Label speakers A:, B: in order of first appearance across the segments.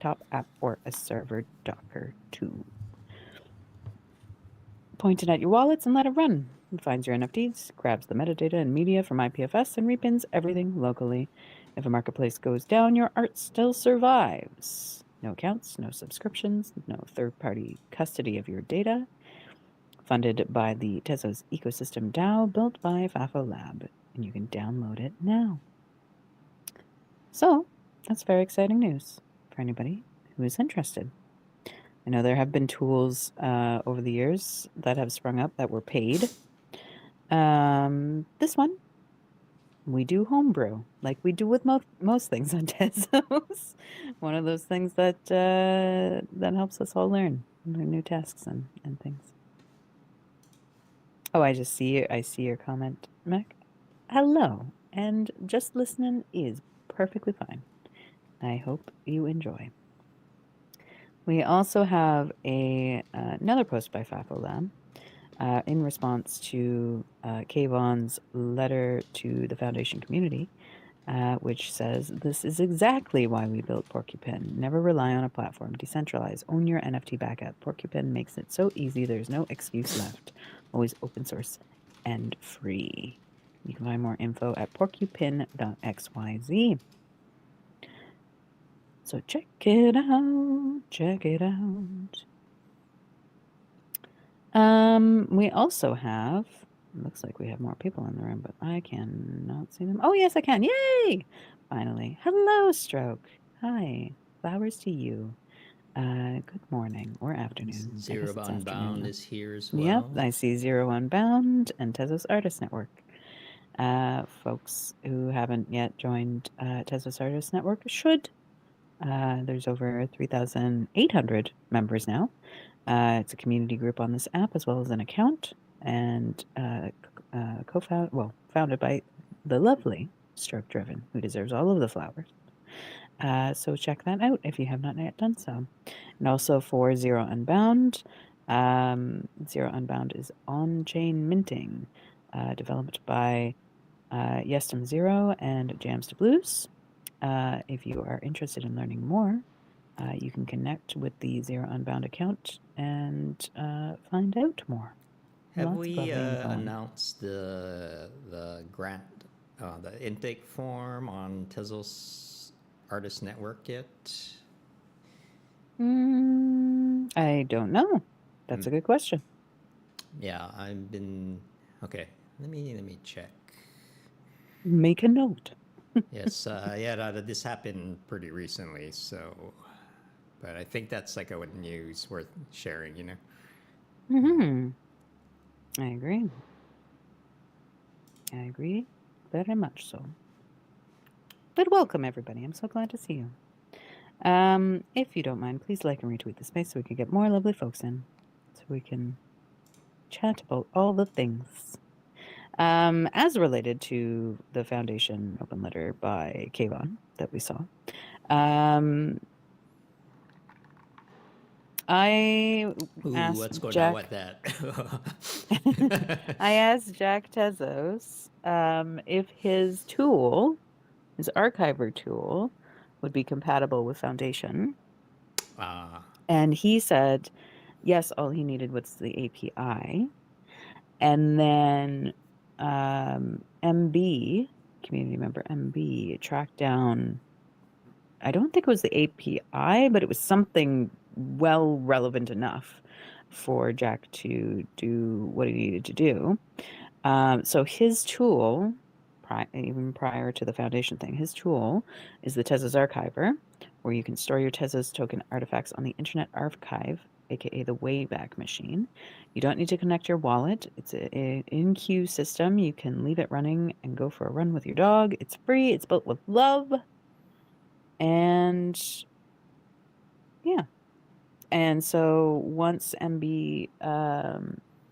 A: desktop app or a server Docker too. Point it at your wallets and let it run. It finds your NFTs, grabs the metadata and media from IPFS, and repins everything locally. If a marketplace goes down, your art still survives. No accounts, no subscriptions, no third-party custody of your data. Funded by the Tezos Ecosystem DAO, built by Fafo Lab, and you can download it now. So, that's very exciting news for anybody who is interested. I know there have been tools over the years that have sprung up that were paid. This one, we do homebrew, like we do with most things on Tezos. One of those things that that helps us all learn new tasks and things. Oh, I see your comment, Mac. Hello, and just listening is perfectly fine. I hope you enjoy. We also have another post by Fafo Lab in response to Kayvon's letter to the Foundation community, which says, "This is exactly why we built Porcupine. Never rely on a platform. Decentralize. Own your NFT backup. Porcupine makes it so easy there's no excuse left. Always open source and free." You can find more info at porcupine.xyz. So check it out. Check it out. We also have, looks like we have more people in the room, but I cannot see them. Oh, yes, I can. Yay! Finally. Hello, Stroke. Hi. Flowers to you. Good morning or afternoon.
B: Zero Unbound is here as well.
A: Yep, I see Zero Unbound and Tezos Artist Network. Folks who haven't yet joined Tezos Artist Network should. There's over 3,800 members now. It's a community group on this app as well as an account, and founded by the lovely Stroke Driven, who deserves all of the flowers. So check that out if you have not yet done so. And also for Zero Unbound, Zero Unbound is on-chain minting, developed by Yestem Zero and Jams to Blues. If you are interested in learning more, you can connect with the Zero Unbound account and find out more.
B: Have we announced the grant, the intake form on Tezos Artist Network yet?
A: I don't know. That's a good question.
B: Yeah, I've been okay. Let me check.
A: Make a note.
B: Yes, this happened pretty recently, so. But I think that's like a news worth sharing, you know?
A: I agree. I agree very much so. But welcome, everybody. I'm so glad to see you. If you don't mind, please like and retweet the space so we can get more lovely folks in. So we can chat about all the things. As related to the Foundation open letter by Kayvon that we saw. I asked
B: what's going
A: Jack,
B: on with that?
A: I asked Jack Tezos if his tool, his archiver tool, would be compatible with Foundation. And he said, yes, all he needed was the API. And then MB, community member MB, tracked down, I don't think it was the API, but it was something well relevant enough for Jack to do what he needed to do. So his tool, even prior to the Foundation thing, his tool is the Tezos Archiver, where you can store your Tezos token artifacts on the Internet Archive, aka the Wayback Machine. You don't need to connect your wallet. It's an in-queue system. You can leave it running and go for a run with your dog. It's free. It's built with love. And yeah. And so once MB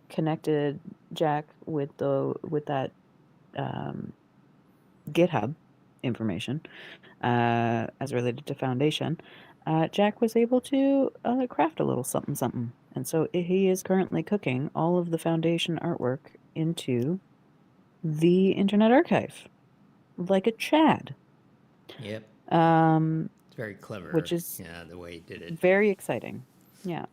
A: connected Jack with that GitHub information as related to Foundation, Jack was able to craft a little something something. And so he is currently cooking all of the Foundation artwork into the Internet Archive, like a Chad.
B: Yep. very clever.
A: which is
B: Yeah, the way he did it.
A: very exciting. Yeah.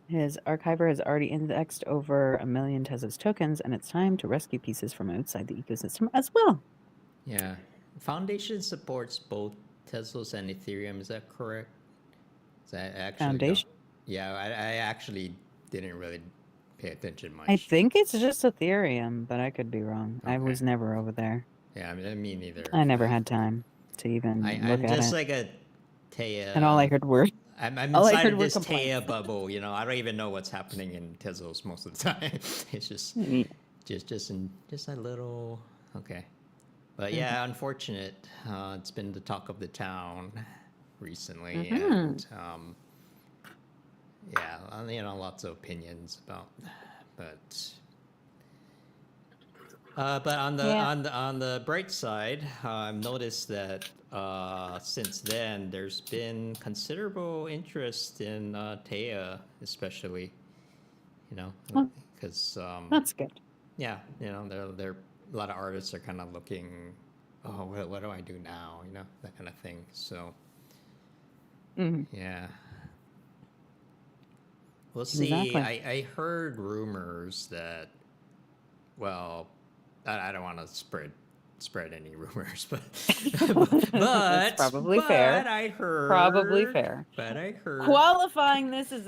A: His archiver has already indexed over 1 million Tezos tokens, and it's time to rescue pieces from outside the ecosystem as well.
B: Yeah. Foundation supports both Tezos and Ethereum. Is that correct? I actually don't.
A: Foundation?
B: Yeah, I actually didn't really pay attention much.
A: I think it's just Ethereum, but I could be wrong. I
B: Okay.
A: was never over there.
B: Yeah, I mean, me neither.
A: I never had time to even look
B: I'm
A: at
B: just
A: it.
B: like a Teia.
A: And all I heard were
B: I'm
A: all I
B: inside
A: heard
B: of
A: were
B: this
A: complaints.
B: Teia bubble. You know, I don't even know what's happening in Tezos most of the time. It's just a little okay. But yeah, unfortunate. It's been the talk of the town recently, and yeah, you know, lots of opinions about, but on the bright side, I've noticed that since then there's been considerable interest in Teia, especially, you know, because
A: That's good.
B: yeah, you know, there a lot of artists are kind of looking, oh, what do I do now? You know, that kind of thing. So yeah. We'll see.
A: Exactly.
B: I heard rumors that, well, I don't want to spread any rumors, but
A: That's probably fair.
B: I heard
A: Probably fair.
B: But I heard
A: Qualifying this as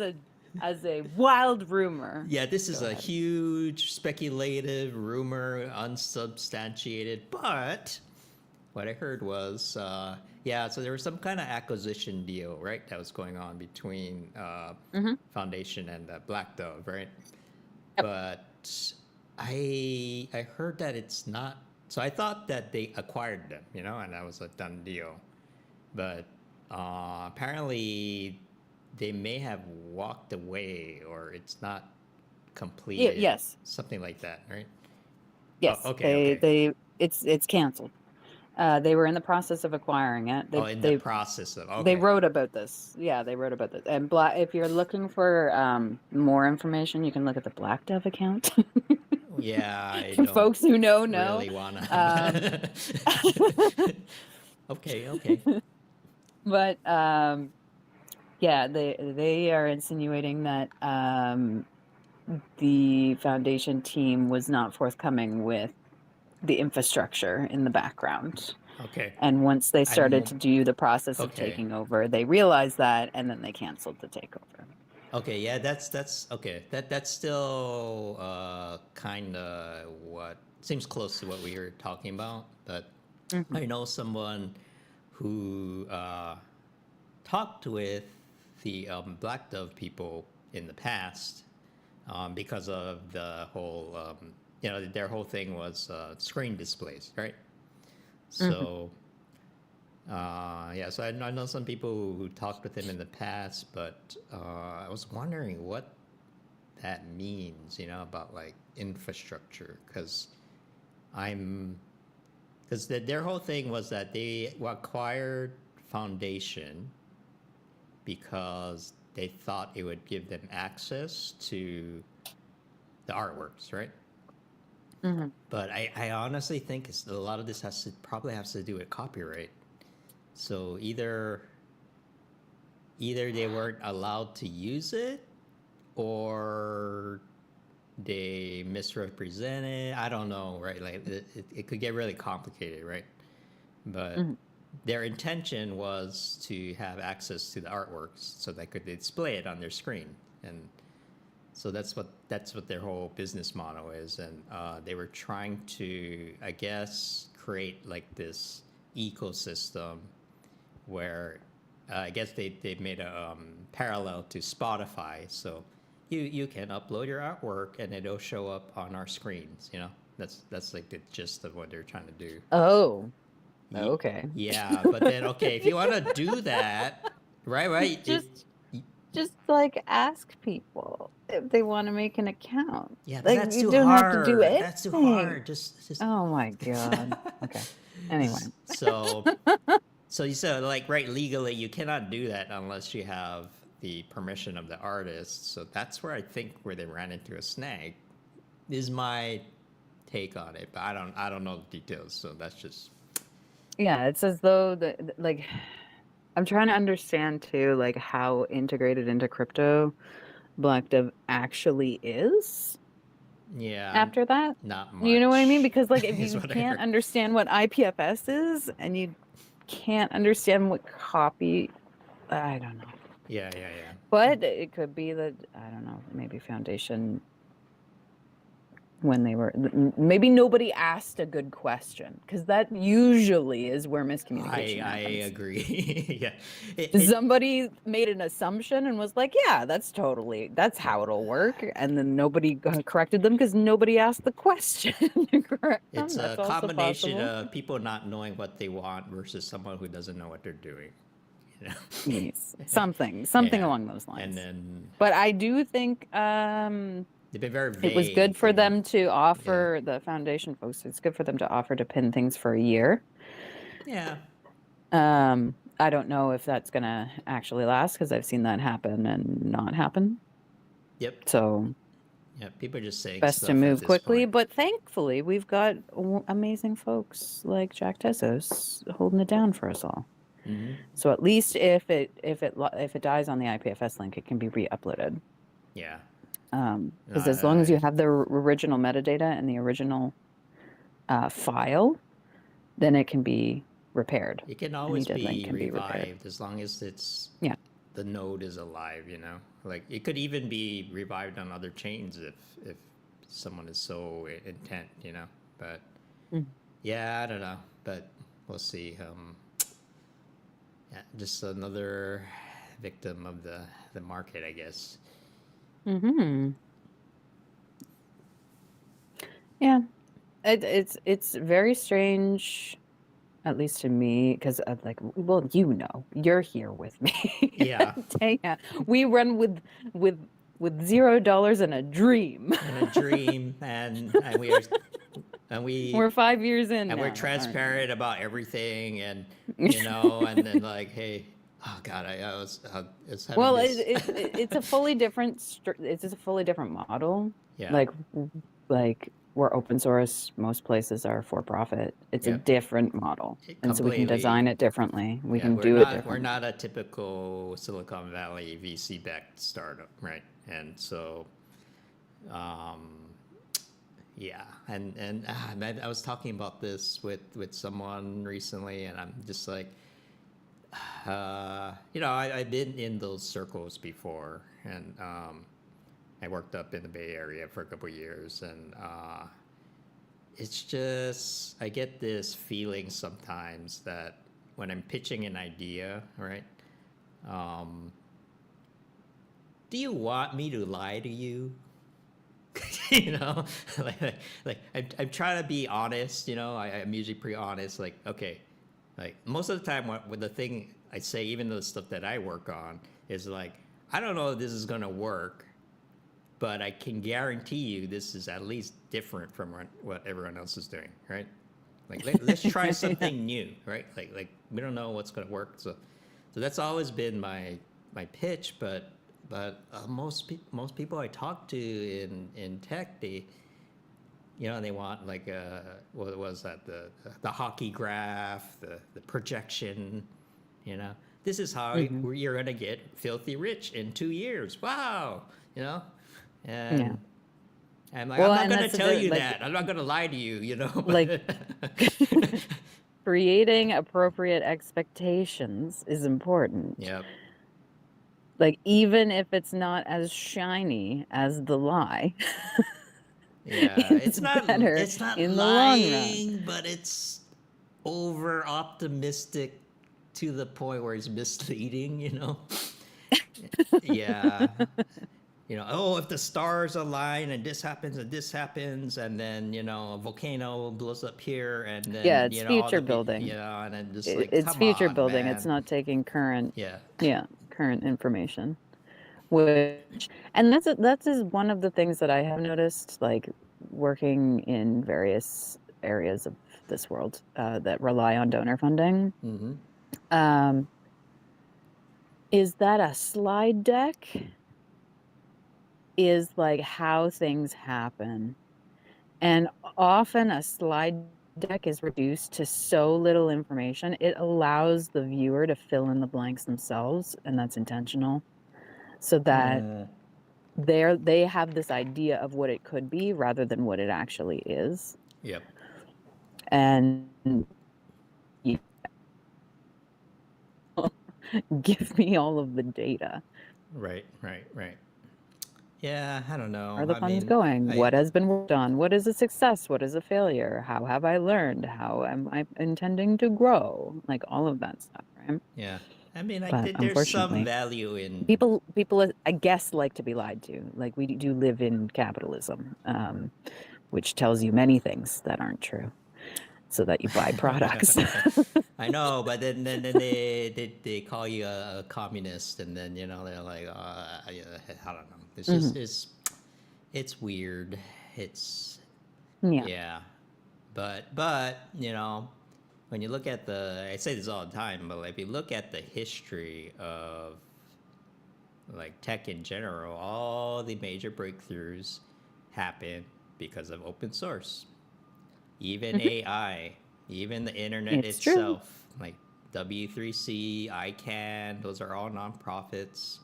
A: a wild rumor.
B: yeah, this is
A: Go
B: a
A: ahead.
B: huge speculative rumor, unsubstantiated. But what I heard was, yeah, so there was some kind of acquisition deal, right, that was going on between Foundation and Black Dove, right?
A: Yep.
B: But I heard that it's not. So I thought that they acquired them, you know, and that was a done deal. But apparently they may have walked away, or it's not completed.
A: Yes.
B: Something like that, right?
A: Yes.
B: Oh, okay.
A: It's canceled. They were in the process of acquiring it.
B: The process of. Okay.
A: They wrote about this. Yeah, they wrote about this. And if you're looking for more information, you can look at the Black Dove account.
B: Yeah, I don't
A: folks who know.
B: Really wanna. Okay.
A: But yeah, they are insinuating that the Foundation team was not forthcoming with the infrastructure in the background.
B: Okay.
A: And once they started to do the process of taking over, they realized that, and then they canceled the takeover.
B: Okay, yeah, that's okay. That's still kind of what seems close to what we were talking about. But I know someone who talked with the Black Dove people in the past because of the whole, you know, their whole thing was screen displays, right? So, yeah, so I know some people who talked with him in the past, but I was wondering what that means, you know, about like infrastructure, because their whole thing was that they acquired Foundation because they thought it would give them access to the artworks, right? But I honestly think a lot of this probably has to do with copyright. So either they weren't allowed to use it, or they misrepresented. I don't know, right? Like it could get really complicated, right? But their intention was to have access to the artworks so they could display it on their screen, and so that's what their whole business model is. And they were trying to, I guess, create like this ecosystem where I guess they made a parallel to Spotify. So you can upload your artwork and it'll show up on our screens. You know, that's like the gist of what they're trying to do.
A: Oh, okay.
B: Yeah, but then if you want to do that, right?
A: Just like ask people if they want to make an account.
B: Yeah,
A: like
B: that's
A: you
B: too
A: don't
B: hard.
A: have to do anything.
B: That's too hard. Just.
A: Oh my god. Okay. Anyway.
B: So you said, like, right, legally you cannot do that unless you have the permission of the artist. So that's where I think where they ran into a snag is my take on it. But I don't know the details. So that's just.
A: Yeah, it's as though I'm trying to understand too, like how integrated into crypto Black Dev actually is
B: Yeah,
A: after that.
B: not
A: You know what I mean?
B: much
A: Because like if
B: is
A: you
B: what I
A: can't
B: heard.
A: understand what IPFS is and you can't understand what copy, I don't know.
B: Yeah, yeah, yeah.
A: But it could be that, I don't know, maybe Foundation when they were, maybe nobody asked a good question because that usually is where miscommunication
B: I
A: happens.
B: agree. Yeah,
A: Somebody made an assumption and was like, yeah, that's how it'll work. And then nobody corrected them because nobody asked the question to correct them.
B: it's a
A: That's also
B: combination
A: possible.
B: of people not knowing what they want versus someone who doesn't know what they're doing. You know?
A: Yes, something
B: Yeah,
A: along those
B: and
A: lines.
B: then
A: But I do think
B: they've been very
A: it was good
B: vague.
A: for
B: You know?
A: them to
B: Yeah,
A: offer the Foundation folks. It's good for them to offer to pin things for a year.
B: yeah.
A: I don't know if that's gonna actually last because I've seen that happen and not happen.
B: Yep.
A: So
B: Yeah, people are just saying
A: best to
B: stuff at
A: move
B: this
A: quickly.
B: point.
A: But thankfully, we've got amazing folks like Jack Tezos holding it down for us all.
B: Mm-hmm.
A: So at least if it dies on the IPFS link, it can be re-uploaded.
B: Yeah.
A: Because as long as you have the original metadata and the original file, then it can be repaired.
B: It can
A: Any
B: always
A: dead link
B: be
A: can be repaired.
B: revived as long as it's
A: Yeah.
B: the node is alive. You know, like it could even be revived on other chains if someone is so intent. You know, but yeah, I don't know, but we'll see. Yeah, just another victim of the market, I guess.
A: Mm-hmm. Yeah. It's very strange, at least to me, because like, well, you're here with me.
B: Yeah,
A: Teia. We run with $0 and a dream.
B: and a dream, and we are, and we
A: We're 5 years in
B: and
A: now,
B: we're
A: aren't we?
B: transparent about everything, and you know, and then like, hey, oh God, I was having
A: Well,
B: this.
A: it's a fully different it's just a fully different model.
B: Yeah.
A: Like we're open source, most places are for profit. It's a
B: Yep.
A: different model. And so we can
B: Completely.
A: design it differently. We
B: Yeah,
A: can do it differently.
B: we're not a typical Silicon Valley VC backed startup, right? And so, um, yeah, and man, I was talking about this with someone recently, and I'm just like, you know, I've been in those circles before, and I worked up in the Bay Area for a couple of years, and it's just I get this feeling sometimes that when I'm pitching an idea, right? Um, do you want me to lie to you? You know, like I'm trying to be honest. You know, I'm usually pretty honest. Like, okay, like most of the time, what the thing I say, even the stuff that I work on, is like, I don't know if this is gonna work, but I can guarantee you this is at least different from what everyone else is doing, right? Like let's try something new, right? Like we don't know what's going to work, so that's always been my pitch. But most people I talk to in tech, they they want like what was that, the hockey graph, the projection, you know. This is how you're going to get filthy rich in 2 years. Wow, you know. And
A: Yeah.
B: I'm like,
A: Well,
B: I'm not
A: and
B: going to
A: that's
B: tell you that. I'm not going to lie to you, you know.
A: like creating appropriate expectations is important.
B: Yep.
A: Like even if it's not as shiny as the lie.
B: Yeah, it's not
A: better in the long run.
B: lying, but it's over optimistic to the point where it's misleading, you know. Yeah. You know, oh, if the stars align and this happens, and then a volcano blows up here, and then
A: Yeah, it's
B: all
A: future
B: the
A: building.
B: and then just like,
A: It's
B: come
A: future
B: on,
A: building. It's
B: man.
A: not taking current
B: Yeah.
A: current information. And that's is one of the things that I have noticed, like working in various areas of this world that rely on donor funding. Is that a slide deck is like how things happen. And often a slide deck is reduced to so little information, it allows the viewer to fill in the blanks themselves, and that's intentional, so that they have this idea of what it could be rather than what it actually is.
B: Yep.
A: And give me all of the data.
B: Right. Yeah, I don't know.
A: Where are the
B: I
A: funds
B: mean,
A: going? What has been worked on? What is a success? What is a failure? How have I learned? How am I intending to grow? Like all of that stuff, right?
B: yeah. I mean,
A: But
B: there's some
A: unfortunately,
B: value in.
A: people, I guess, like to be lied to. Like we do live in capitalism, which tells you many things that aren't true, so that you buy products.
B: I know, but then they call you a communist, and then they're like, yeah, I don't know. It's just it's weird. It's
A: Yeah.
B: yeah, but when you look at I say this all the time, but like, if you look at the history of like tech in general, all the major breakthroughs happen because of open source. Even AI, even the internet
A: It's true.
B: itself, like W3C, ICANN, those are all nonprofits,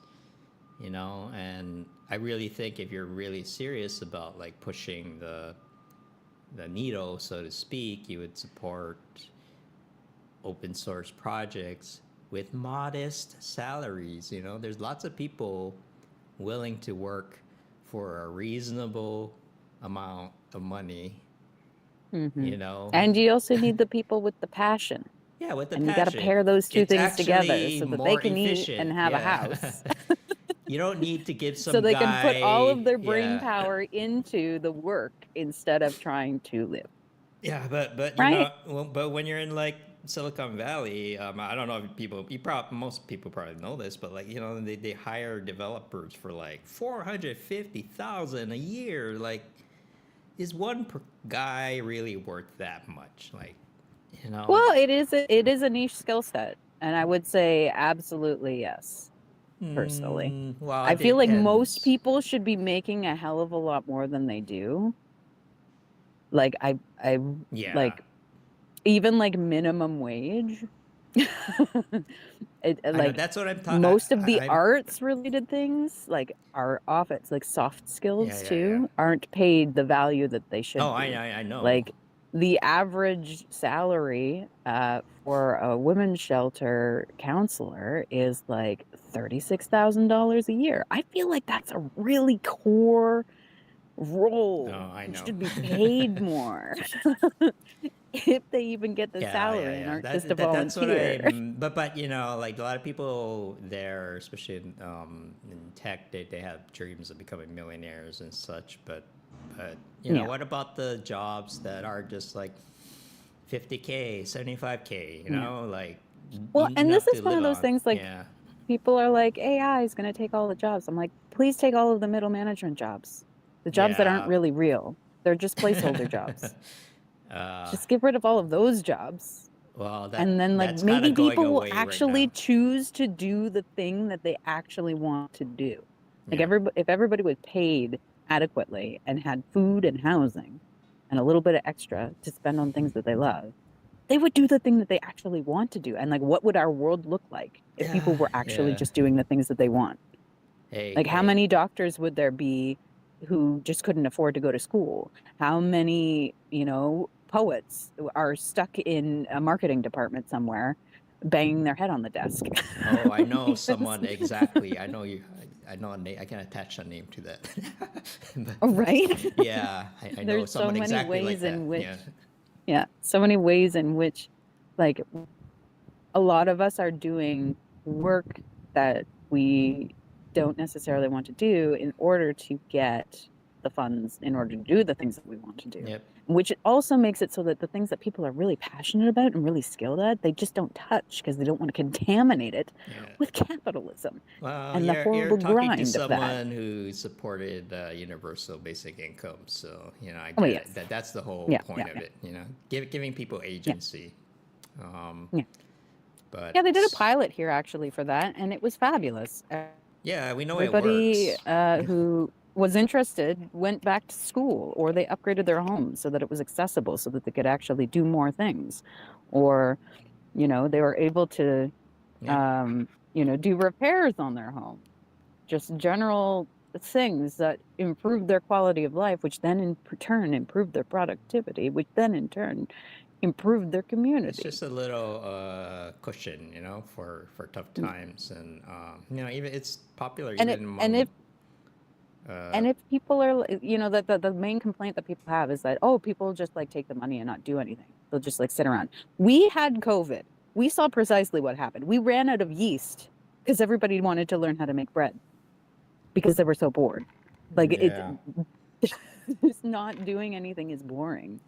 B: and I really think if you're really serious about like pushing the needle, so to speak, you would support open source projects with modest salaries. There's lots of people willing to work for a reasonable amount of money.
A: And you also need the people with the passion.
B: Yeah, with the
A: And you got to
B: passion.
A: pair those two
B: It's
A: things together
B: actually
A: so that they
B: more
A: can eat
B: efficient.
A: and have a
B: Yeah.
A: house.
B: You don't need to give
A: So
B: some
A: they can put all
B: guy.
A: of their brain
B: Yeah.
A: power into the work instead of trying to live.
B: Yeah, but
A: Right?
B: but when you're in like Silicon Valley, I don't know if most people probably know this, but like they hire developers for like 450,000 a year. Like, is one guy really worth that much? Like,
A: Well, it is a niche skill set, and I would say absolutely yes. Personally,
B: well,
A: I
B: it
A: feel like most
B: depends.
A: people should be making a hell of a lot more than they do. Like I
B: Yeah.
A: like even like minimum wage.
B: I know,
A: Like
B: that's what I'm talking.
A: most of the
B: I'm
A: arts related things, like our office, like soft
B: Yeah,
A: skills
B: yeah.
A: too, aren't paid the value that they
B: Oh,
A: should be.
B: I know.
A: Like the average salary for a women's shelter counselor is like $36,000 a year. I feel like that's a really core
B: Oh,
A: role
B: I
A: and
B: know.
A: should be paid more if they even get the salary and aren't just a
B: That's what
A: volunteer.
B: but like a lot of people there, especially in tech, they have dreams of becoming millionaires and such. But
A: Yeah.
B: what about the jobs that are just like 50K, 75K?
A: Yeah.
B: Like
A: Well, and this
B: enough
A: is
B: to
A: one
B: live
A: of those
B: on.
A: things like
B: Yeah.
A: people are like, AI is going to take all the jobs. I'm like, please take all of the middle management jobs, the jobs that aren't
B: Yeah.
A: really real. They're just placeholder jobs.
B: uh,
A: Just get rid of all of those jobs.
B: well,
A: And then, like,
B: that's kind
A: maybe
B: of going
A: people will
B: away right
A: actually
B: now.
A: choose to do the thing that they actually want to do. Like,
B: Yeah.
A: if everybody was paid adequately and had food and housing and a little bit of extra to spend on things that they love, they would do the thing that they actually want to do. And like, what would our world look like if people
B: Yeah.
A: were actually
B: Yeah.
A: just doing the things that they want? Like, how
B: Hey.
A: many doctors would there be who just couldn't afford to go to school? How many, poets are stuck in a marketing department somewhere, banging their head on the desk?
B: Oh, I know
A: Because,
B: someone exactly. I know you. I know a name. I can attach a name to that. But
A: right?
B: yeah, I know
A: There's so
B: someone
A: many
B: exactly like
A: ways
B: that.
A: in which,
B: Yeah.
A: yeah, so many ways in which, like, a lot of us are doing work that we don't necessarily want to do in order to get the funds in order to do the things that we want to do,
B: Yep.
A: which also makes it so that the things that people are really passionate about and really skilled at, they just don't touch because they don't want to contaminate it
B: Yeah.
A: with capitalism
B: Well,
A: and the
B: you're
A: horrible
B: talking to
A: grind of that.
B: someone who supported universal basic income, so I
A: Oh,
B: get
A: yes.
B: it. That's the whole
A: Yeah,
B: point
A: yeah,
B: of
A: yeah,
B: it. Giving people
A: yeah,
B: agency. Um,
A: yeah.
B: but
A: Yeah, they did a pilot here actually for that, and it was fabulous.
B: yeah, we know it
A: Everybody
B: works.
A: who was interested went back to school, or they upgraded their home so that it was accessible, so that they could actually do more things, or they were able to
B: Yeah.
A: do repairs on their home, just general things that improved their quality of life, which then in turn improved their productivity, which then in turn improved their
B: It's
A: community.
B: just a little cushion, for tough times, and even it's popular
A: And
B: even
A: and
B: among.
A: if
B: Uh,
A: and if people are, that the main complaint that people have is that, oh, people just like take the money and not do anything. They'll just like sit around. We had COVID. We saw precisely what happened. We ran out of yeast because everybody wanted to learn how to make bread because they were so bored. Like
B: yeah.
A: it's not doing anything is boring.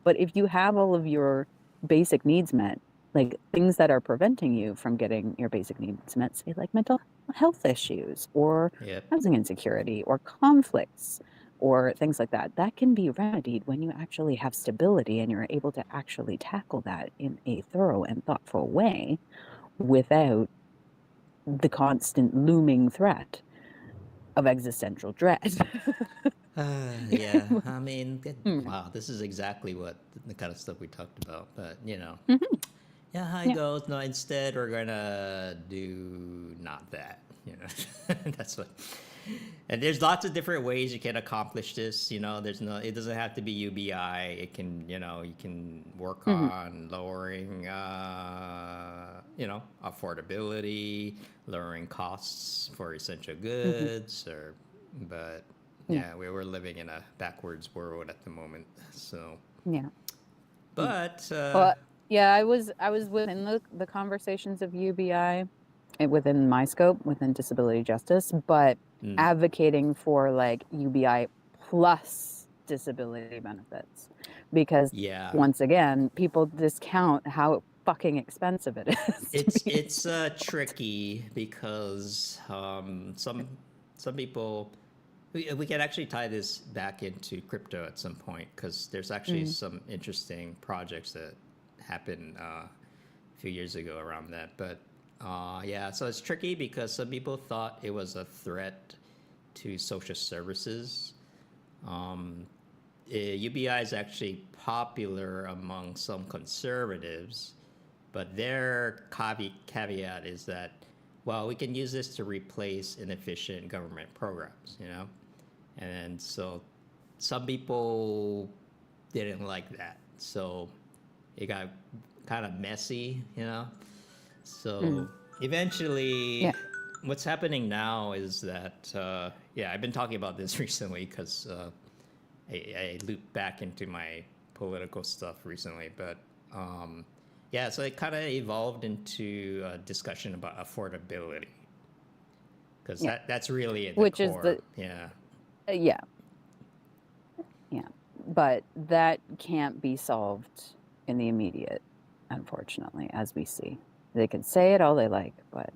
A: But if you have all of your basic needs met, like things that are preventing you from getting your basic needs met, say like mental health issues or
B: Yep.
A: housing insecurity or conflicts or things like that, that can be remedied when you actually have stability and you're able to actually tackle that in a thorough and thoughtful way without the constant looming threat of existential dread.
B: Yeah. I mean,
A: Hmm.
B: wow, this is exactly what the kind of stuff we talked about. But
A: Mhm.
B: yeah, how it
A: Yeah.
B: goes. No, instead we're gonna do not that. That's what. And there's lots of different ways you can accomplish this. There's no. It doesn't have to be UBI. It can. You can work
A: Mhm.
B: on lowering. Affordability, lowering costs for essential
A: Mhm.
B: goods, but
A: Yeah.
B: yeah, we were living in a backwards world at the moment. So,
A: Yeah. Yeah.
B: but
A: Well, yeah, I was within the conversations of UBI within my scope, within disability justice, but
B: mm,
A: advocating for like UBI plus disability benefits. Because
B: yeah,
A: once again, people discount how fucking expensive it is to
B: it's
A: be a
B: it's
A: disabled.
B: tricky because some people we can actually tie this back into crypto at some point because there's actually
A: Mm.
B: some interesting projects that happened a few years ago around that. But yeah, so it's tricky because some people thought it was a threat to social services. Um, UBI is actually popular among some conservatives, but their caveat is that, well, we can use this to replace inefficient government programs, And so some people didn't like that. So it got kind of messy. So
A: Mm.
B: eventually,
A: Yeah.
B: what's happening now is that, yeah, I've been talking about this recently because I looped back into my political stuff recently, but yeah, so it kind of evolved into a discussion about affordability because
A: Yeah.
B: that's really at the
A: Which is
B: core. Yeah.
A: yeah. Yeah. But that can't be solved in the immediate, unfortunately, as we see. They can say it all they like, but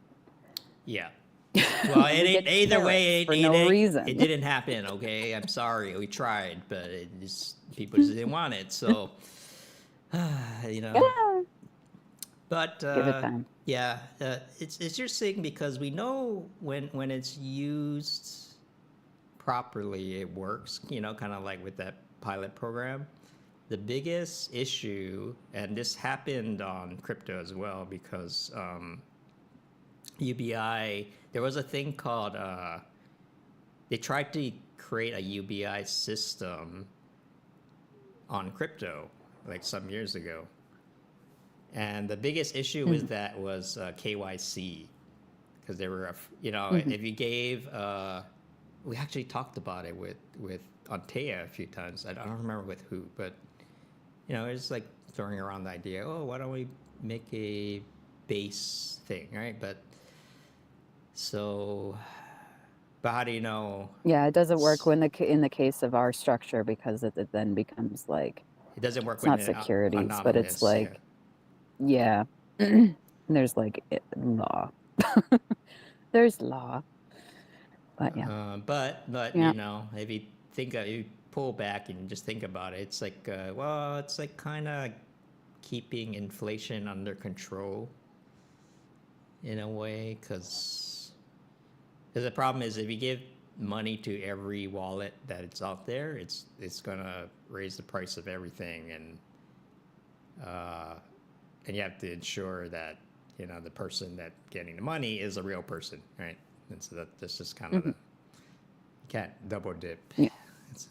B: Yeah. Well,
A: we get
B: either
A: tariffs
B: way,
A: for no
B: it
A: reason.
B: didn't happen. Okay, I'm sorry, we tried, but people just didn't want it. So, you know.
A: Yeah.
B: But
A: Give it time.
B: yeah, it's interesting because we know when it's used properly, it works. Kind of like with that pilot program. The biggest issue, and this happened on crypto as well, because UBI, there was a thing called, they tried to create a UBI system on crypto like some years ago. And the biggest issue with
A: Mhm.
B: that was KYC, because they were,
A: Mhm.
B: if you gave, we actually talked about it with on Teia a few times. I don't remember with who, but it's like throwing around the idea, oh, why don't we make a base thing, right? But so, but how do you know?
A: Yeah, it doesn't work when in the case of our structure, because it then becomes like,
B: It doesn't work
A: it's
B: when
A: not
B: it's
A: securities, but it's
B: anonymous, yeah.
A: like, yeah, there's like law. There's law, but yeah,
B: But
A: yeah.
B: if you you pull back and just think about it, it's like, well, it's like kind of keeping inflation under control in a way, because the problem is if you give money to every wallet that it's out there, it's gonna raise the price of everything, and you have to ensure that the person that getting the money is a real person, right? And so that's just kind of you can't double dip.
A: Yeah.
B: It's,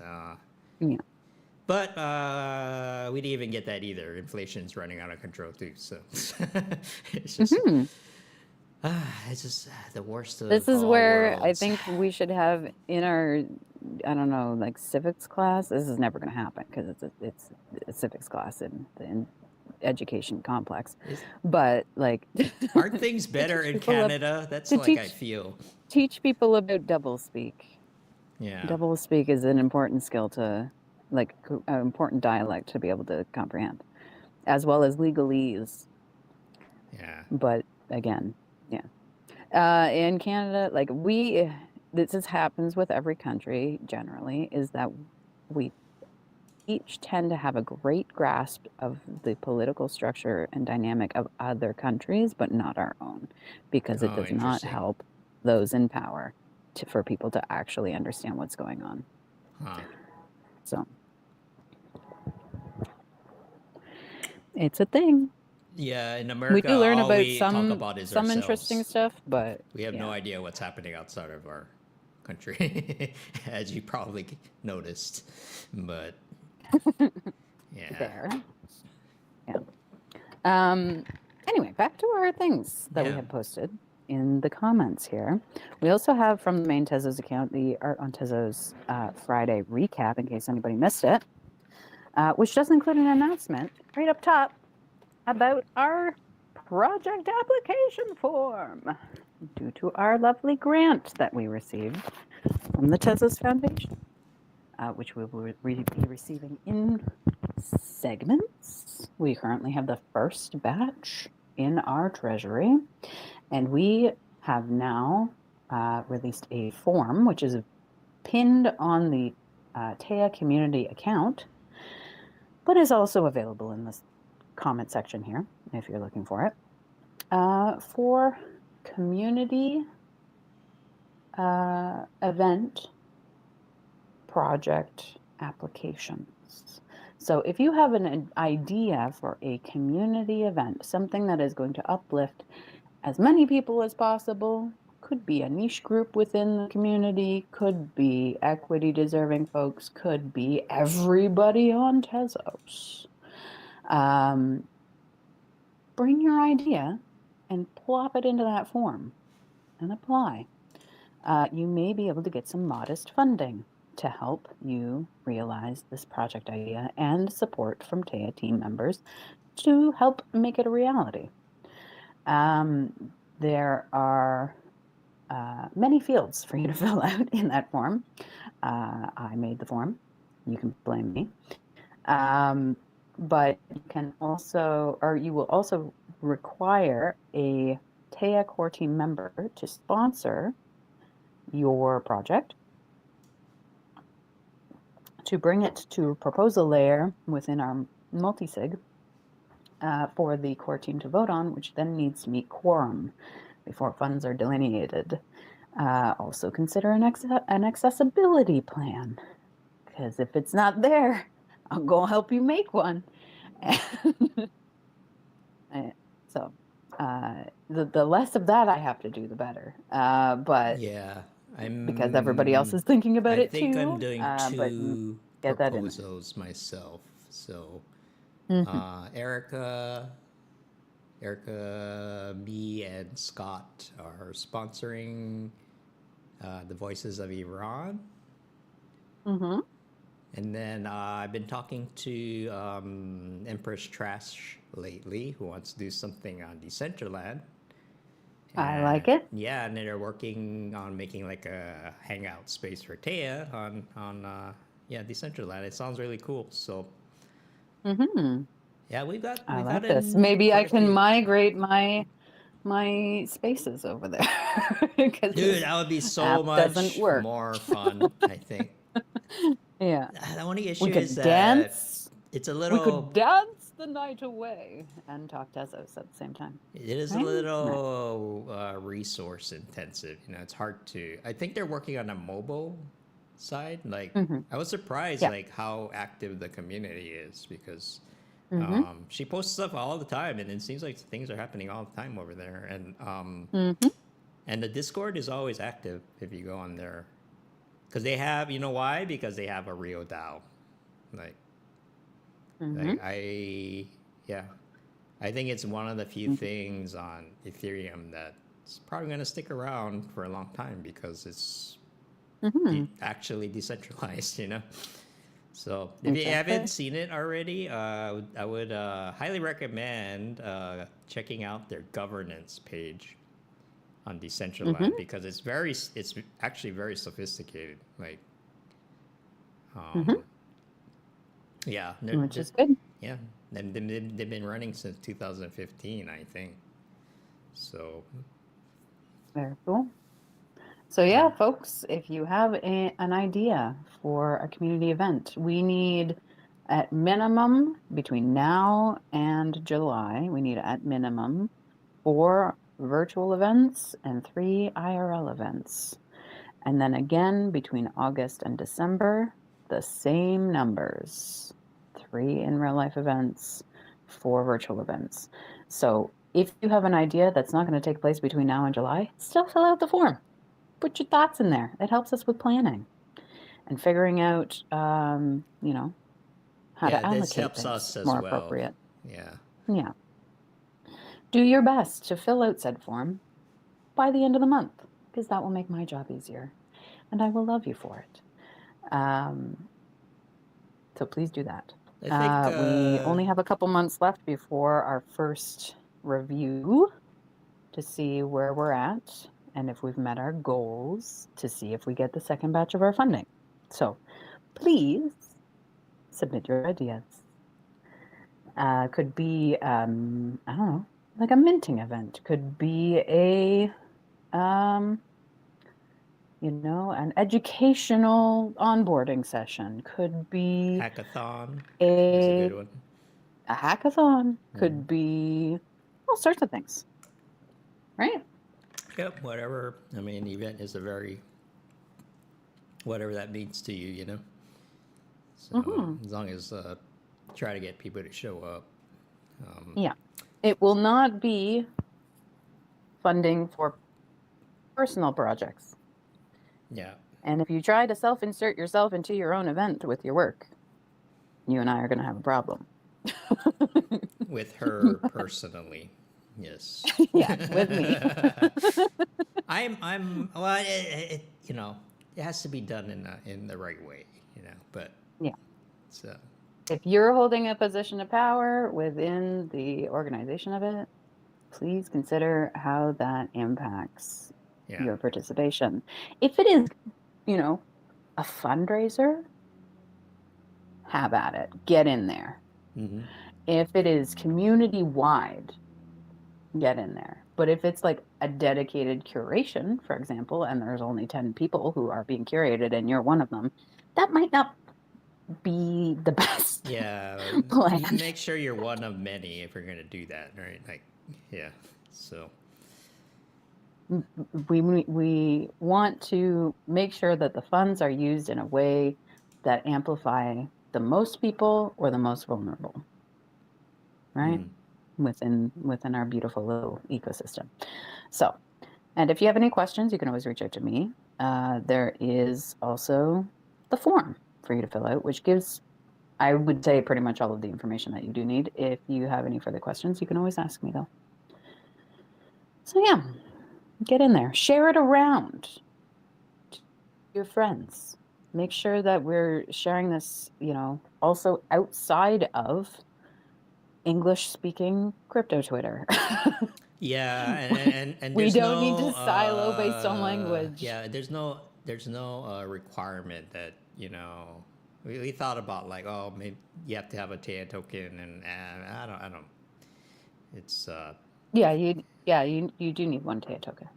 A: Yeah.
B: But we didn't even get that either. Inflation's running out of control too. So it's just it's just the worst of
A: This is
B: all
A: where I
B: worlds.
A: think we should have in our, I don't know, like civics class. This is never going to happen because it's a civics class in the education complex. But like,
B: aren't things better in Canada? That's like I feel.
A: Teach people about doublespeak.
B: Yeah.
A: Doublespeak is an important skill to, like, an important dialect to be able to comprehend, as well as legalese.
B: Yeah.
A: But again, yeah. In Canada, like this happens with every country generally, is that we each tend to have a great grasp of the political structure and dynamic of other countries, but not our own, because it does not help those in power for people to actually understand what's going on.
B: Huh.
A: So it's a thing.
B: Yeah, in America,
A: we do learn
B: all
A: about
B: we talk about is
A: some
B: ourselves.
A: Interesting stuff, but
B: we have no idea what's happening outside of our country, as you probably noticed. But yeah.
A: There. Yeah. Anyway, back to our things that we had posted in the comments here. We also have from the main Tezos account the Art on Tezos Friday recap, in case anybody missed it, which does include an announcement right up top about our project application form due to our lovely grant that we received from the Tezos Foundation, which we will be receiving in segments. We currently have the first batch in our treasury, and we have now released a form which is pinned on the Teia community account, but is also available in this comment section here if you're looking for it, for community event project applications. So if you have an idea for a community event, something that is going to uplift as many people as possible, could be a niche group within the community, could be equity deserving folks, could be everybody on Tezos. Bring your idea and plop it into that form and apply. You may be able to get some modest funding to help you realize this project idea and support from Teia team members to help make it a reality. There are many fields for you to fill out in that form. I made the form. You can blame me. But you can also, or you will also require a Teia core team member to sponsor your project, to bring it to proposal layer within our multisig for the core team to vote on, which then needs to meet quorum before funds are delineated. Also consider an accessibility plan, because if it's not there, I'll go help you make one. So the less of that I have to do, the better. But
B: yeah,
A: because everybody else is thinking about it too.
B: I think I'm doing two proposals myself. So Erica, me, and Scott are sponsoring the Voices of Iran.
A: Mm-hmm.
B: And then I've been talking to Empress Trash lately, who wants to do something on Decentraland.
A: I like it.
B: Yeah, and they're working on making like a hangout space for Teia on Decentraland. It sounds really cool. So yeah, we've got
A: this. Maybe I can migrate my spaces over there.
B: Dude, that would be so much more fun, I think.
A: Yeah.
B: The only issue is that it's a little...
A: We could dance? the night away and talk Tezos at the same time.
B: It is a
A: Right?
B: little resource intensive. It's hard to. I think they're working on a mobile side. Like, I was surprised,
A: Yeah.
B: like how active the community is because
A: Mm-hmm.
B: she posts stuff all the time, and it seems like things are happening all the time over there. And the Discord is always active if you go on there, because they have. You know why? Because they have a real DAO. Like, I think it's one of the few things on Ethereum that's probably going to stick around for a long time because it's actually decentralized, So if you haven't seen it already, I would highly recommend checking out their governance page on Decentralized because it's actually very sophisticated. Like, yeah,
A: Which is good.
B: yeah, and they've been running since 2015, I think. So
A: Very cool. So yeah, folks, if you have an idea for a community event, we need at minimum between now and July, we need at minimum 4 virtual events and 3 IRL events. And then again, between August and December, the same numbers, 3 in real life events, 4 virtual events. So if you have an idea that's not going to take place between now and July, still fill out the form. Put your thoughts in there. It helps us with planning and figuring out, how to allocate
B: this helps
A: things
B: us as
A: more
B: well.
A: appropriate.
B: Yeah.
A: Yeah. Do your best to fill out said form by the end of the month, because that will make my job easier, and I will love you for it. So please do that.
B: I think
A: we only have a couple months left before our first review to see where we're at and if we've met our goals, to see if we get the second batch of our funding. So please submit your ideas. Could be, I don't know, like a minting event. Could be an educational onboarding session. Could be
B: hackathon is a good one.
A: A hackathon. Could be all sorts of things, right?
B: Yep, whatever. I mean, event is whatever that means to you, So as long as try to get people to show up.
A: Yeah, it will not be funding for personal projects.
B: Yeah.
A: And if you try to self-insert yourself into your own event with your work, you and I are going to have a problem.
B: With her personally, yes.
A: Yeah, with me.
B: Well, it has to be done in the right way, But
A: yeah,
B: so
A: if you're holding a position of power within the organization of it, please consider how that impacts your participation. If it is, a fundraiser, have at it. Get in there. If it is community-wide, get in there. But if it's like a dedicated curation, for example, and there's only 10 people who are being curated and you're one of them, that might not be the best plan.
B: Make sure you're one of many if you're going to do that, right? Like, yeah. So
A: we want to make sure that the funds are used in a way that amplify the most people or the most vulnerable, right? Within our beautiful little ecosystem. So, and if you have any questions, you can always reach out to me. There is also the form for you to fill out, which gives, I would say, pretty much all of the information that you do need. If you have any further questions, you can always ask me, though. So yeah, get in there. Share it around to your friends. Make sure that we're sharing this, also outside of English-speaking crypto Twitter.
B: yeah, and
A: we don't need to silo based on language.
B: Yeah, there's no requirement that we thought about, like, oh, maybe you have to have a teia token, and I don't. It's
A: you do need one teia token,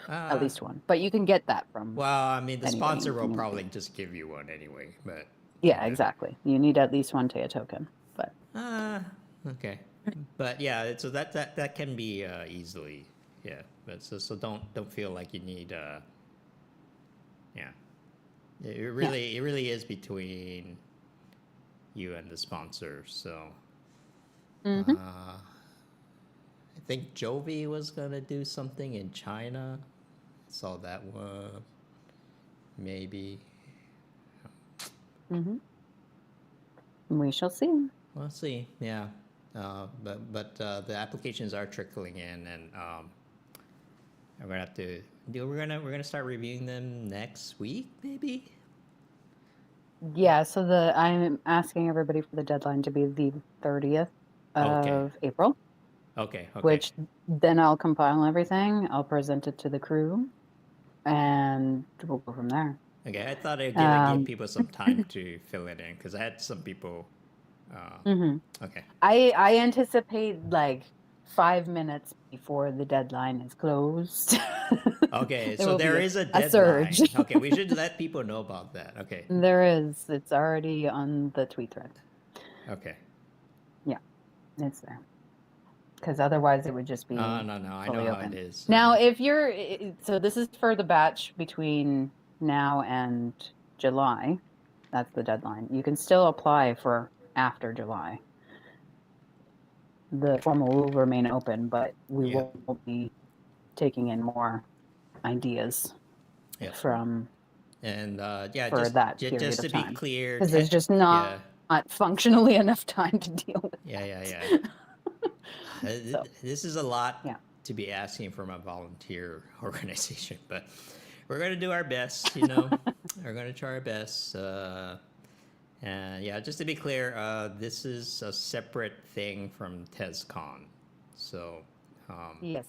A: at least one, but you can get that from.
B: Well, I mean, the sponsor will probably just give you one anyway, but
A: yeah, exactly. You need at least one teia token, but
B: Okay. But yeah, so that can be easily, yeah. But so don't feel like you need yeah. It really is between you and the sponsor. So
A: Mm-hmm.
B: I think Jovi was gonna do something in China. Saw that one. Maybe.
A: Mm-hmm. We shall see.
B: We'll see. Yeah. But the applications are trickling in, and we're gonna have to do. We're gonna start reviewing them next week, maybe.
A: Yeah, so I'm asking everybody for the deadline to be the 30th
B: Okay.
A: of April,
B: Okay. Okay.
A: which then I'll compile everything, I'll present it to the crew, and we'll go from there.
B: Okay. I thought I'd give
A: Um,
B: people some time to fill it in because I had some people. Uh,
A: mhm.
B: okay.
A: I anticipate like 5 minutes before the deadline is closed.
B: Okay.
A: There
B: So
A: will be
B: there is a
A: a surge.
B: deadline. Okay. We should let people know about that. Okay.
A: There is. It's already on the tweet thread.
B: Okay.
A: Yeah, it's there. Because otherwise it would just be
B: No. I know
A: fully
B: how it
A: open.
B: is.
A: Now, if you're, so this is for the batch between now and July. That's the deadline. You can still apply for after July. The form will remain open, but we
B: Yeah.
A: won't be taking in more ideas
B: Yeah.
A: from
B: And yeah,
A: for that period
B: just
A: of
B: to be
A: time.
B: clear,
A: Because there's just
B: yeah.
A: not functionally enough time to deal with
B: Yeah.
A: that. So,
B: This is a lot
A: yeah.
B: to be asking from a volunteer organization, but we're going to do our best, you know. We're going to try our best. And yeah, just to be clear, this is a separate thing from Tezcon. So
A: Yes.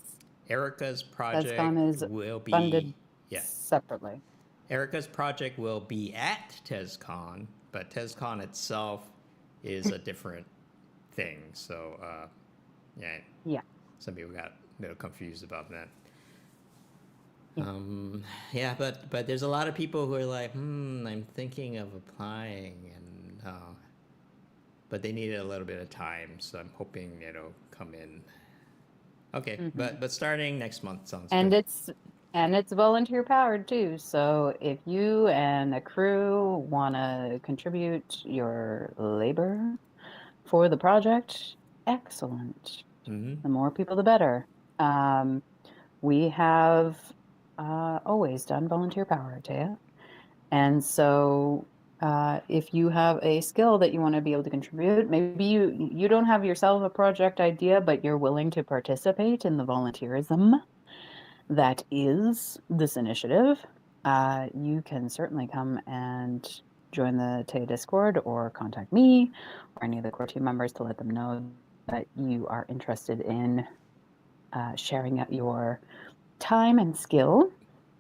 B: Erica's project
A: Tezcon is
B: will
A: funded
B: be, yeah,
A: separately.
B: Erica's project will be at Tezcon, but Tezcon itself is a different thing. So yeah,
A: Yeah.
B: some people got a little confused about that.
A: Yeah.
B: Yeah, but there's a lot of people who are like, I'm thinking of applying, and but they needed a little bit of time, so I'm hoping it'll come in. Okay,
A: Mm-hmm.
B: but starting next month sounds
A: And
B: good.
A: it's volunteer powered too. So if you and a crew want to contribute your labor for the project, excellent.
B: Mm-hmm.
A: The more people, the better. We have always done volunteer power, Taya. And so if you have a skill that you want to be able to contribute, maybe you don't have yourself a project idea, but you're willing to participate in the volunteerism that is this initiative, you can certainly come and join the teia Discord or contact me or any of the core team members to let them know that you are interested in sharing out your time and skill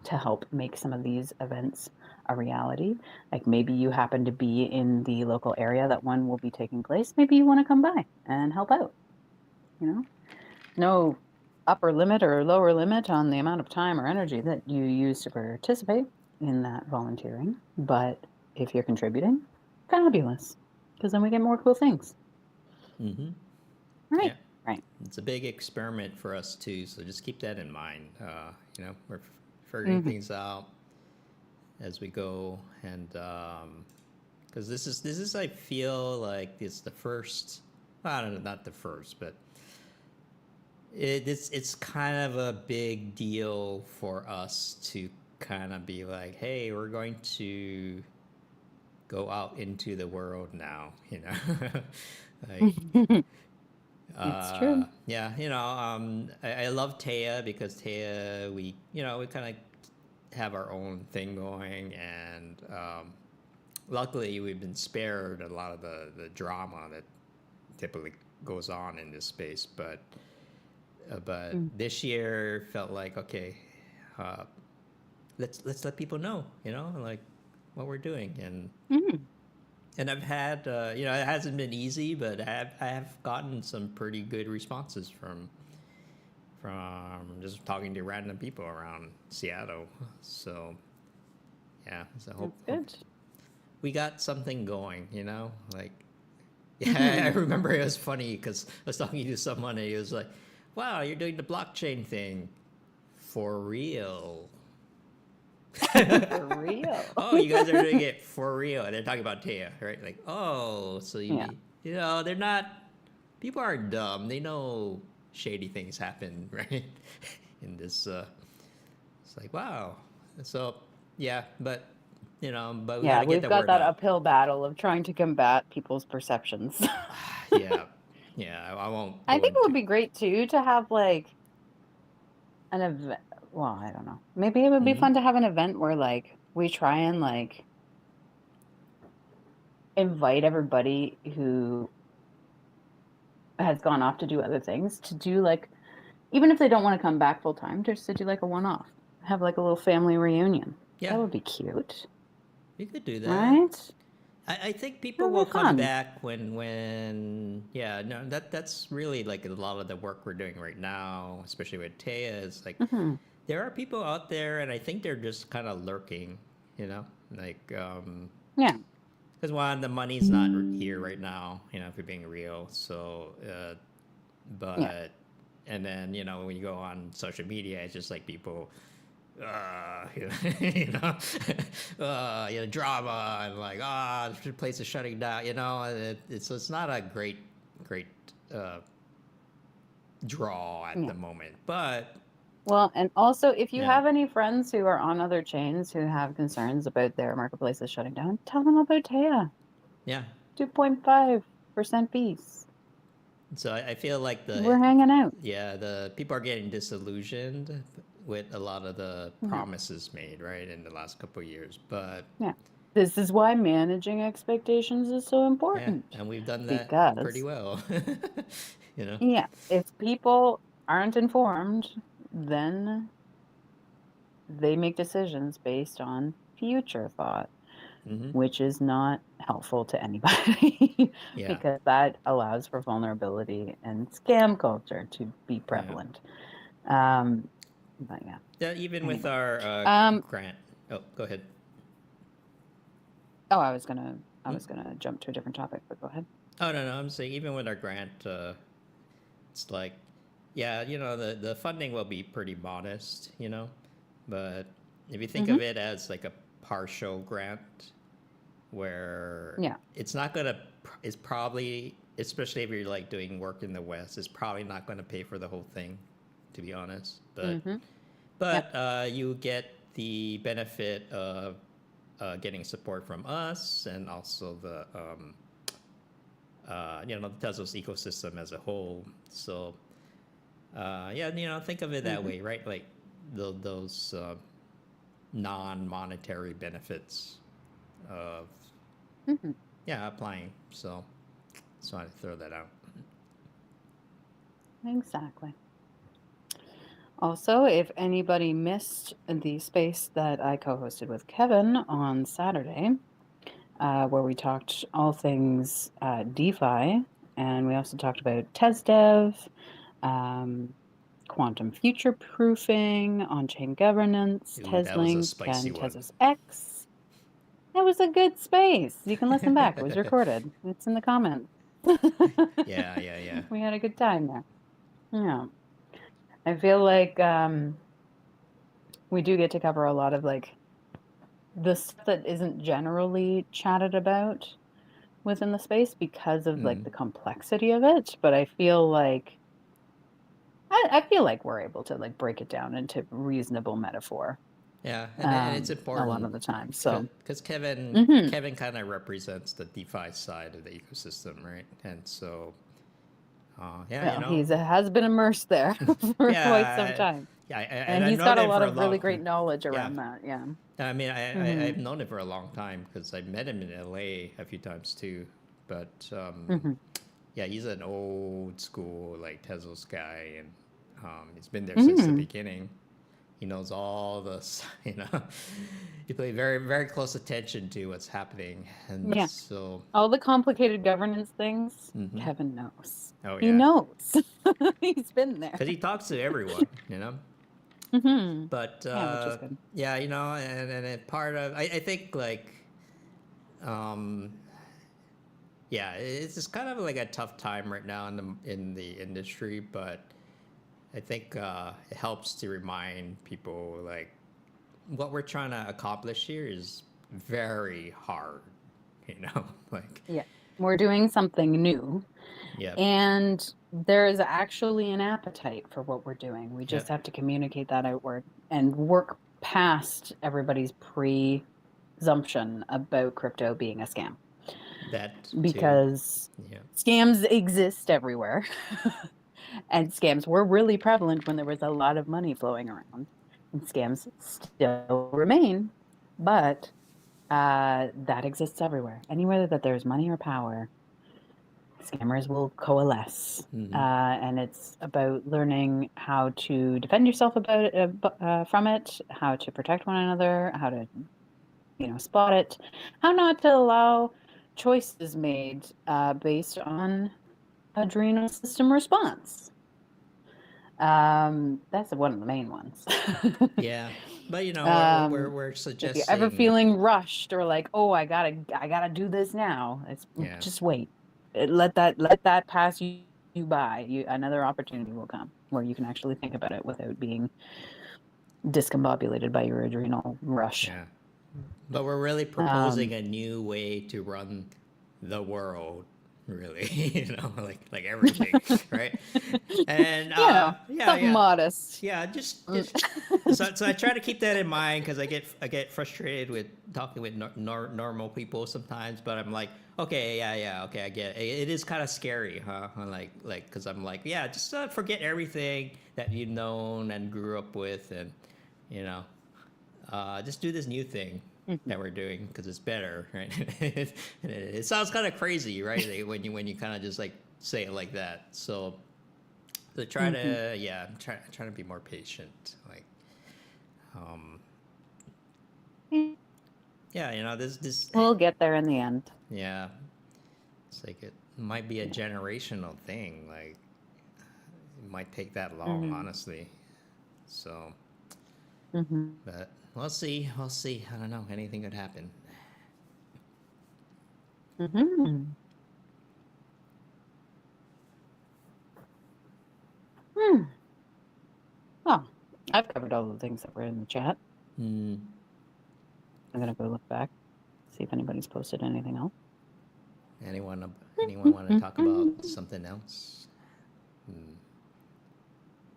A: to help make some of these events a reality. Like maybe you happen to be in the local area that one will be taking place. Maybe you want to come by and help out. You know, no upper limit or lower limit on the amount of time or energy that you use to participate in that volunteering. But if you're contributing, fabulous, because then we get more cool things.
B: Mm-hmm.
A: Right.
B: Yeah.
A: Right.
B: It's a big experiment for us too, so just keep that in mind. You know, we're figuring things out as we go, and because this is I feel like it's the first. Well, I don't know, not the first, but it's kind of a big deal for us to kind of be like, hey, we're going to go out into the world now, you know. Like
A: It's true.
B: yeah, you know, I love Teia because Teia, we kind of have our own thing going, and luckily we've been spared a lot of the drama that typically goes on in this space. But this year felt like, okay, uh, let's let people know, you know, like what we're doing, and I've had you know, it hasn't been easy, but I have gotten some pretty good responses from just talking to random people around Seattle. So yeah, so
A: That's
B: hope
A: good.
B: we got something going, you know, like Yeah, I remember it was funny because I was talking to someone and he was like, "Wow, you're doing the blockchain thing for real."
A: For real.
B: Oh, you guys are doing it for real. And they're talking about Teia, right? Like, oh, so
A: Yeah.
B: they're not, people aren't dumb. They know shady things happen, right? In this, it's like, wow. So, yeah, but, but we got
A: Yeah,
B: to get
A: we've
B: the
A: got
B: word
A: that
B: out.
A: uphill battle of trying to combat people's perceptions.
B: Yeah. Yeah, I won't
A: I
B: go
A: think it would
B: into,
A: be great too to have like an event. Well, I don't know. Maybe it would be
B: Mhm.
A: fun to have an event where like we try and like invite everybody who has gone off to do other things to do like, even if they don't want to come back full time, just to do like a one off, have like a little family reunion.
B: Yeah,
A: That would be cute,
B: you could do that.
A: right?
B: I think people
A: That
B: will
A: would be
B: come
A: fun.
B: back when yeah, no, that's really like a lot of the work we're doing right now, especially with Taya, is like
A: Hmm.
B: there are people out there and I think they're just kind of lurking, like
A: Yeah.
B: because one, the money's not here right now, if you're being real. So
A: Yeah.
B: but and then, when you go on social media, it's just like people you know, drama and like, the place is shutting down. It's not a great uh, draw at
A: Yeah.
B: the moment. But
A: Well, and also, if you
B: yeah,
A: have any friends who are on other chains who have concerns about their marketplaces shutting down, tell them about Taya.
B: yeah.
A: 2.5% fees.
B: So I feel like
A: We're hanging out.
B: the people are getting disillusioned with a lot of the
A: Yeah.
B: promises made right in the last couple of years. But
A: Yeah. This is why managing expectations is so
B: yeah,
A: important.
B: and we've done that pretty
A: Because,
B: well. you know.
A: yeah, if people aren't informed, then they make decisions based on future thought,
B: Mm-hmm.
A: which is not helpful to anybody
B: Yeah.
A: because that allows for vulnerability and scam culture to be
B: Yeah.
A: prevalent. Um, but yeah,
B: Yeah, even with
A: anyway.
B: our
A: Um,
B: grant. Oh, go ahead.
A: oh, I was gonna
B: Hmm?
A: jump to a different topic, but go ahead.
B: Oh no, I'm saying even with our grant, it's like, yeah, the funding will be pretty modest, but if you think
A: Mm-hmm.
B: of it as like a partial grant, where
A: Yeah.
B: it's not gonna, it's probably, especially if you're like doing work in the West, it's probably not gonna pay for the whole thing, to be honest. But
A: Mm-hmm. Yeah.
B: but you get the benefit of getting support from us and also the Tezos ecosystem as a whole. So yeah, think of it that
A: Mm-hmm.
B: way, right? Like those non-monetary benefits of
A: Mm-hmm.
B: yeah applying. So just wanted to throw that out.
A: Exactly. Also, if anybody missed the space that I co-hosted with Kevin on Saturday, where we talked all things DeFi, and we also talked about TezDev, um, quantum future proofing, on-chain governance,
B: Ooh, that was a
A: TezLink,
B: spicy
A: and
B: one.
A: Tezos X. That was a good space. You can listen back. It was recorded. It's in the comments.
B: Yeah.
A: We had a good time there. Yeah. I feel like we do get to cover a lot of like the stuff that isn't generally chatted about within the space because of like
B: Mm.
A: the complexity of it. But I feel like I feel like we're able to like break it down into reasonable metaphor
B: Yeah, and it's
A: a lot
B: important
A: of the time. So,
B: because Kevin
A: hmm
B: Kevin kind of represents the DeFi side of the ecosystem, right? And so, yeah,
A: well, he's has been immersed there for quite some
B: yeah,
A: time,
B: and
A: and
B: I've
A: he's
B: known
A: got a
B: him
A: lot
B: for a
A: of
B: long
A: really
B: time.
A: great knowledge
B: Yeah,
A: around that. Yeah.
B: I mean,
A: Hmm.
B: I've known him for a long time because I met him in LA a few times too. But
A: Hmm.
B: yeah, he's an old school like Tezos guy, and he's been there since the
A: Hmm.
B: beginning. He knows all the, he paid very, very close attention to what's happening. And
A: Yeah.
B: so,
A: All the complicated governance things,
B: hmm,
A: Kevin knows.
B: oh,
A: He
B: yeah.
A: knows. He's been there.
B: Because he talks to everyone.
A: Hmm.
B: But
A: Yeah, which is good.
B: yeah, and part of, I think like, um, yeah, it's just kind of like a tough time right now in the industry, but I think it helps to remind people like what we're trying to accomplish here is very hard, you know, like
A: Yeah. We're doing something new,
B: yep,
A: and there is actually an appetite for what we're doing. We just
B: yep,
A: have to communicate that outward and work past everybody's presumption about crypto being a scam,
B: that too,
A: because
B: yeah,
A: scams exist everywhere. And scams were really prevalent when there was a lot of money flowing around. And scams still remain, but that exists everywhere. Anywhere that there's money or power, scammers will coalesce.
B: mm-hmm.
A: And it's about learning how to defend yourself from it, how to protect one another, how to spot it, how not to allow choices made based on adrenal system response. That's one of the main ones.
B: Yeah, but you know we're
A: If you're ever
B: suggesting
A: feeling rushed or like, oh, I gotta do this now, it's
B: yeah.
A: just wait. Let that pass you by. Another opportunity will come where you can actually think about it without being discombobulated by your adrenal rush.
B: Yeah. But we're really
A: Um,
B: proposing a new way to run the world, really, like everything, right? And yeah,
A: something
B: yeah,
A: modest.
B: yeah. Just so I try to keep that in mind because I get frustrated with talking with normal people sometimes. But I'm like, okay, yeah, okay, I get it. It is kind of scary, huh? Like because I'm like, yeah, just forget everything that you've known and grew up with, and you know, just do this new thing
A: Mhm,
B: that we're doing because it's better, right? It sounds kind of crazy, right? Like, when you kind of just like say it like that. So try
A: mhm.
B: to yeah, try to be more patient. Like um, yeah, this
A: We'll get there in the end.
B: yeah, it's like it might be a generational thing. Like it might take that long,
A: Hmm.
B: honestly. So,
A: Hmm.
B: but we'll see. We'll see. I don't know. Anything could happen.
A: Hmm. Hmm. Well, I've covered all the things that were in the chat.
B: Hmm.
A: I'm gonna go look back, see if anybody's posted anything else.
B: Anyone want to talk about something else? Hmm.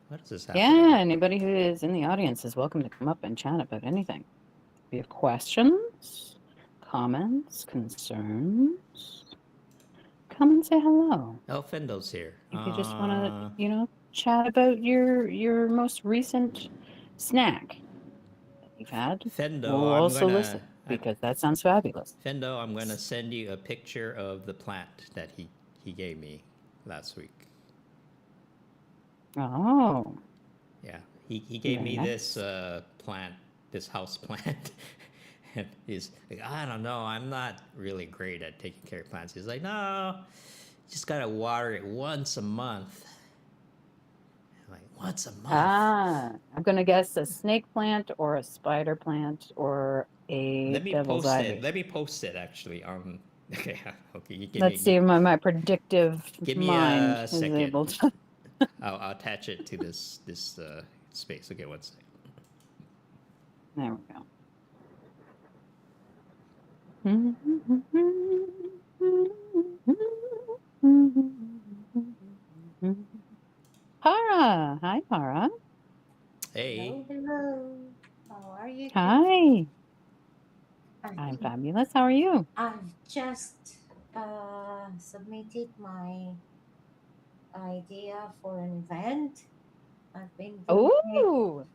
B: What is this happening?
A: Yeah, anybody who is in the audience is welcome to come up and chat about anything. If you have questions, comments, concerns, come and say hello.
B: Oh, Fendo's here.
A: If you just want to, chat about your most recent snack that you've had,
B: Fendo,
A: we'll also listen because that sounds fabulous.
B: I'm gonna send you a picture of the plant that he gave me last week.
A: Oh,
B: Yeah, he gave
A: very
B: me this
A: nice.
B: plant, this house plant, and he's like, I don't know, I'm not really great at taking care of plants. He's like, no, you just gotta water it once a month. I'm like, once a month?
A: I'm gonna guess a snake plant or a spider plant or a
B: Let me
A: devil's
B: post it.
A: ivy.
B: Let me post it actually on. Okay, okay. You
A: Let's see if my predictive
B: give me
A: mind
B: a
A: is
B: second.
A: able to.
B: I'll attach it to this space. Okay, one second.
A: There we go. Para. Hi, Para.
B: Hey.
C: Hello, hello. How are you
A: Hi.
C: today? I
A: I'm
C: think
A: fabulous. How are you?
C: I've just submitted my idea for an event. I've been doing it
A: Oh.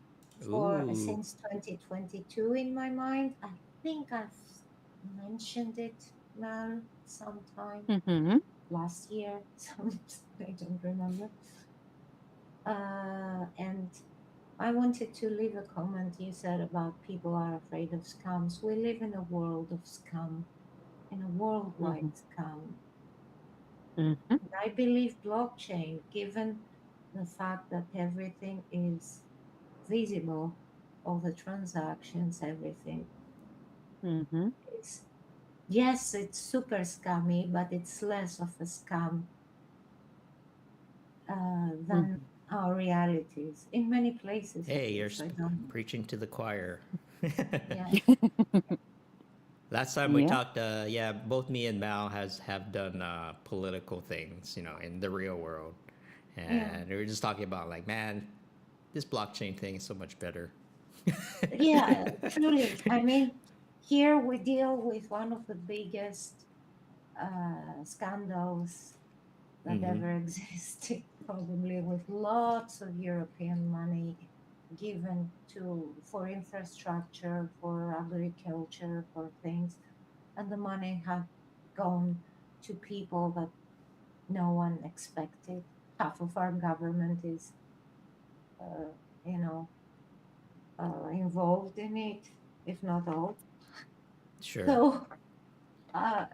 C: for
B: Ooh.
C: since 2022 in my mind. I think I've mentioned it now sometime
A: Mm-hmm.
C: last year. Some I don't remember. And I wanted to leave a comment you said about people are afraid of scams. We live in a world of scam, in a worldwide
A: Mm-hmm.
C: scam.
A: Mm-hmm.
C: And I believe blockchain, given the fact that everything is visible, all the transactions, everything
A: Mm-hmm.
C: is. Yes, it's super scammy, but it's less of a scam than
A: Mhm.
C: our realities. In many places, at
B: Hey, you're
C: least. I don't.
B: preaching to the choir.
C: Yeah.
B: Last time we
A: Yeah.
B: talked, yeah, both me and Mal have done political things, in the real world,
C: Yeah.
B: and we were just talking about like, man, this blockchain thing is so much better.
C: Yeah, truly. I mean, here we deal with one of the biggest scandals that
B: Mm-hmm.
C: ever existed, probably with lots of European money given to for infrastructure, for agriculture, for things, and the money had gone to people that no one expected. Half of our government is, uh, you know, involved in it, if not all.
B: Sure.
C: So, uh,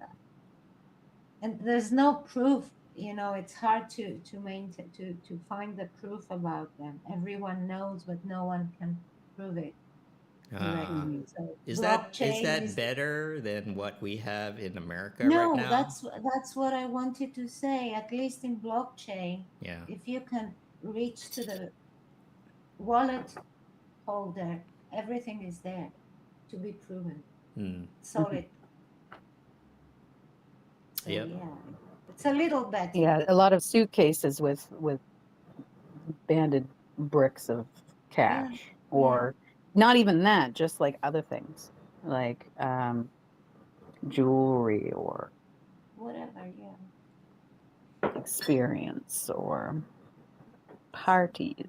C: and there's no proof. It's hard to maintain to find the proof about them. Everyone knows, but no one can prove it
B: Uh,
C: directly.
A: Mhm.
C: So
B: is
C: blockchain
B: that
C: is
B: better than what we have in America right
C: no.
B: now?
C: That's what I wanted to say. At least in blockchain,
B: Yeah.
C: if you can reach to the wallet holder, everything is there to be proven,
B: Mm.
A: Mhm.
C: solid. So
B: Yep.
C: yeah, it's a little better.
A: Yeah, a lot of suitcases with banded bricks of
C: Yeah,
A: cash,
C: yeah,
A: or not even that, just like other things, like jewelry or
C: whatever. Yeah.
A: experience or parties.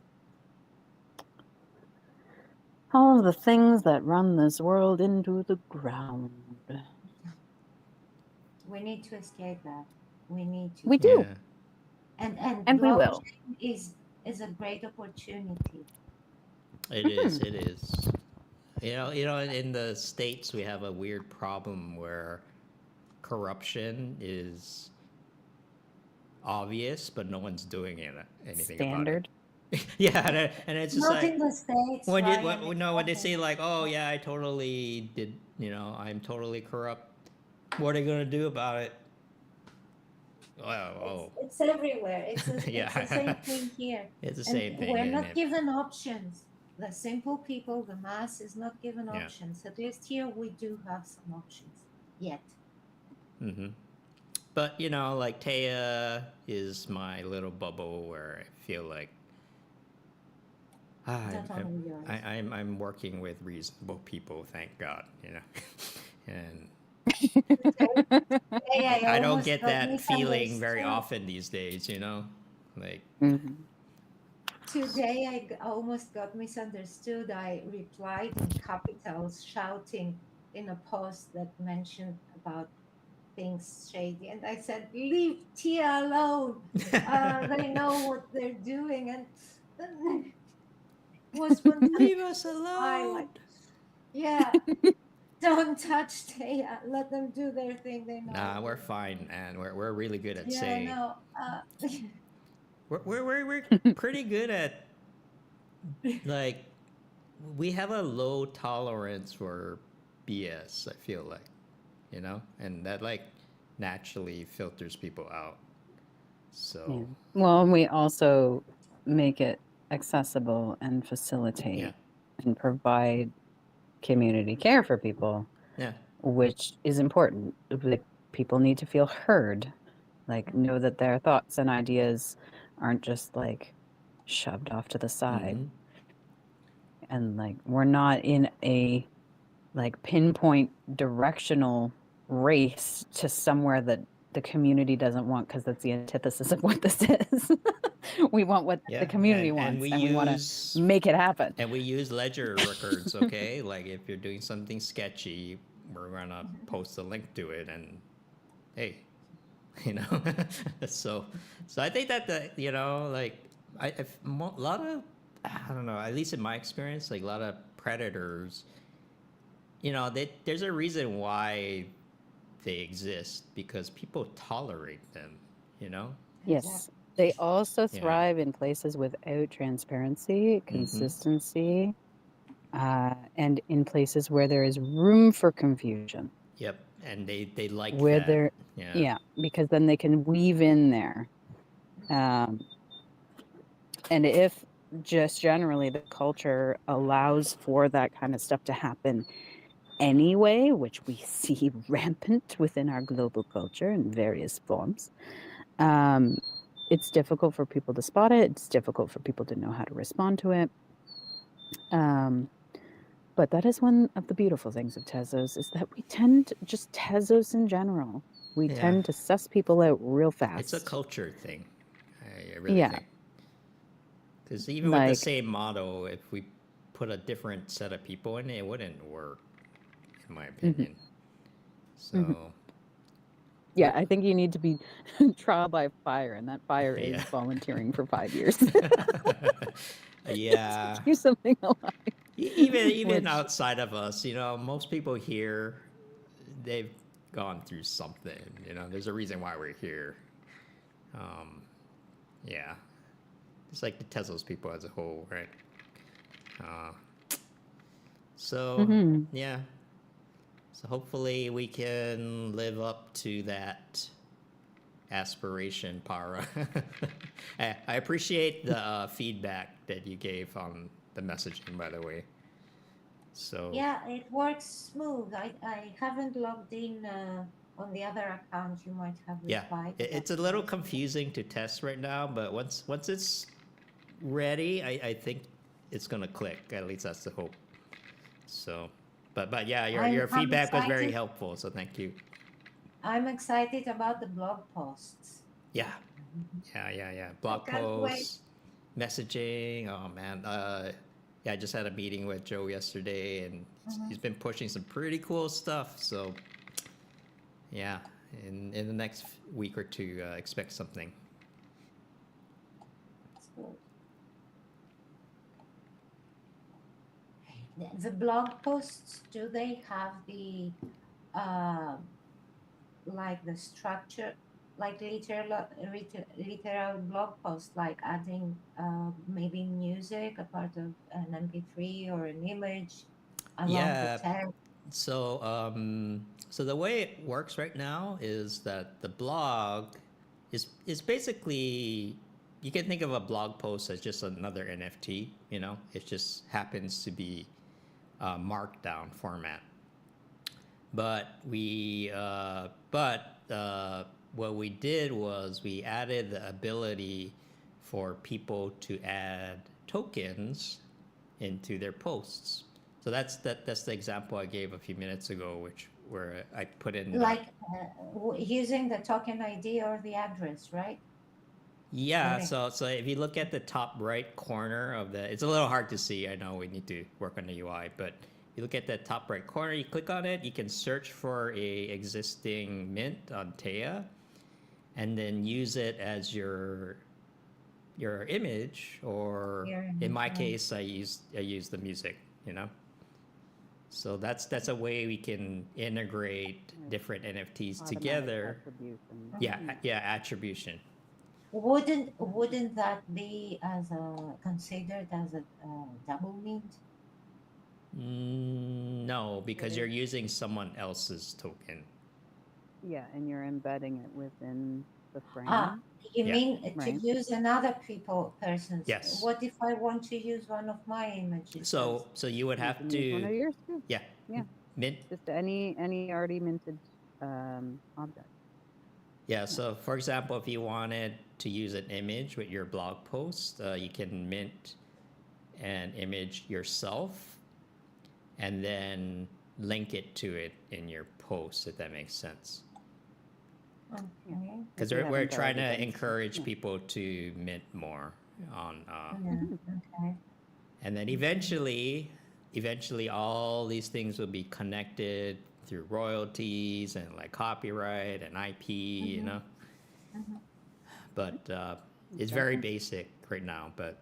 A: All of the things that run this world into the ground.
C: We need to escape that. We need to
A: We
C: get,
A: do,
B: Yeah.
C: and
A: and we will.
C: blockchain is a great opportunity.
B: It is.
A: Mhm.
B: It is. In the States, we have a weird problem where corruption is obvious, but no one's doing anything about it.
A: Standard.
B: Yeah, and it's just
C: Not
B: like
C: in the States,
B: when
C: Ryan. It
B: when they say
C: doesn't.
B: like, oh yeah, I totally did, I'm totally corrupt. What are they gonna do about it? Well,
C: It's everywhere. It's the same
B: yeah,
C: thing here,
B: it's the
C: and
B: same thing,
C: we're
B: isn't
C: not
B: it?
C: given options. The simple people, the mass, is not given
B: Yeah.
C: options. At least here we do have some options. Yet,
B: Mm-hmm. But like Teia is my little bubble where I feel like
C: not
B: I'm
C: only yours.
B: I'm working with reasonable people, thank God, and
C: Today I
B: I don't
C: almost
B: get
C: got
B: that feeling very
C: misunderstood.
B: often these days. Like,
A: Mhm.
C: Today almost got misunderstood. I replied in capitals, shouting in a post that mentioned about things shady, and I said, "Leave Tia alone. They know what they're doing." And then it was
B: leave
C: fantastic
B: us
C: reply,
B: alone.
C: like, "Yeah, don't touch Tia. Let them do their thing. They know
B: Nah,
C: what
B: we're
C: they're doing."
B: fine, man. We're really good at
C: Yeah,
B: saying
C: no.
B: we're pretty good at like we have a low tolerance for BS. I feel like, and that like naturally filters people out.
A: Yeah.
B: So
A: Well, and we also make it accessible and
B: yeah,
A: facilitate and provide community care for people,
B: yeah,
A: which is important. Like, people need to feel heard, like know that their thoughts and ideas aren't just like shoved off to the side.
B: mm-hmm.
A: And like, we're not in a like pinpoint directional race to somewhere that the community doesn't want, because that's the antithesis of what this is. We want what the
B: Yeah,
A: community
B: and
A: wants, and we want to make it happen.
B: we use ledger records. Okay, like if you're doing something sketchy, we're gonna post a link to it, and hey, you know, so I think that like a lot of I don't know, at least in my experience, like a lot of predators, there's a reason why they exist because people tolerate them, you know?
A: Yes.
C: Exactly.
A: They also
B: Yeah.
A: thrive in places without transparency,
B: Mm-hmm.
A: consistency, and in places where there is room for confusion.
B: Yep. And they like
A: where
B: that.
A: they're
B: Yeah.
A: because then they can weave in there. And if just generally the culture allows for that kind of stuff to happen anyway, which we see rampant within our global culture in various forms, it's difficult for people to spot it. It's difficult for people to know how to respond to it. But that is one of the beautiful things of Tezos, is that we tend, just Tezos in general, we
B: Yeah.
A: tend to suss people out real fast.
B: It's a culture thing. I really think. Because even with the same model, if we put a different set of people in it, it wouldn't work, in my opinion. So.
A: Yeah, I think you need to be trial by fire, and that fire is volunteering for 5 years.
B: Yeah.
A: Do something alive.
B: Even outside of us, most people here, they've gone through something. There's a reason why we're here. Yeah. It's like the Tezos people as a whole, right? So, yeah. So hopefully we can live up to that aspiration, Para. I appreciate the feedback that you gave on the messaging, by the way. So
C: Yeah, it works smooth. I haven't logged in on the other account. You might have replied.
B: It's a little confusing to test right now, but once it's ready, I think it's gonna click. At least that's the hope. So, but yeah, your feedback was very helpful. So thank you.
C: I'm excited about the blog posts.
B: Yeah. Blog posts, messaging. Oh man. I just had a meeting with Joe yesterday, and he's been pushing some pretty cool stuff. So, yeah, in the next week or two, expect something.
C: That's good. The blog posts, do they have the like the structure, like literal blog post, like adding maybe music, a part of an MP3 or an image along the text?
B: So the way it works right now is that the blog is basically, you can think of a blog post as just another NFT. It just happens to be markdown format. But what we did was we added the ability for people to add tokens into their posts. So that's the example I gave a few minutes ago, where I put in
C: using the token ID or the address, right?
B: Yeah. So if you look at the top right corner of it's a little hard to see. I know we need to work on the UI, but you look at the top right corner, you click on it, you can search for a existing mint on Teia, and then use it as your image, or in my case, I use the music. So that's a way we can integrate different NFTs together.
A: Attribution.
B: Yeah, attribution.
C: Wouldn't that be considered as a double mint?
B: No, because you're using someone else's token.
A: Yeah, and you're embedding it within the frame.
C: You mean to use another person's?
B: Yes.
C: What if I want to use one of my images?
B: So you would have to
A: use one of yours too.
B: Yeah. Mint.
A: Just any already minted object.
B: Yeah. So for example, if you wanted to use an image with your blog post, you can mint an image yourself, and then link it to it in your post, if that makes sense.
C: Okay.
B: Because we're trying to encourage people to mint more on.
C: Okay.
B: And then eventually, all these things will be connected through royalties and like copyright and IP, But it's very basic right now. But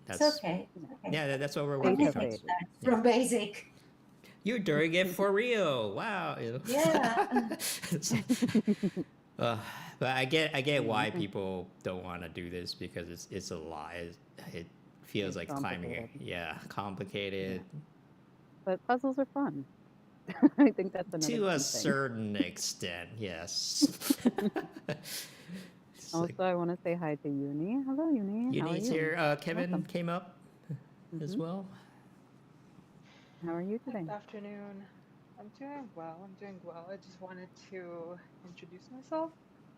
B: that's
C: it's okay.
B: Yeah, that's what we're working on.
C: From basic.
B: You're doing it for real. Wow.
C: Yeah.
B: But I get why people don't want to do this, because it's a lot. It feels like climbing. Yeah, complicated.
A: But puzzles are fun. I think that's another
B: To a
A: key thing.
B: certain extent, yes. It's
A: Also,
B: like,
A: I want to say hi to Uni. Hello, Uni. How are
B: Uni's
A: you?
B: here. Kevin
A: Welcome.
B: came up as well.
A: How are you today?
D: Good afternoon. I'm doing well. I'm doing well. I just wanted to introduce myself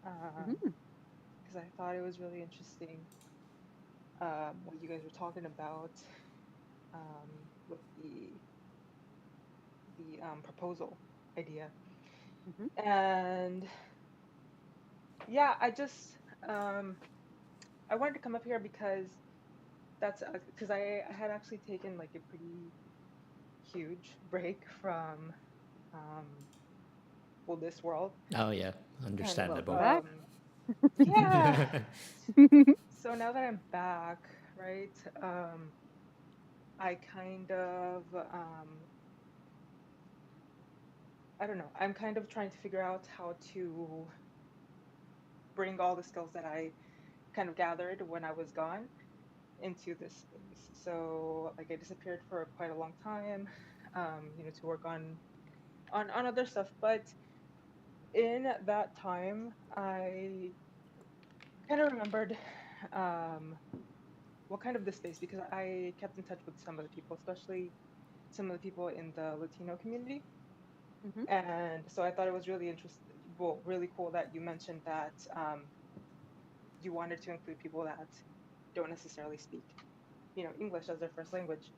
A: Mhm.
D: because I thought it was really interesting what you guys were talking about with the proposal idea.
A: Mhm.
D: And yeah, I wanted to come up here because that's because I had actually taken like a pretty huge break from well, this world.
B: Oh yeah,
D: And
A: Welcome
B: understandable.
A: back.
D: yeah. So now that I'm back, right, I kind of, I don't know, I'm kind of trying to figure out how to bring all the skills that I kind of gathered when I was gone into this space. So, like, I disappeared for quite a long time, to work on other stuff. But in that time, I kind of remembered, um, well, kind of the space because I kept in touch with some of the people, especially some of the people in the Latino community.
A: Mhm.
D: And so I thought it was really interesting, well, really cool that you mentioned that you wanted to include people that don't necessarily speak, English as their first language,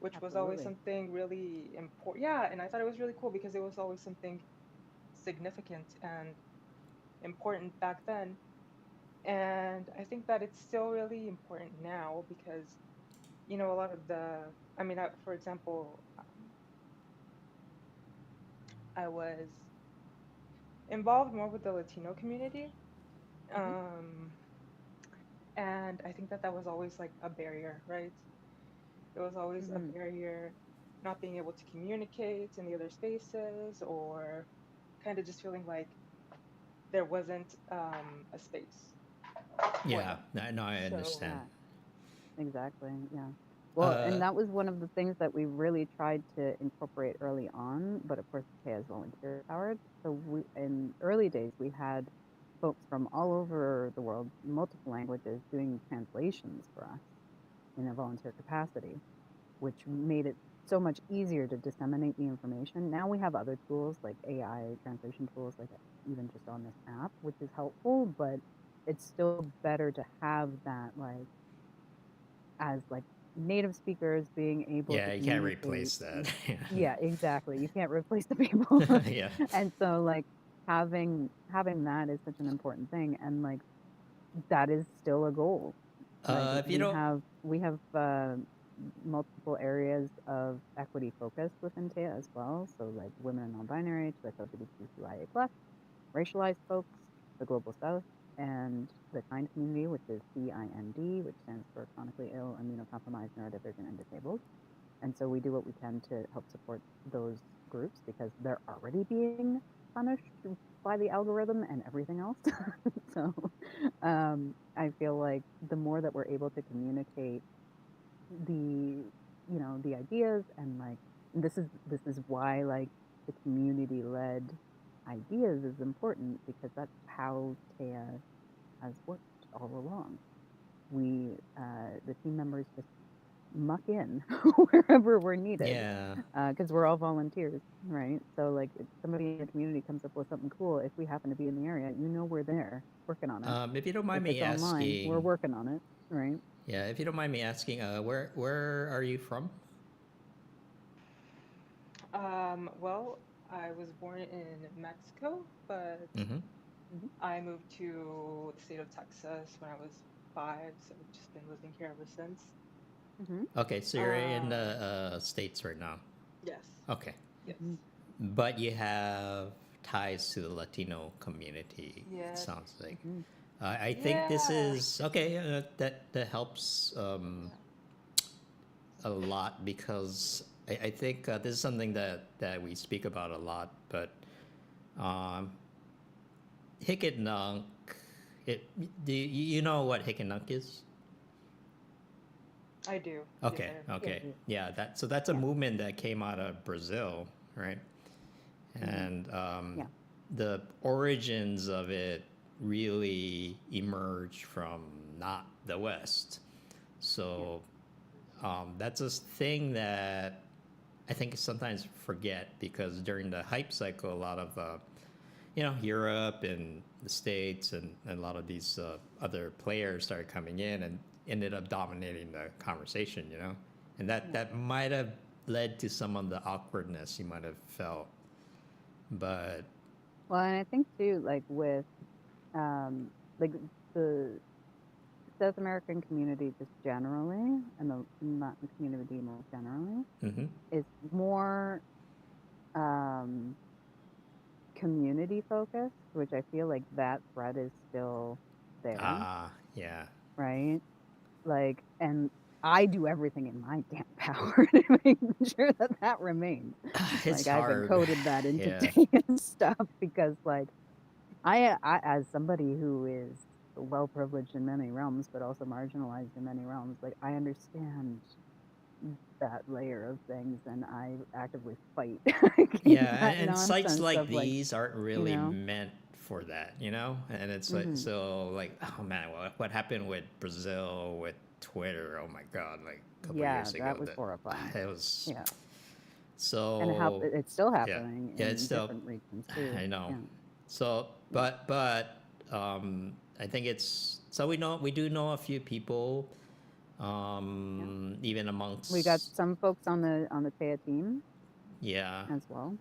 D: which was always
A: Absolutely.
D: something really important. Yeah, and I thought it was really cool because it was always something significant and important back then. And I think that it's still really important now because, a lot of for example, I was involved more with the Latino community.
A: Mhm.
D: Um, and I think that that was always like a barrier, right? It was always a
A: Mhm.
D: barrier not being able to communicate in the other spaces or kind of just feeling like there wasn't a space for
B: Yeah,
D: them.
B: no, I
D: So,
B: understand.
A: Yeah. Exactly. Yeah. Well,
B: Uh,
A: and that was one of the things that we really tried to incorporate early on, but of course, Taya is volunteer powered. So in early days, we had folks from all over the world, multiple languages, doing translations for us in a volunteer capacity, which made it so much easier to disseminate the information. Now we have other tools like AI translation tools, like even just on this app, which is helpful, but it's still better to have that as like native speakers being able
B: yeah,
A: to
B: you can't
A: communicate.
B: replace that.
A: Yeah, exactly. You can't replace the people.
B: Yeah.
A: And so like having that is such an important thing, and like that is still a goal. Like
B: If you don't,
A: we have multiple areas of equity focus within TEA as well. So like women and non-binary, to LGBTQIA plus, racialized folks, the global south, and the kind community, which is CIND, which stands for chronically ill, immunocompromised, neurodivergent, and disabled. And so we do what we can to help support those groups because they're already being punished by the algorithm and everything else. So I feel like the more that we're able to communicate the the ideas, and like this is why like the community led ideas is important, because that's how Taya has worked all along. We the team members just muck in wherever we're needed,
B: yeah.
A: because we're all volunteers, right? So like if somebody in the community comes up with something cool, if we happen to be in the area, we're there working on it.
B: If you don't
A: If
B: mind me
A: it's online, we're
B: asking,
A: working on it, right?
B: yeah, if you don't mind me asking, where are you from?
D: well, I was born in Mexico, but
B: Mm-hmm.
A: Hmm.
D: I moved to the state of Texas when I was 5, so I've just been living here ever since.
A: Hmm.
B: Okay, so you're in the
D: Um,
B: States right now.
D: yes,
B: Okay,
D: yes,
A: Hmm.
B: but you have ties to the Latino community. It
D: yes,
B: sounds like.
A: Hmm.
B: I think this
D: yeah,
B: is okay. That helps
D: yeah.
B: a lot because I think this is something that we speak about a lot. But um, Hicketnunk, it do you know what Hicketnunk is?
D: I do. Yes,
B: Okay,
D: I do.
A: Yeah,
B: okay,
A: yeah,
B: yeah. That's a
A: yeah.
B: movement that came out of Brazil, right? And
A: Yeah.
B: the origins of it really emerged from not the West. So that's a thing that I think sometimes forget, because during the hype cycle, a lot of Europe and the States and a lot of these other players started coming in and ended up dominating the conversation, and that might have led to some of the awkwardness you might have felt. But
A: Well, and I think too, like with like the South American community just generally, and the Latin community more generally, is more community focused, which I feel like that thread is still there.
B: Yeah.
A: Right? Like, and I do everything in my damn power to make sure that remains.
B: It's
A: like
B: hard.
A: I've encoded that into
B: Yeah.
A: teia stuff, because like I as somebody who is well privileged in many realms but also marginalized in many realms, like I understand that layer of things, and I actively fight
B: Yeah,
A: that
B: and sites
A: nonsense
B: like
A: of like,
B: these aren't really
A: know.
B: meant for that, and it's like, so like, oh man, what happened with Brazil with Twitter? Oh my god, like a couple
A: Yeah,
B: years ago,
A: that was horrifying.
B: it was
A: Yeah.
B: so.
A: And how it's still happening
B: yeah,
A: in
B: it's still,
A: different regions too.
B: I know.
A: Yeah.
B: So, but I think it's, so we do know a few people, even amongst,
A: We got some folks on the teia team
B: yeah,
A: as well.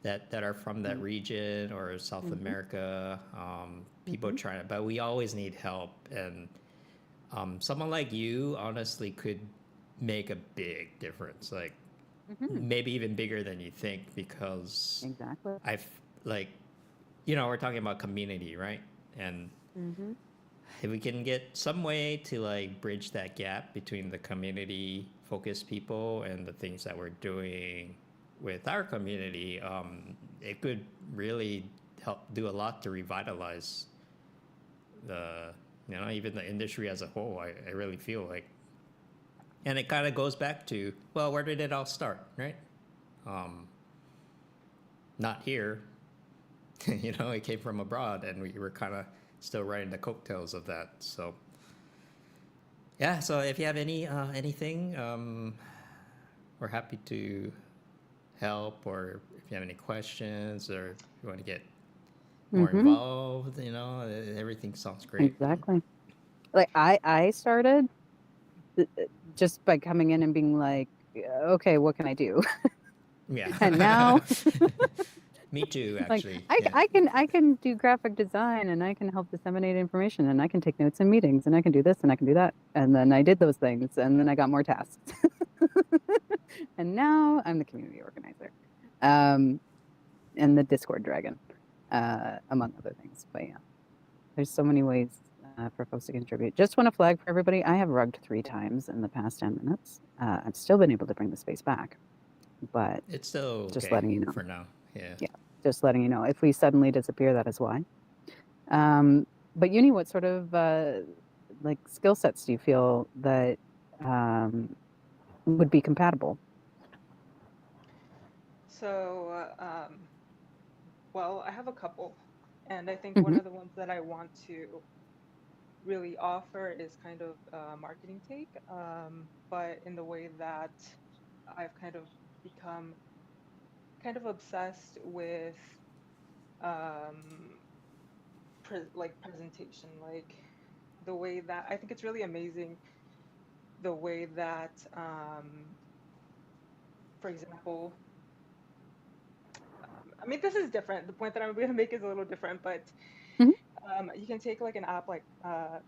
B: that are from that region or South America. People trying to, but we always need help, and someone like you honestly could make a big difference, like maybe even bigger than you think, because
A: Exactly.
B: I've like, we're talking about community, right? And if we can get some way to like bridge that gap between the community focused people and the things that we're doing with our community, it could really help do a lot to revitalize the, even the industry as a whole. I really feel like, and it kind of goes back to, well, where did it all start, right? Not here. It came from abroad, and we were kind of still riding the coattails of that. So yeah, so if you have anything, we're happy to help, or if you have any questions, or if you want to get more involved, everything sounds great.
A: Exactly. Like I started just by coming in and being like, okay, what can I do?
B: Yeah.
A: And now
B: Me too,
A: like
B: actually.
A: I can do graphic design, and I can help disseminate information, and I can take notes in meetings, and I can do this and I can do that. And then I did those things, and then I got more tasks. And now I'm the community organizer. And the Discord dragon, among other things. But yeah, there's so many ways for folks to contribute. Just want to flag for everybody, I have rugged 3 times in the past 10 minutes. I've still been able to bring the space back, but
B: it's still okay,
A: just letting you know
B: for now. Yeah.
A: Yeah, just letting you know. If we suddenly disappear, that is why. But Uni, what sort of like skill sets do you feel that would be compatible?
D: So, well, I have a couple, and I think one of the ones that I want to really offer is kind of marketing take, but in the way that I've kind of become kind of obsessed with like presentation, like the way that I think it's really amazing the way that, for example, I mean, this is different. The point that I'm going to make is a little different, but you can take like an app like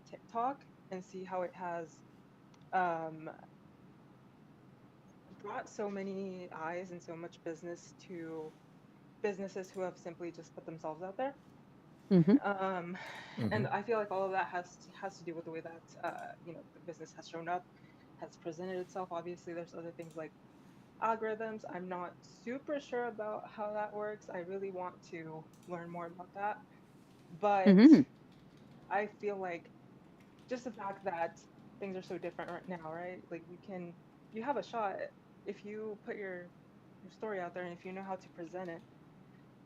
D: TikTok and see how it has brought so many eyes and so much business to businesses who have simply just put themselves out there. And I feel like all of that has to do with the way that the business has shown up, has presented itself. Obviously, there's other things like algorithms. I'm not super sure about how that works. I really want to learn more about that. But I feel like just the fact that things are so different right now, right? Like you have a shot if you put your story out there, and if you know how to present it,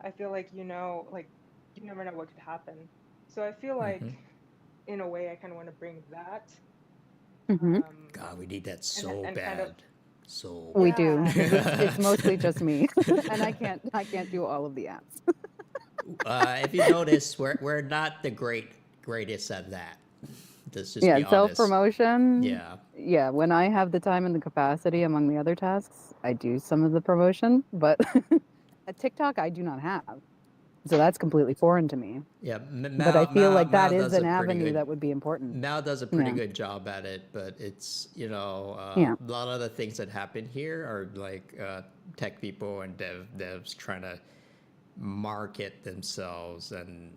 D: I feel like, like you never know what could happen. So I feel like, in a way, I kind of want to bring that,
A: Hmm.
B: God, we need that
D: and
B: so
D: and kind of,
B: bad. So
A: We do,
D: yeah,
A: because it's mostly just me, and I can't do all of the apps.
B: if you notice, we're not the greatest at that. Let's just
A: Yeah,
B: be honest.
A: self-promotion.
B: Yeah.
A: Yeah, when I have the time and the capacity among the other tasks, I do some of the promotion, but a TikTok I do not have. So that's completely foreign to me.
B: Yeah,
A: But I feel like that
B: Mao
A: is
B: does a
A: an
B: pretty
A: avenue
B: good
A: that would be important.
B: Mao does a pretty
A: Yeah.
B: good job at it, but it's
A: Yeah.
B: a lot of the things that happen here are like tech people and devs trying to market themselves, and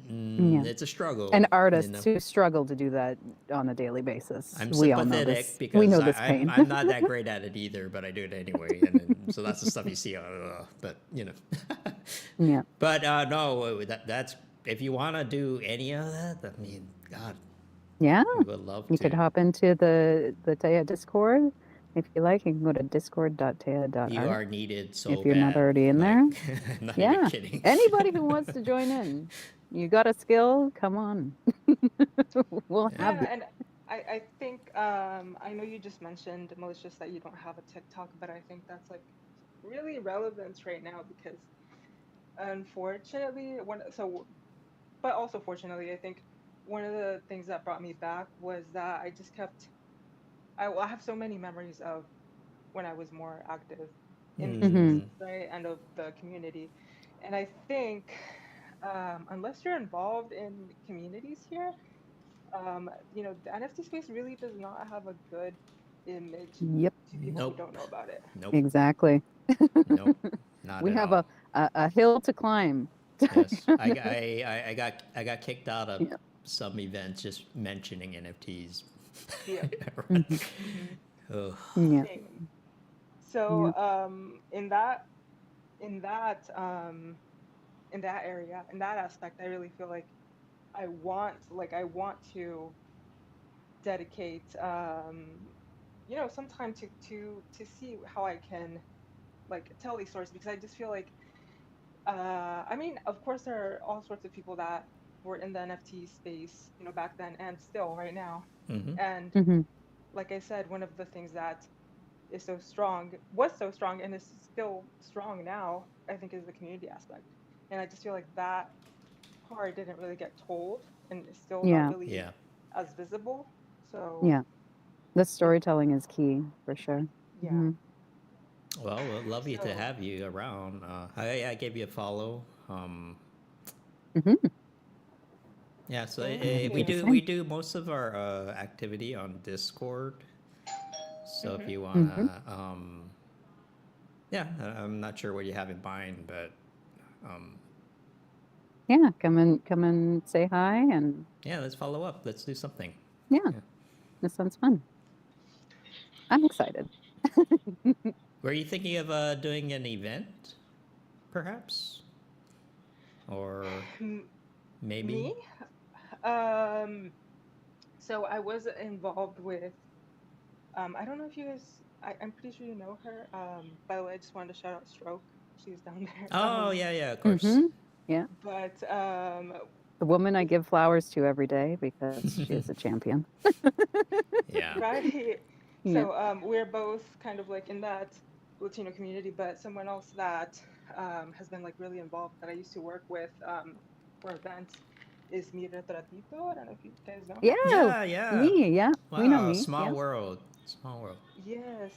A: Yeah.
B: it's a struggle,
A: And
B: you
A: artists
B: know.
A: who struggle to do that on a daily basis.
B: I'm
A: We all know
B: sympathetic
A: this. We
B: because
A: know this pain.
B: I'm not that great at it either, but I do it anyway, and then, so that's the stuff you see. But
A: Yeah.
B: but no, that's if you want to do any of that. I mean, God,
A: Yeah.
B: we would love
A: You
B: to.
A: could hop into the Teia Discord if you like. You can go to discord.teia.art
B: You are needed so
A: if you're not
B: bad.
A: already in
B: Like,
A: there.
B: I'm not even
A: Yeah.
B: kidding.
A: Anybody who wants to join in, you got a skill, come on. We'll have
D: yeah,
A: you.
D: and I think, I know you just mentioned, malicious, that you don't have a TikTok, but I think that's like really relevant right now because, unfortunately, but also fortunately, I think one of the things that brought me back was that I just kept, I have so many memories of when I was more active in the space,
A: Hmm.
D: right, and of the community. And I think, unless you're involved in communities here, the NFT space really does not have a good image
A: Yep,
D: to people who
B: Nope.
D: don't know about it.
B: Nope.
A: exactly.
B: Nope. Not
A: We
B: at
A: have
B: all.
A: a hill to climb.
B: Yes, I got kicked out of
A: Yeah.
B: some events just mentioning NFTs.
D: Yeah.
A: Mhm.
D: Hmm.
B: Ugh.
A: Yeah.
D: Same. So,
A: Yeah.
D: in that, in that area, in that aspect, I really feel like I want to dedicate, some time to see how I can like tell these stories, because I just feel like, I mean, of course, there are all sorts of people that were in the NFT space, back then and still right now.
B: Mm-hmm.
D: And
A: Hmm.
D: like I said, one of the things that was so strong and is still strong now, I think, is the community aspect. And I just feel like that part didn't really get told and is still not
A: Yeah.
D: really
B: Yeah.
D: as visible. So,
A: Yeah. The
D: yeah,
A: storytelling is key for sure.
D: yeah.
A: Hmm.
B: Well, we'll lovely to
D: So,
B: have you around. I gave you a follow.
A: Hmm.
B: Yeah, so
A: I'm gonna
B: we
A: do the
D: okay.
B: do
A: same.
B: most of our activity on Discord. So if
D: Hmm.
B: you
A: Hmm.
B: wanna, yeah, I'm not sure what you have in mind, but um,
A: Yeah. Come and say hi, and
B: yeah, let's follow up. Let's do something.
A: yeah,
B: Yeah.
A: this sounds fun. I'm excited.
B: Were you thinking of doing an event, perhaps, or maybe?
D: Me? Um, so I was involved with, I don't know if you guys, I'm pretty sure you know her. By the way, I just wanted to shout out Stroke. She's down there.
B: Oh yeah, yeah, of course.
A: Hmm. Yeah.
D: But
A: The woman I give flowers to every day because she is a champion.
B: Yeah.
D: right.
A: Yeah.
D: So, we're both kind of like in that Latino community, but someone else that, has been like really involved that I used to work with, for events, is Mira Tratito. I don't know if you guys know her.
A: Yeah.
B: Yeah, yeah.
A: Me. Yeah. We know
B: Wow,
A: me.
B: small
A: Yeah.
B: world. Small world.
D: Yes.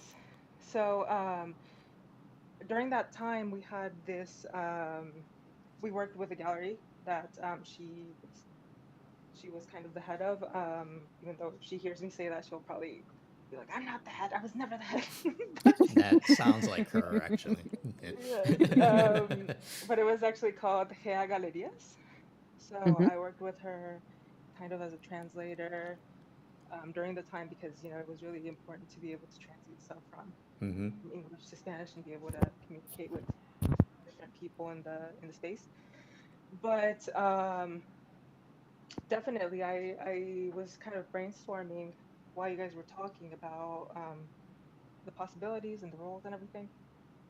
D: So, during that time, we had this. We worked with a gallery that, she was kind of the head of. Even though if she hears me say that, she'll probably be like, "I'm not the head. I was never the head."
B: That sounds like her, actually.
D: Yes. But it was actually called Teia Galerías. So
A: Hmm.
D: I worked with her kind of as a translator, during the time, because it was really important to be able to translate stuff
B: Mm-hmm.
D: from English to Spanish and be able to communicate with different people in the space. But, definitely, I was kind of brainstorming while you guys were talking about, the possibilities and the roles and everything.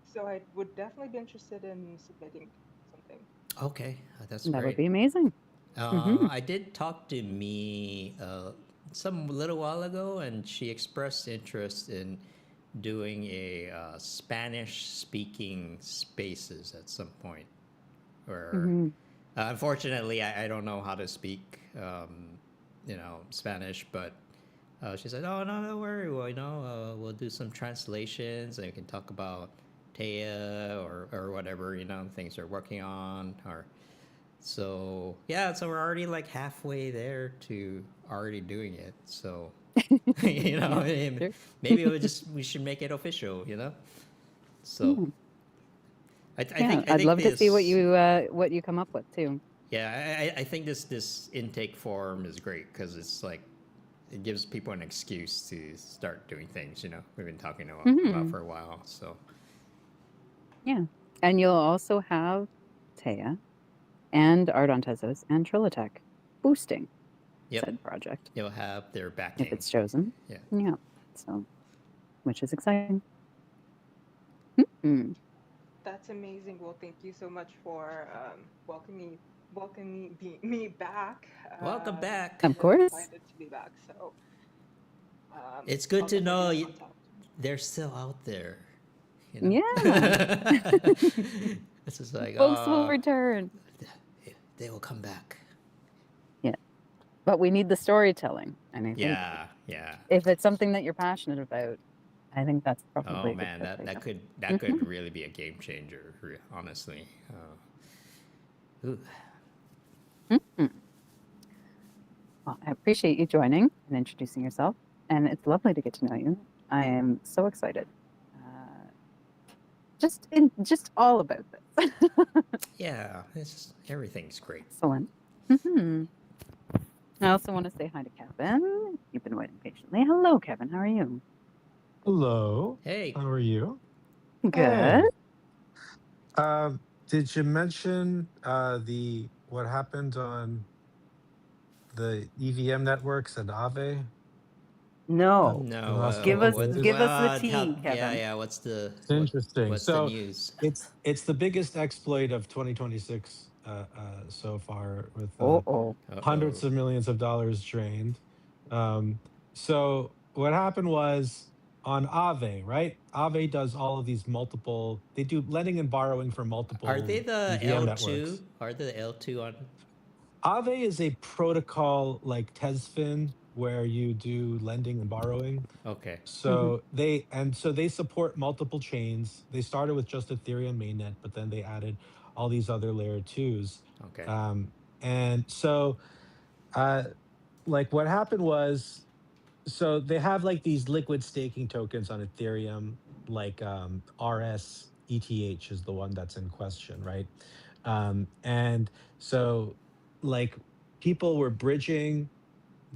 D: So I would definitely be interested in submitting something.
B: Okay, that's
A: That would
B: great.
A: be amazing. Mm-hmm.
B: I did talk to me some little while ago, and she expressed interest in doing a Spanish-speaking spaces at some point. Where,
A: Mm-hmm.
B: unfortunately, I don't know how to speak, Spanish, but she said, "Oh no, don't worry. Well, we'll do some translations, and we can talk about teia or whatever things they're working on, or." So yeah, so we're already like halfway there to already doing it. So
A: Yeah, sure.
B: maybe we should make it official. So
A: Yeah.
B: I
A: Yeah,
B: think I
A: I'd
B: think
A: love to see
B: this
A: what you come up with too.
B: yeah I think this intake form is great because it's like it gives people an excuse to start doing things. We've been talking about
A: Mm-hmm.
B: for a while. So
A: Yeah, and you'll also have Taya and Art on Tezos and Trilotech boosting
B: yep,
A: said project
B: you'll have their
A: if
B: backing.
A: it's chosen.
B: Yeah.
A: Yeah, so which is exciting. Mm.
D: That's amazing. Well, thank you so much for welcoming me back.
B: Welcome back.
A: Of
D: I'm really
A: course.
D: excited to be back. So
B: It's good
D: I'll
B: to
D: definitely be
B: know
D: in contact.
B: they're still out there.
A: Yeah,
B: It's just like,
A: folks will return.
B: they will come back.
A: Yeah, but we need the storytelling, and I think
B: Yeah, yeah.
A: if it's something that you're passionate about, I think that's
B: Oh
A: probably a good
B: man,
A: fit
B: that
A: for
B: that
A: you.
B: could that could really be a game changer, honestly. Ooh.
A: Mhm. Well, I appreciate you joining and introducing yourself, and it's lovely to get to know you. I am so excited. Just all about this.
B: Yeah, everything's great.
A: Excellent. Hmm. I also want to say hi to Kevin. You've been waiting patiently. Hello, Kevin. How are you?
E: Hello.
B: Hey,
E: How are you?
A: Good.
E: Hey. Did you mention the what happened on the EVM networks at Aave
A: No.
E: the
B: no.
E: last
A: Give
E: couple of
A: us
E: days?
A: give us the tea,
B: Yeah,
A: Kevin.
B: yeah.
E: It's interesting.
B: What's the
E: So
B: news?
E: it's the biggest exploit of 2026 so far, with
A: Oh.
B: Uh oh.
E: hundreds of millions of dollars drained. Um, so what happened was on Aave, right? Aave does all of these multiple. They do lending and borrowing for
B: Are they
E: multiple
B: the
E: EVM
B: L2?
E: networks.
B: Are the L2 on?
E: Aave is a protocol like Tezfin where you do lending and borrowing.
B: Okay.
A: Hmm.
E: So they support multiple chains. They started with just Ethereum mainnet, but then they added all these other layer twos.
B: Okay.
E: And so uh, like what happened was, so they have like these liquid staking tokens on Ethereum, like RSETH is the one that's in question, right? And so like people were bridging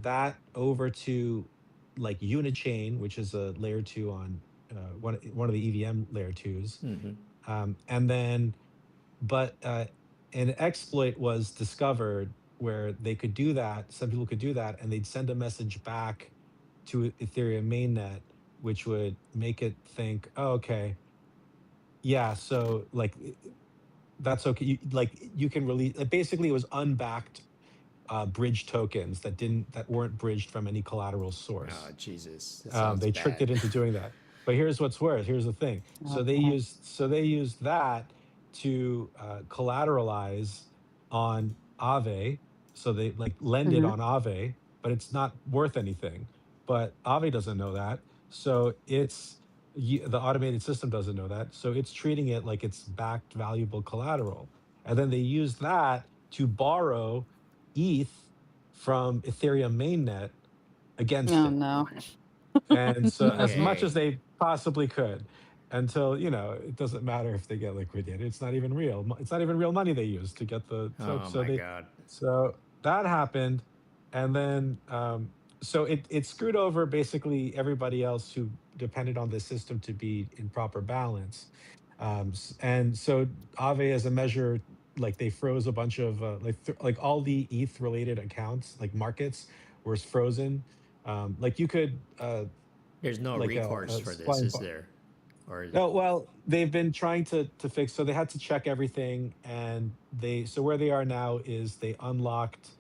E: that over to like Unichain, which is a layer two on one of the EVM layer twos.
B: Mm-hmm.
E: And then but an exploit was discovered where they could do that. Some people could do that, and they'd send a message back to Ethereum mainnet, which would make it think, oh, okay, yeah, so like that's okay. You can release. Basically, it was unbacked bridge tokens that weren't bridged from any collateral
B: Oh
E: source.
B: Jesus, that sounds
E: They tricked it
B: bad.
E: into doing that. But here's what's worse. Here's the thing.
A: Okay.
E: They used that to collateralize on Aave. So they like lend it
A: Hmm.
E: on Aave, but it's not worth anything. But Aave doesn't know that. So the automated system doesn't know that. So it's treating it like it's backed valuable collateral. And then they use that to borrow ETH from Ethereum mainnet against
A: Oh
E: it.
A: no.
E: And so as much
B: Okay.
E: as they possibly could, until it doesn't matter if they get liquidated. It's not even real. It's not even real money they use to get the token.
B: Oh my God.
E: So that happened, and then so it screwed over basically everybody else who depended on the system to be in proper balance. And so Aave, as a measure, like they froze a bunch of like all the ETH related accounts, like markets, were frozen. Like you could
B: There's no
E: like
B: recourse
E: a
B: for this,
E: supply and
B: is there? or
E: No, well, they've been trying to fix. So they had to check everything, and they so where they are now is they unlocked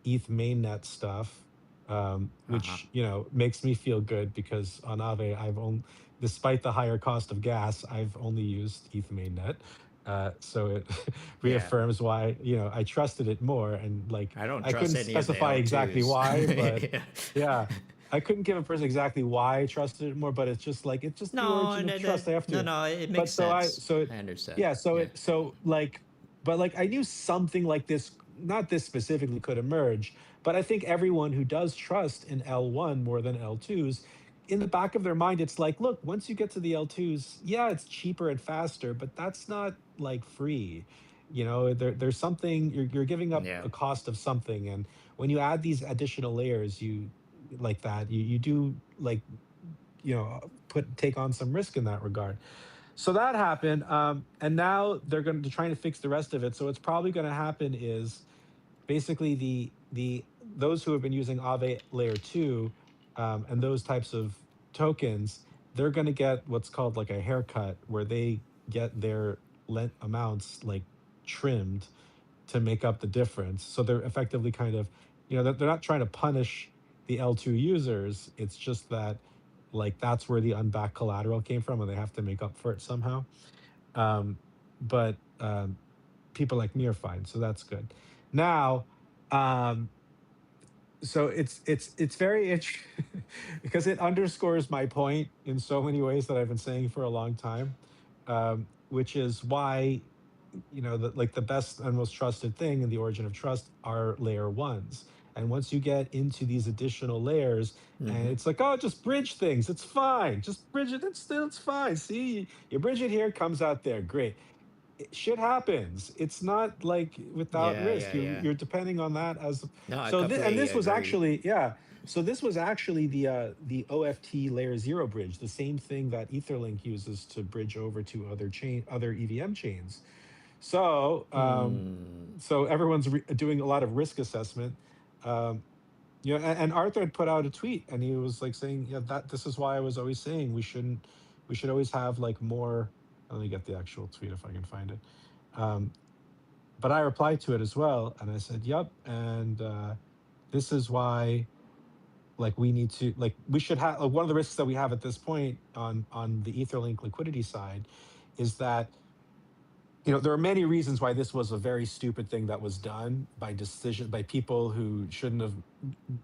E: ETH mainnet stuff,
B: uh-huh.
E: which makes me feel good because on Aave I've only, despite the higher cost of gas, I've only used ETH mainnet. So it
B: Yeah,
E: reaffirms why I trusted it more, and like
B: I don't
E: I
B: trust
E: couldn't
B: any of the
E: specify exactly
B: L2s.
E: why, but
B: Yeah.
E: yeah. I couldn't give a person exactly why I trusted it more, but it's just like it's just the
B: No,
E: origin of
B: no,
E: trust. I have
B: no,
E: to,
B: no, it
E: but
B: makes sense. I understand.
E: yeah,
B: Yeah.
E: but like I knew something like this, not this specifically, could emerge. But I think everyone who does trust in L1 more than L2s, in the back of their mind, it's like, look, once you get to the L2s, yeah, it's cheaper and faster, but that's not like free. There's something you're giving up
B: Yeah.
E: a cost of something, and when you add these additional layers, like that, you do like put take on some risk in that regard. So that happened, and now they're going to trying to fix the rest of it. So what's probably going to happen is basically the those who have been using Aave layer 2, and those types of tokens, they're going to get what's called like a haircut, where they get their lent amounts like trimmed to make up the difference. So they're effectively kind of, they're not trying to punish the L2 users. It's just that like that's where the unbacked collateral came from, and they have to make up for it somehow. Um, but people like me are fine, so that's good. Now, um, so it's very interesting because it underscores my point in so many ways that I've been saying for a long time, which is why like the best and most trusted thing in the origin of trust are layer ones. And once you get into these additional layers, and
B: Mm-hmm.
E: it's like, oh, just bridge things, it's fine, just bridge it, it's fine. See, you bridge it here, it comes out there, great. Shit happens. It's not like without
B: Yeah,
E: risk.
B: yeah, yeah.
E: You're depending on that as
B: No, I
E: and
B: completely
E: this was
B: agree.
E: actually, yeah. So this was actually the OFT layer zero bridge, the same thing that Etherlink uses to bridge over to other EVM chains. So
B: Hmm.
E: so everyone's doing a lot of risk assessment. Um, and Arthur had put out a tweet, and he was like saying, yeah, that this is why I was always saying we should always have like more. Let me get the actual tweet if I can find it. Um, but I replied to it as well, and I said, "Yep." And this is why, like, we need to, like, we should have, like, one of the risks that we have at this point on the Etherlink liquidity side is that there are many reasons why this was a very stupid thing that was done by people who shouldn't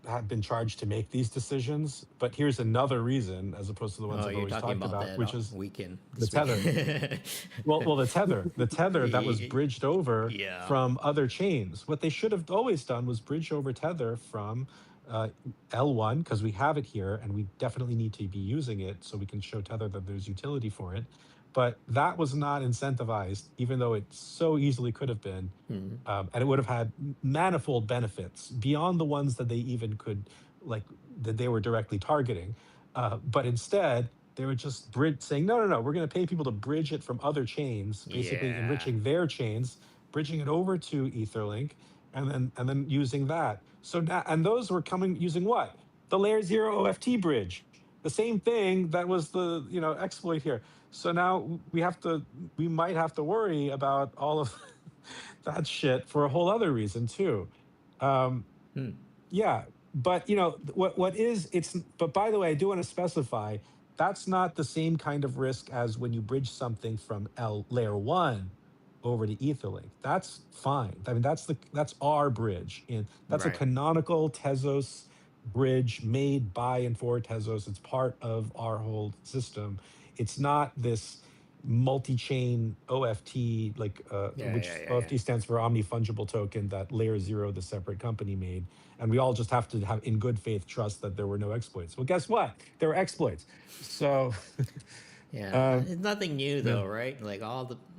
E: have been charged to make these decisions. But here's another reason, as opposed to the ones
B: Oh,
E: I've
B: you're
E: always
B: talking
E: talked
B: about
E: about,
B: that
E: which is
B: weekend
E: the
B: this
E: tether.
B: weekend.
E: Well, the tether that was bridged over
B: Yeah.
E: from other chains. What they should have always done was bridge over tether from uh, L1, because we have it here and we definitely need to be using it so we can show tether that there's utility for it. But that was not incentivized, even though it so easily could have been.
B: Hmm.
E: And it would have had manifold benefits beyond the ones that they even could, like, that they were directly targeting. But instead, they were just saying, no, no, no, we're going to pay people to bridge it from other chains, basically
B: Yeah.
E: enriching their chains, bridging it over to Etherlink, and then using that. So now, and those were coming using what? The layer zero OFT bridge, the same thing that was the exploit here. So now we might have to worry about all of that shit for a whole other reason too. Um,
B: Hmm.
E: yeah, but what is it's. But by the way, I do want to specify that's not the same kind of risk as when you bridge something from L layer one over to Etherlink. That's fine. I mean, that's our bridge, and that's a
B: Right.
E: canonical Tezos bridge made by and for Tezos. It's part of our whole system. It's not this multi-chain OFT, like
B: Yeah, yeah,
E: which
B: yeah, yeah.
E: OFT stands for omni fungible token, that layer zero, the separate company, made. And we all just have to have in good faith trust that there were no exploits. Well, guess what? There were exploits. So
B: Yeah,
E: um,
B: it's nothing new
E: yeah.
B: though, right? Like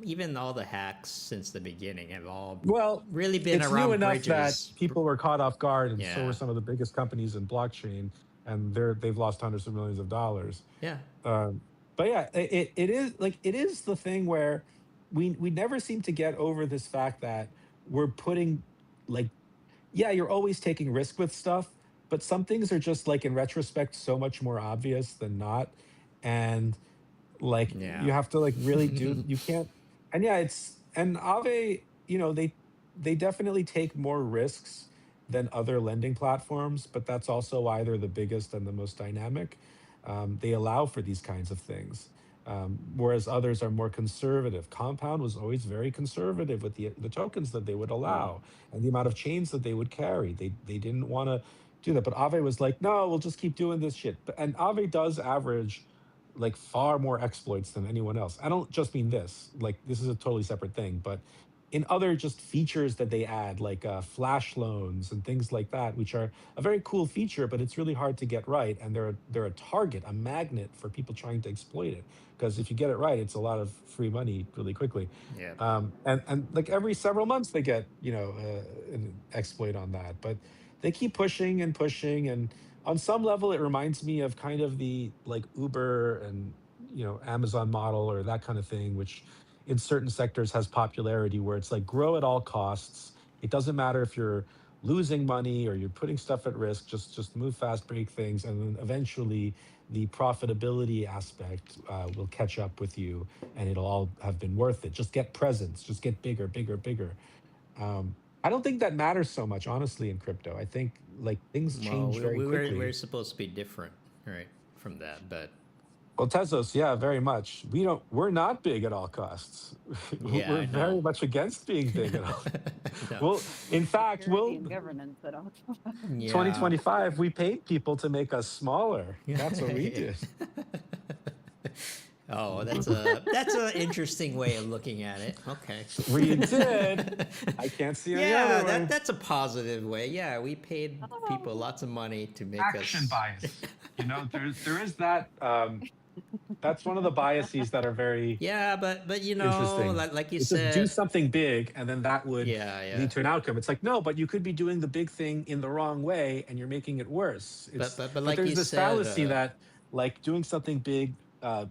B: even all the hacks since the beginning have all
E: Well,
B: really been
E: it's new
B: around
E: enough that
B: bridges.
E: people were caught off guard, and so were
B: Yeah,
E: some of the biggest companies in blockchain, and they've lost hundreds of millions of dollars.
B: yeah,
E: Um, but yeah, it is the thing where we never seem to get over this fact that we're putting, like, yeah, you're always taking risk with stuff, but some things are just, like, in retrospect so much more obvious than not. And Like
B: Yeah.
E: you have to like really do. You can't. And yeah, it's and Aave. They definitely take more risks than other lending platforms, but that's also why they're the biggest and the most dynamic. They allow for these kinds of things, whereas others are more conservative. Compound was always very conservative with the tokens that they would
B: Mm.
E: allow and the amount of chains that they would carry. They didn't want to do that, but Aave was like, no, we'll just keep doing this shit. And Aave does average like far more exploits than anyone else. I don't just mean this, like this is a totally separate thing, but in other just features that they add, like flash loans and things like that, which are a very cool feature, but it's really hard to get right, and they're a target, a magnet for people trying to exploit it. Because if you get it right, it's a lot of free money really quickly.
B: Yeah.
E: And like every several months they get an exploit on that, but they keep pushing and pushing, and on some level it reminds me of kind of the like Uber and Amazon model or that kind of thing, which in certain sectors has popularity, where it's like grow at all costs. It doesn't matter if you're losing money or you're putting stuff at risk, just move fast, break things, and then eventually the profitability aspect will catch up with you, and it'll all have been worth it. Just get presence, just get bigger, bigger, bigger. I don't think that matters so much, honestly, in crypto. I think like things
B: Well,
E: change very
B: we're
E: quickly.
B: supposed to be different, right, from that, but
E: Well, Tezos, yeah, very much. We're not big at all costs.
B: yeah,
E: We're
B: I know.
E: very much against being big at all.
B: No.
E: Well, in fact,
A: Security and governance at all.
B: Yeah.
E: 2025, we paid people to make us smaller. That's what we
B: Yeah.
E: did.
B: Oh, that's a interesting way of looking at it. Okay.
E: We did. I can't see any
B: Yeah,
E: other way.
B: that's a positive way. Yeah, we paid people lots of money to make
E: Action
B: us.
E: bias. There is that. That's one of the biases that are very
B: Yeah, but
E: interesting.
B: like you
E: It's just do
B: said.
E: something big, and then that would
B: Yeah,
E: lead
B: yeah.
E: to an outcome. It's like, no, but you could be doing the big thing in the wrong way, and you're making it worse.
B: But
E: But
B: like
E: there's
B: you
E: this
B: said,
E: fallacy that like doing something big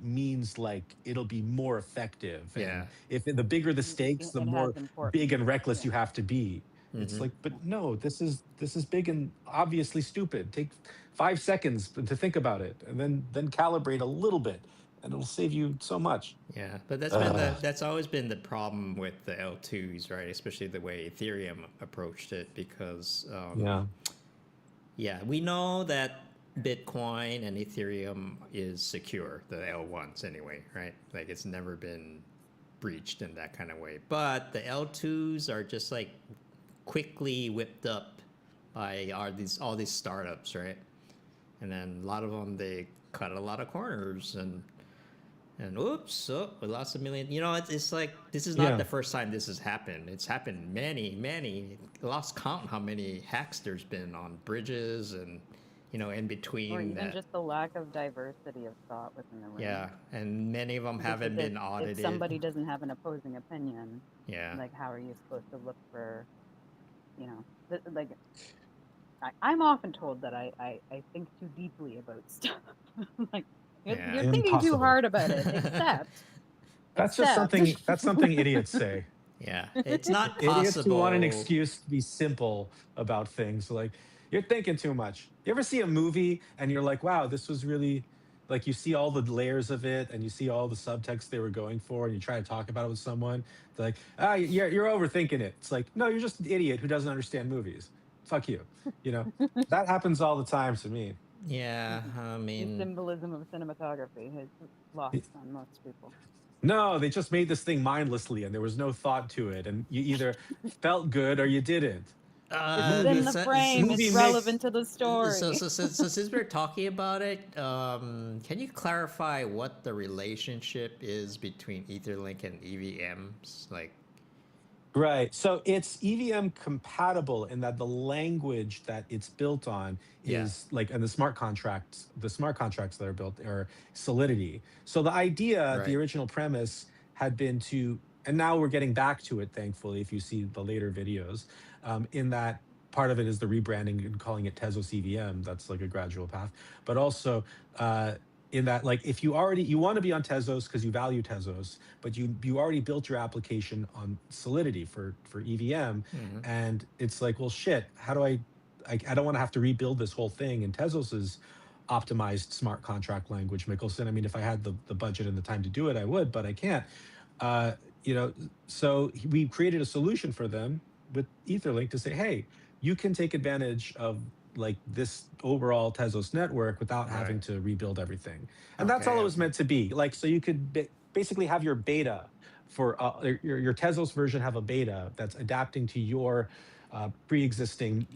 E: means like it'll be more effective, and
B: yeah.
E: if the bigger the stakes, the
A: It has
E: more big
A: importance.
E: and reckless
A: Yeah.
E: you have to be. It's
B: Hmm.
E: like, but no, this is big and obviously stupid. Take 5 seconds to think about it, and then calibrate a little bit, and it'll save you so much.
B: Yeah, but
E: Ugh.
B: that's always been the problem with the L2s, right? Especially the way Ethereum approached it, because
E: Yeah.
B: yeah, we know that Bitcoin and Ethereum is secure, the L1s anyway, right? Like it's never been breached in that kind of way. But the L2s are just like quickly whipped up by all these startups, right? And then a lot of them they cut a lot of corners and oops, oh, we lost a million. It's like this is not
E: Yeah.
B: the first time this has happened. It's happened many, lost count how many hacks there's been on bridges and in
A: Or
B: between
A: even
B: that.
A: just the lack of diversity of thought within the room.
B: Yeah, and many of them haven't
A: Because
B: been audited.
A: if somebody doesn't have an opposing opinion,
B: Yeah,
A: like how are you supposed to look for, like I'm often told that I think too deeply about stuff. Like
B: yeah.
A: you're thinking too
E: Impossible.
A: hard about it.
E: That's just something
A: Except
E: that's something idiots say.
B: Yeah, it's not
E: Idiots who want an
B: possible.
E: excuse to be simple about things. Like, you're thinking too much. You ever see a movie and you're like, wow, this was really like you see all the layers of it and you see all the subtext they were going for, and you try to talk about it with someone. They're like, you're overthinking it. It's like, no, you're just an idiot who doesn't understand movies. Fuck you. You know, that happens all the time to me.
B: Yeah, I
A: the
B: mean,
A: symbolism of cinematography is lost on most people.
E: No, they just made this thing mindlessly and there was no thought to it. And you either felt good or you didn't. The
A: It's in
E: movie,
A: the
B: so,
A: frame. It's
E: movie
A: relevant
E: makes
A: to the story.
B: so since we're talking about it, can you clarify what the relationship is between Etherlink and EVMs? Like,
E: right. So it's EVM compatible in that the language that it's built on
B: yeah,
E: is like, and the smart contracts that are built are Solidity. So the idea, the
B: right.
E: original premise had been to, and now we're getting back to it, thankfully, if you see the later videos, in that part of it is the rebranding and calling it Tezos EVM. That's like a gradual path. But also, in that, like, if you want to be on Tezos because you value Tezos, but you already built your application on Solidity for EVM,
B: Hmm.
E: and it's like, well, shit, how do I don't want to have to rebuild this whole thing. And Tezos is optimized smart contract language Mickelson. I mean, if I had the budget and the time to do it, I would, but I can't. Uh, you know, so we created a solution for them with Etherlink to say, hey, you can take advantage of like this overall Tezos network without having
B: Right.
E: to rebuild everything. And that's all
B: Okay.
E: it was
B: Okay.
E: meant to be. Like, so you could basically have your beta for your Tezos version have a beta that's adapting to your pre-existing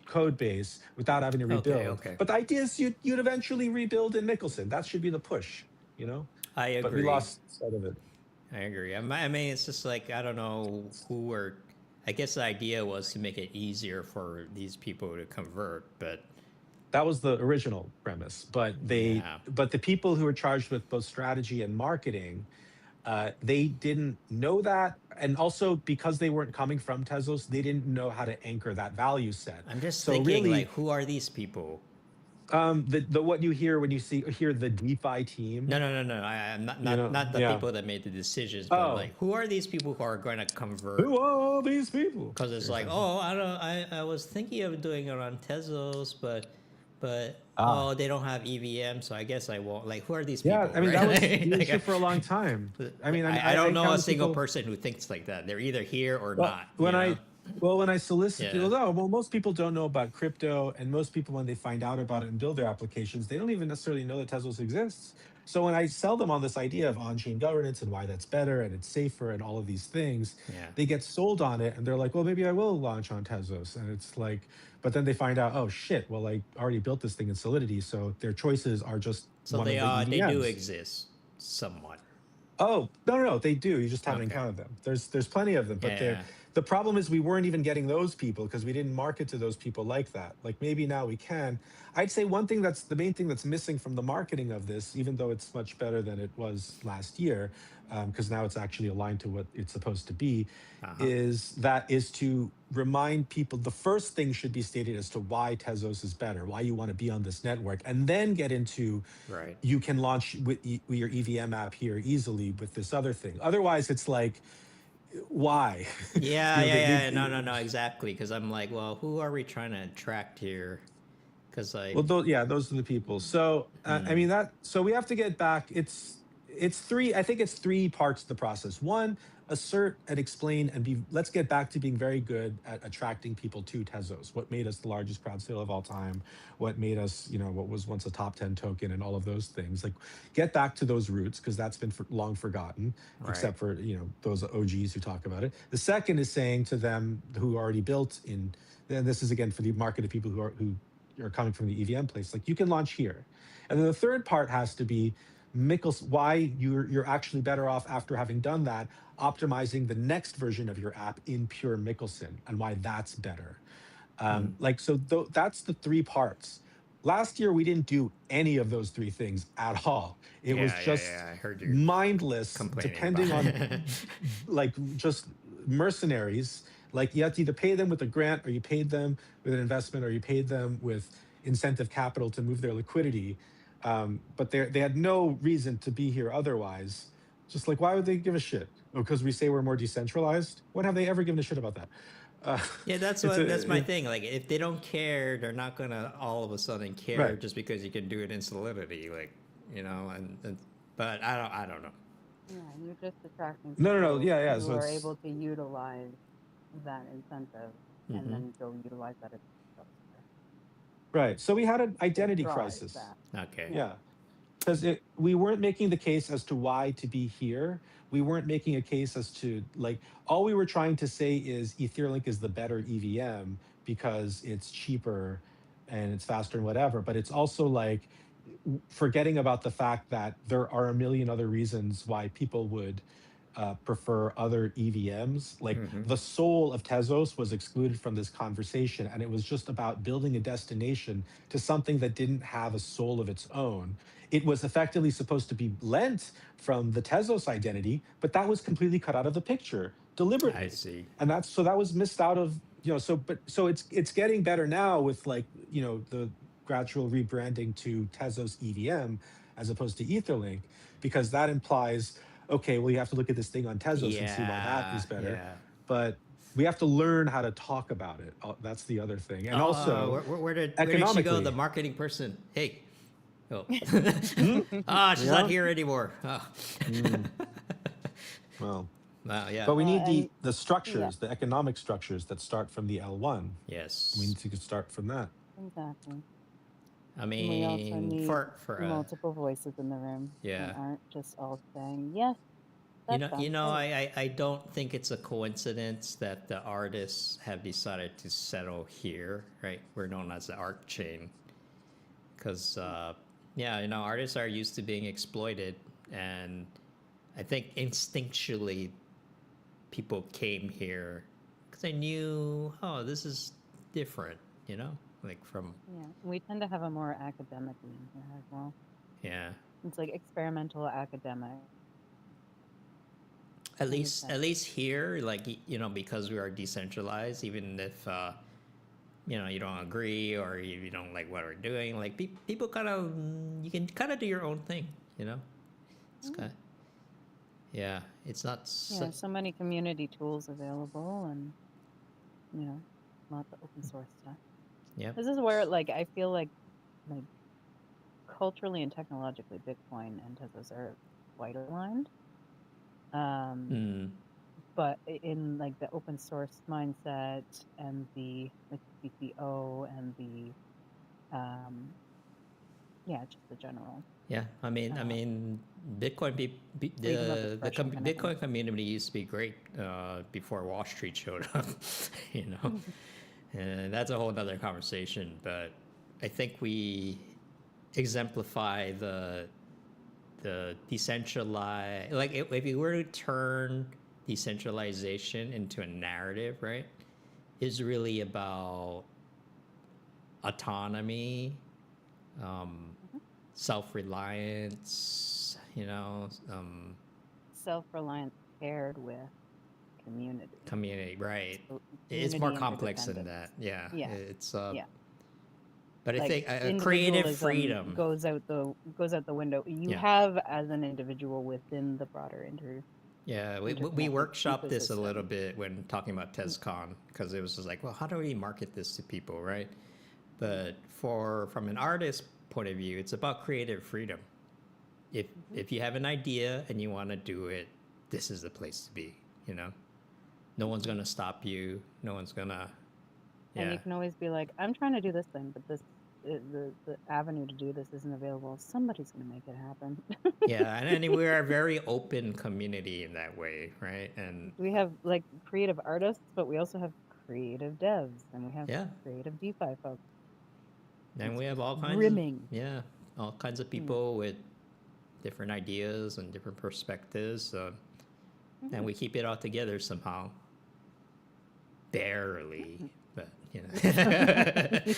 E: code base without having to
B: Okay.
E: rebuild.
B: Okay.
E: But the idea is you'd eventually rebuild in Mickelson. That should be the push, you know.
B: I
E: But we
B: agree.
E: lost sight of it.
B: I agree. I mean, it's just like I don't know who were. I guess the idea was to make it easier for these people to convert, but
E: That was the original premise.
B: yeah,
E: But the people who were charged with both strategy and marketing, they didn't know that, and also because they weren't coming from Tezos, they didn't know how to anchor that value set.
B: I'm just
E: So
B: thinking like,
E: really,
B: who are these people?
E: the what you hear when you hear the DeFi team,
B: No, no, no, no. I'm not
E: you know,
B: not the
E: yeah.
B: people that made the decisions, but
E: Oh,
B: like, who are these people who are going to
E: who
B: convert?
E: are all these people?
B: Because it's
E: You're
B: like,
E: saying.
B: oh, I don't. I was thinking of doing it on Tezos, but
E: Ah,
B: oh, they don't have EVM, so I guess I won't. Like, who are these
E: yeah.
B: people,
E: I mean, that was
B: right?
E: the
B: like,
E: issue for a long time. I mean,
B: I
E: I
B: don't know a
E: encounter
B: single
E: people.
B: person who thinks like that. They're either here or
E: Well,
B: not.
E: when
B: You know?
E: I when I solicit
B: Yeah.
E: people, oh, well, most people don't know about crypto, and most people when they find out about it and build their applications, they don't even necessarily know that Tezos exists. So when I sell them on this idea of on-chain governance and why that's better and it's safer and all of these things,
B: Yeah.
E: they get sold on it and they're like, well, maybe I will launch on Tezos. And it's like, but then they find out, oh shit, well, I already built this thing in Solidity, so their choices are just
B: So
E: one of the
B: they do
E: EVMs.
B: exist somewhat.
E: Oh, no, no, no, they do. You just haven't
B: Okay.
E: encountered them. There's plenty of them, but
B: Yeah.
E: the problem is we weren't even getting those people because we didn't market to those people like that. Like maybe now we can. I'd say one thing that's the main thing that's missing from the marketing of this, even though it's much better than it was last year, because now it's actually aligned to what it's supposed to be,
B: Uh huh.
E: is to remind people the first thing should be stated as to why Tezos is better, why you want to be on this network, and then get into
B: Right.
E: you can launch with your EVM app here easily with this other thing. Otherwise, it's like, why?
B: Yeah,
E: you know,
B: yeah, yeah. No, no, no. Exactly. Because I'm like, well, who are we trying to attract here? Because like,
E: well, yeah, those are the people. So I mean that. So we have to get back. It's three. I think it's three parts of the process. One, assert and explain and be. Let's get back to being very good at attracting people to Tezos. What made us the largest crowd sale of all time? What made us, you know, what was once a top 10 token and all of those things. Like, get back to those roots because that's been long forgotten,
B: right.
E: except for those OGs who talk about it. The second is saying to them who already built in. Then this is again for the market of people who are coming from the EVM place, like you can launch here. And then the third part has to be why you're actually better off after having done that, optimizing the next version of your app in pure Mickelson and why that's better. Like so, that's the three parts. Last year we didn't do any of those three things at all. It was
B: Yeah, yeah,
E: just
B: yeah. I heard you
E: mindless,
B: complaining about
E: depending on
B: it.
E: like just mercenaries. Like you have to either pay them with a grant or you paid them with an investment or you paid them with incentive capital to move their liquidity. But they had no reason to be here otherwise. Just like, why would they give a shit? Oh, because we say we're more decentralized? When have they ever given a shit about that? Uh,
B: Yeah, that's
E: it's
B: what that's
E: a
B: my thing. Like, if they don't care, they're not gonna all of a sudden care
E: right.
B: just because you can do it in Solidity. Like, and but I don't know.
A: Yeah, you're just attracting
E: No, no, no.
A: people
E: Yeah, yeah.
A: who
E: So
A: are
E: it's
A: able to utilize that incentive and
B: Mm-hmm.
A: then go utilize that elsewhere.
E: right. So we had an
A: It
E: identity
A: drives
E: crisis.
A: that.
B: Okay.
A: Yeah.
E: Yeah. Because we weren't making the case as to why to be here. We weren't making a case as to like all we were trying to say is Ethereum is the better EVM because it's cheaper and it's faster and whatever. But it's also like forgetting about the fact that there are a million other reasons why people would prefer other EVMs. Like
B: Mm-hmm.
E: the soul of Tezos was excluded from this conversation, and it was just about building a destination to something that didn't have a soul of its own. It was effectively supposed to be lent from the Tezos identity, but that was completely cut out of the picture
B: I
E: deliberately.
B: see.
E: And that was missed out of so it's getting better now with like the gradual rebranding to Tezos EVM as opposed to Etherlink because that implies okay, well, you have to look at this thing on Tezos and see why that
B: Yeah,
E: is better.
B: yeah.
E: But we have to learn how to talk about it. That's the other thing. And
B: Oh,
E: also,
B: where did she go? The
E: economically,
B: marketing person. Hey. Oh. She's not
E: Yeah.
B: here anymore. Oh.
E: Well,
B: Wow, yeah.
E: but we
A: Well,
E: need
A: and
E: the
A: yeah,
E: structures, the economic structures that start from the L1. We
B: Yes.
E: need to start from that.
A: exactly.
B: I
A: And we also
B: mean,
A: need
B: for
A: multiple voices in the room that
B: yeah.
A: aren't just all saying, yes, that sounds great.
B: I don't think it's a coincidence that the artists have decided to settle here, right? We're known as the art chain. Because, yeah, artists are used to being exploited. And I think instinctually people came here because they knew, oh, this is different, like from,
A: Yeah, we tend to have a more academic lean here as well.
B: yeah.
A: It's like experimental academic.
B: At
A: in a
B: least,
A: sense.
B: here, like because we are decentralized, even if you don't agree or you don't like what we're doing, like people kind of you can kind of do your own thing, It's kind of, yeah, it's not
A: Yeah, so many community tools available, and lots of open source stuff.
B: yeah.
A: This is where like I feel like culturally and technologically Bitcoin and Tezos are quite aligned. But in like the open source mindset and the like CCO and the just the general.
B: Yeah, I mean, Bitcoin,
A: freedom of
B: the
A: expression kind of thing.
B: Bitcoin community used to be great before Wall Street showed up, and that's a whole other conversation. But I think we exemplify the decentralized, like if you were to turn decentralization into a narrative, right, is really about autonomy, self-reliance,
A: self-reliance paired with community,
B: right?
A: So
B: It's more
A: community
B: complex than
A: interdependence.
B: that. Yeah,
A: Yeah.
B: it's
A: Yeah.
B: but I
A: Like
B: think creative
A: individualism
B: freedom
A: goes out the window. You
B: Yeah.
A: have as an individual within the broader
B: Yeah, we
A: interconnected
B: workshopped this a
A: ecosystem.
B: little bit when talking about Tezcon, because it was just like, well, how do we market this to people, right? But from an artist point of view, it's about creative freedom. If you have an idea and you want to do it, this is the place to be. No one's gonna stop you. No one's gonna.
A: And
B: Yeah,
A: you can always be like, I'm trying to do this thing, but the avenue to do this isn't available. Somebody's going to make it happen.
B: yeah, and we are a very open community in that way, right? And
A: We have like creative artists, but we also have creative devs, and we have
B: yeah,
A: creative DeFi folks.
B: and we have all kinds
A: brimming.
B: all kinds of people with different ideas and different perspectives, and we keep it all together somehow. Barely, but
A: You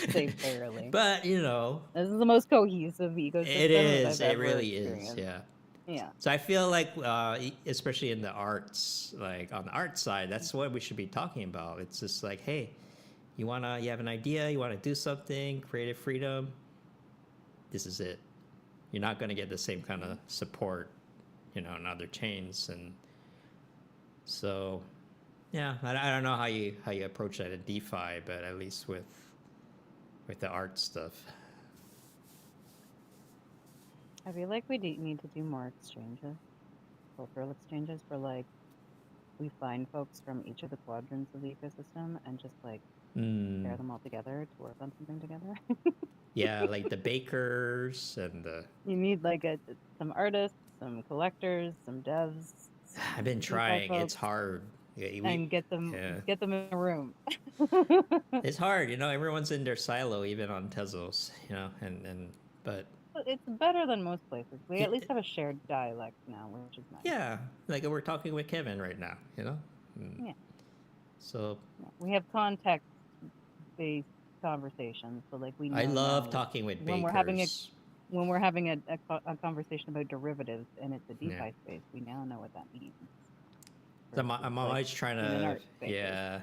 A: say barely.
B: But
A: this is the most cohesive ecosystem.
B: it is.
A: I've
B: It
A: ever
B: really
A: experienced.
B: is. Yeah.
A: Yeah.
B: So I feel like, especially in the arts, like on the art side, that's what we should be talking about. It's just like, hey, you have an idea, you wanna do something, creative freedom. This is it. You're not gonna get the same kind of support, in other chains, and so, yeah, I don't know how you approach that at DeFi, but at least with the art stuff.
A: I feel like we need to do more exchanges, cultural exchanges, where like we find folks from each of the quadrants of the ecosystem and just like pair them all together to work on something together.
B: Yeah, like the bakers and the.
A: You need like some artists, some collectors, some devs.
B: I've been trying. It's hard.
A: And get them in a room.
B: It's hard, everyone's in their silo, even on Tezos, but
A: it's better than most places. We at least have a shared dialect now, which is nice.
B: Yeah, like we're talking with Kevin right now,
A: Yeah.
B: So
A: we have context-based conversations, so like we know
B: I love talking with
A: when
B: bakers.
A: When we're having a conversation about derivatives and it's a DeFi space, we now know what that means.
B: I'm always trying to,
A: yeah.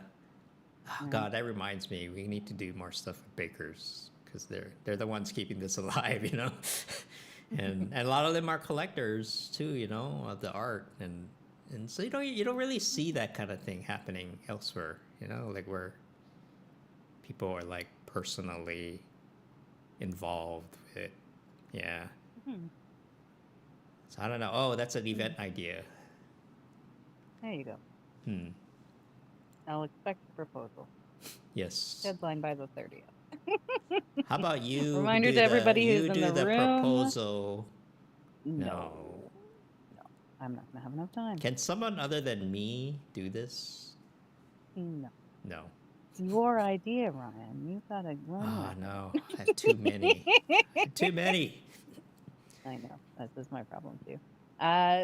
B: Oh, God, that reminds me, we need to do more stuff with bakers, because they're the ones keeping this alive, and a lot of them are collectors too, of the art, and so you don't really see that kind of thing happening elsewhere, like where people are like personally involved with Yeah.
A: Hmm.
B: So I don't know. Oh, that's an event idea.
A: There you go.
B: Hmm.
A: I'll expect a proposal.
B: Yes.
A: Deadline by the 30th.
B: How about
A: Reminder to everybody who's in the room.
B: proposal?
A: No. No. I'm not going to have enough time.
B: Can someone other than me do this?
A: No.
B: No.
A: It's your idea, Ryan. You've got to run
B: Oh
A: with
B: no, I have too many.
A: it.
B: Too many.
A: I know. This is my problem too.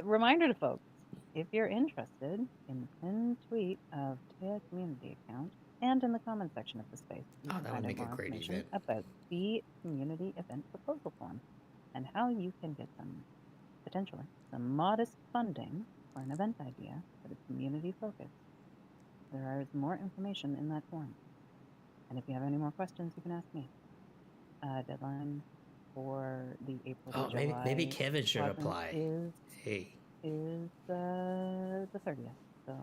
A: Reminder to folks, if you're interested in the pinned tweet of Teia community account and in the comment section of the space, you
B: Oh,
A: can
B: that
A: find
B: would
A: out
B: make a
A: more
B: great
A: information
B: event.
A: about the community event proposal form and how you can get potentially some modest funding for an event idea that is community focused. There is more information in that form. And if you have any more questions, you can ask me. Deadline for the April to
B: Oh,
A: July
B: maybe Kevin should
A: quadrant
B: apply.
A: is
B: Hey.
A: the 30th. So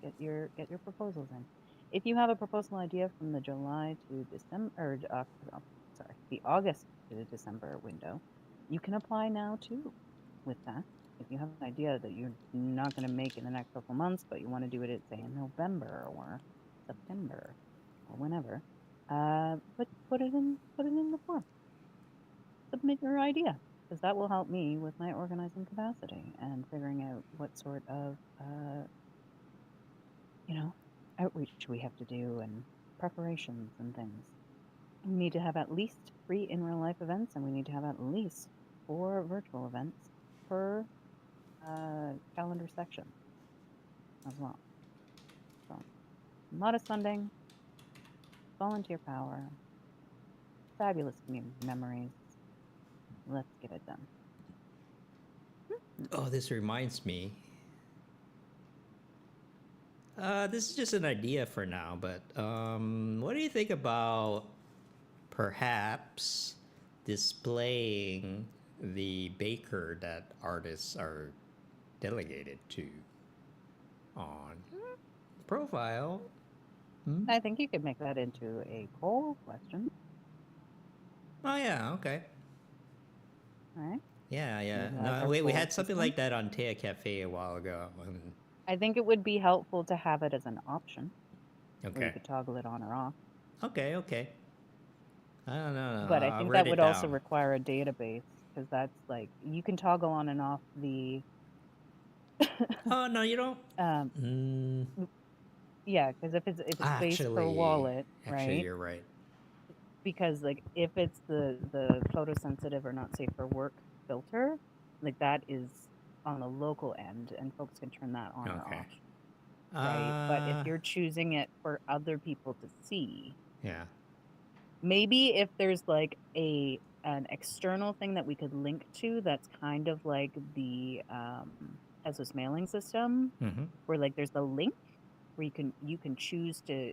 A: get your proposals in. If you have a proposal idea from the July to December, or the August to December window, you can apply now too. With that, if you have an idea that you're not going to make in the next couple months, but you want to do it at say in November or September or whenever, put it in the form. Submit your idea, because that will help me with my organizing capacity and figuring out what sort of outreach we have to do and preparations and things. We need to have at least 3 in real life events, and we need to have at least 4 virtual events per calendar section as well. So, modest funding, volunteer power, fabulous community memories. Let's get it done.
B: Oh, this reminds me. This is just an idea for now, but what do you think about perhaps displaying the baker that artists are delegated to on profile?
A: I think you could make that into a poll question.
B: Oh yeah, okay.
A: All right.
B: Yeah.
A: Maybe
B: No,
A: like our
B: we
A: poll
B: had something
A: system.
B: like that on teia.cafe a while ago.
A: I think it would be helpful to have it as an option where you
B: Okay.
A: could toggle it on or off.
B: Okay. I don't know.
A: But I
B: I'll
A: think
B: write
A: that
B: it
A: would also
B: down.
A: require a database, because that's like you can toggle on and off the
B: Oh no, you don't.
A: yeah, because if it's based per
B: Actually,
A: wallet, right?
B: you're right.
A: Because like if it's the photosensitive or not safe for work filter, like that is on the local end, and folks can turn that on or
B: Okay.
A: off, right? But if you're choosing it for other people to see,
B: Yeah.
A: maybe if there's like an external thing that we could link to that's kind of like the Tezos mailing system, where like there's the link where you can choose to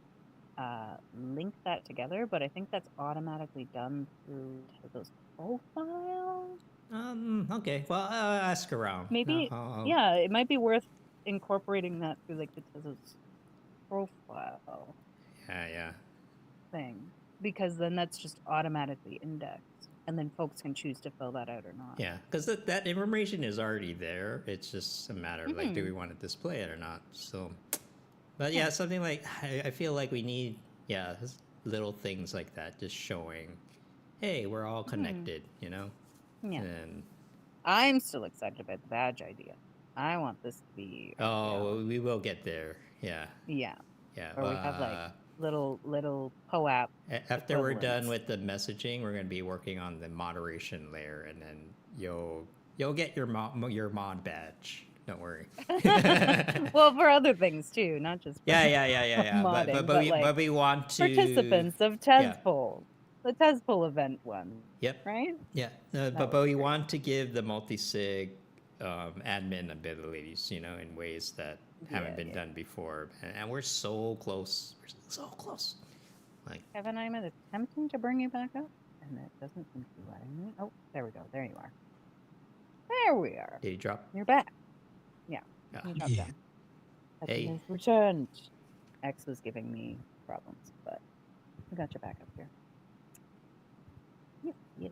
A: link that together, but I think that's automatically done through Tezos profile.
B: Okay. Well, I'll ask around.
A: Maybe, yeah, it might be worth incorporating that through like the Tezos profile
B: Yeah.
A: thing, because then that's just automatically indexed, and then folks can choose to fill that out or not.
B: Yeah, because that information is already there. It's just a matter of like, do we want to display it or not? So, but yeah, something like I feel like we need just little things like that, just showing, hey, we're all connected, you know.
A: Yeah.
B: And
A: I'm still excited about the badge idea. I want this to be.
B: we will get there. Yeah.
A: Yeah.
B: Yeah.
A: Or we have like little POAP.
B: After we're done with the messaging, we're going to be working on the moderation layer, and then you'll get your mod badge. Don't worry.
A: Well, for other things too, not just for
B: modding, but we want to
A: participants of Tezpol, the Tezpol event one.
B: Yep.
A: Right.
B: Yeah. But we want to give the multi-sig admin abilities, you know, in ways that haven't been done before, and we're so close. We're so close. Like
A: Kevin, I'm attempting to bring you back up, and it doesn't seem to be letting me. Oh, there we go. There you are. There we are.
B: Did he drop?
A: You're back. Yeah. You dropped down.
B: Hey.
A: Has returned. X was giving me problems, but we got you back up here. Yes.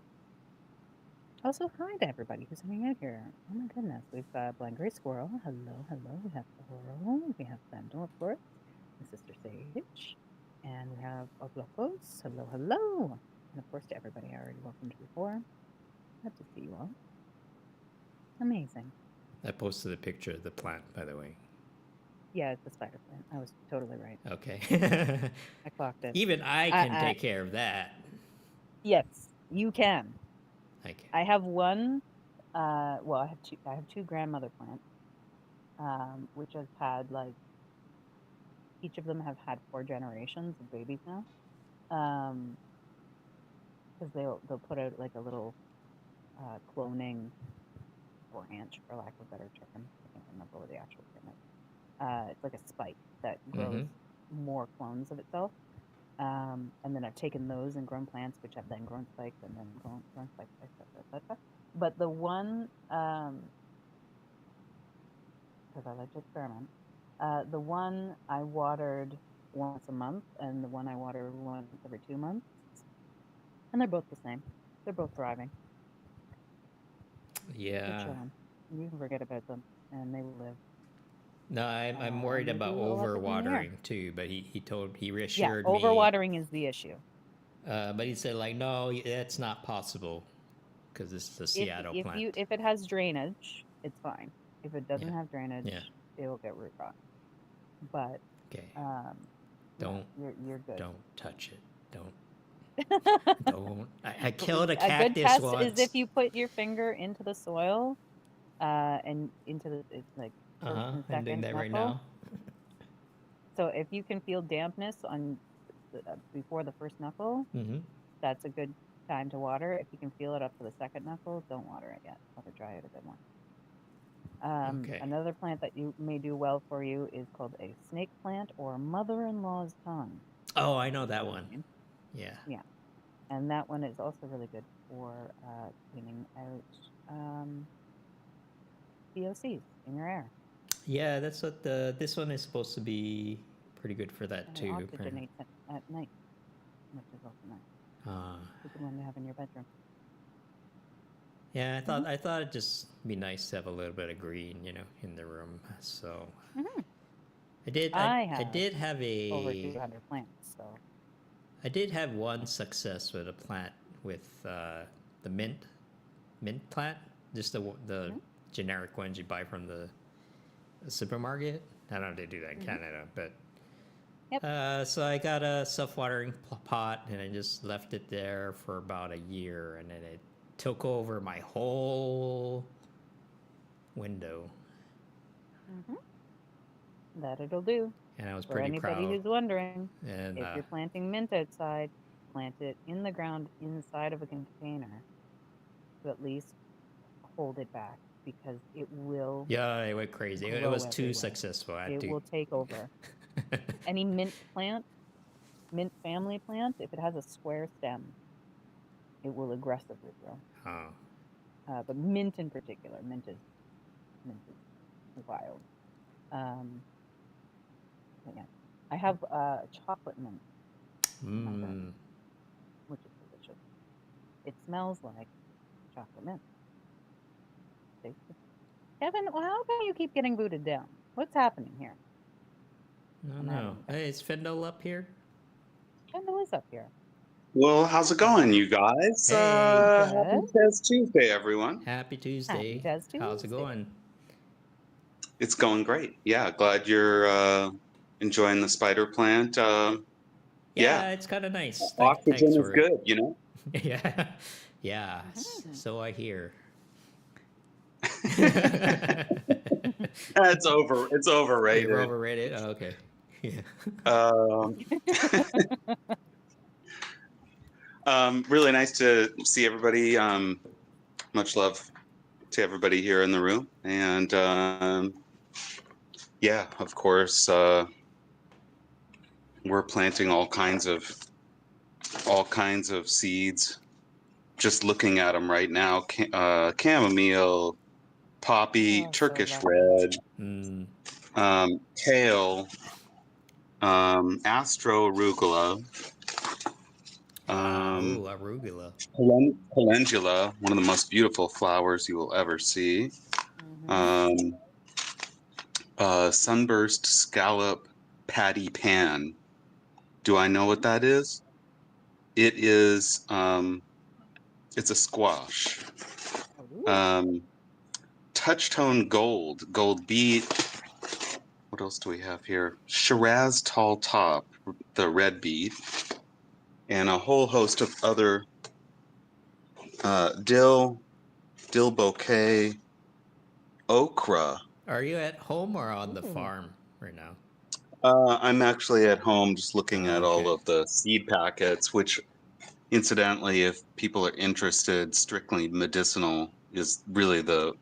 A: Also, hi to everybody who's hanging out here. Oh my goodness, we've got Blind Gray Squirrel. Hello, hello. We have Oral. We have Fendel, of course. And Sister Sage. And we have Oblocos. Hello, hello. And of course, to everybody I already welcomed before. Glad to see you all. Amazing.
B: I posted a picture of the plant, by the way.
A: Yeah, it's the spider plant. I was totally right.
B: Okay.
A: I clocked it.
B: Even I can take care of that.
A: Yes, you can.
B: Okay.
A: I have one. Well, I have two grandmother plants, which have had like each of them have had 4 generations of babies now. Because they'll put out like a little cloning branch, for lack of a better term. I can't remember what the actual term is. It's like a spike that grows more clones of itself. And then I've taken those and grown plants, which have then grown spikes and then grown spikes, etc. But the one, because I like to experiment, the one I watered once a month and the one I water once every 2 months, and they're both the same. They're both thriving.
B: Yeah.
A: You can forget about them, and they will live.
B: No, I'm worried about overwatering too, but he reassured me.
A: Yeah, overwatering is the issue.
B: But he said like, no, that's not possible because this is a Seattle plant.
A: If it has drainage, it's fine. If it doesn't have drainage, it will get root rot. But
B: okay,
A: you're good.
B: Don't touch it. Don't. Don't. I killed a cactus
A: good test
B: once.
A: is if you put your finger into the soil, and into the like first and second
B: I'm doing that
A: knuckle.
B: right now.
A: So if you can feel dampness on before the first knuckle, that's a good time to water. If you can feel it up to the second knuckle, don't water it yet. Let it dry out a bit more. Another plant that you may do well for you is called a snake plant or mother-in-law's tongue.
B: Oh, I know that one. Yeah.
A: Yeah. And that one is also really good for cleaning out VOCs in your air.
B: Yeah, that's what this one is supposed to be pretty good for that too.
A: It oxygenates at night, which is also nice. It's a good one to have in your bedroom.
B: Yeah, I thought it'd just be nice to have a little bit of green, in the room. So I did have a
A: over 200 plants. So
B: I did have one success with a plant with the mint plant, just the generic ones you buy from the supermarket. I don't know if they do that in Canada, but so I got a self-watering pot and I just left it there for about a year, and then it took over my whole window.
A: That it'll do.
B: And I was pretty proud.
A: For anybody who's wondering, if you're planting mint outside, plant it in the ground inside of a container to at least hold it back, because it will.
B: Yeah, it went crazy. It was too successful.
A: It will take over. Any mint plant, mint family plant, if it has a square stem, it will aggressively grow. But mint in particular, mint is wild. Yeah. I have chocolate mint, which is delicious. It smells like chocolate mint. Kevin, well, how come you keep getting booted down? What's happening here?
B: No. Hey, is Fendel up here?
A: Fendel is up here.
F: Well, how's it going, you guys? Happy Tez Tuesday, everyone.
B: Happy Tuesday.
A: Happy Tez Tuesday.
B: How's it going?
F: It's going great. Yeah, glad you're enjoying the spider plant.
B: Yeah, it's kind of nice.
F: Oxygen is good,
B: Yeah. So I hear.
F: It's overrated.
B: You're overrated? Oh, okay. Yeah.
F: Really nice to see everybody. Much love to everybody here in the room, and yeah, of course, we're planting all kinds of seeds. Just looking at them right now, chamomile, poppy, Turkish red, kale, astro arugula,
B: Wow. Ooh, arugula.
F: Calendula, one of the most beautiful flowers you will ever see. Sunburst scallop patty pan. Do I know what that is? It is, it's a squash. Touchtone gold beet. What else do we have here? Shiraz tall top, the red beet, and a whole host of other dill bouquet, okra.
B: Are you at home or on the farm right now?
F: I'm actually at home just looking at all
B: okay.
F: of the seed packets, which incidentally, if people are interested, strictly medicinal is really the,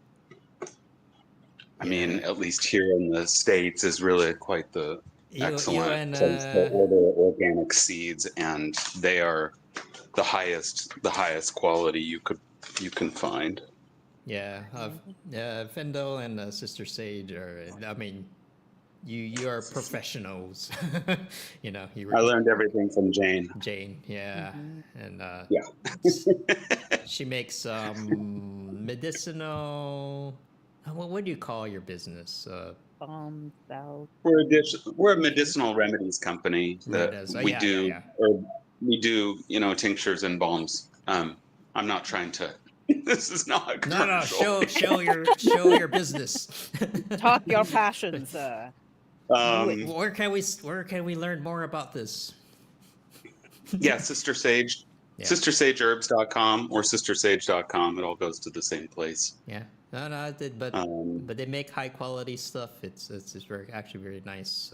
F: I mean, at least here in the States, is really quite the excellent place to order organic seeds, and they are the highest quality you can find.
B: Yeah, Fendel and Sister Sage are, I mean, you are professionals. You know,
F: I learned everything from Jane.
B: Yeah, and
F: yeah,
B: she makes medicinal. What do you call your business?
A: Balm salve.
F: We're a medicinal remedies company that we do, or we do, tinctures and balms. I'm not trying to. This is not a commercial.
B: No. Show your business.
A: Talk your passions.
B: Where can we learn more about this?
F: Yeah, Sister Sage. Yeah. SisterSageHerbs.com or SisterSage.com. It all goes to the same place.
B: Yeah. No, but they make high quality stuff. It's actually very nice.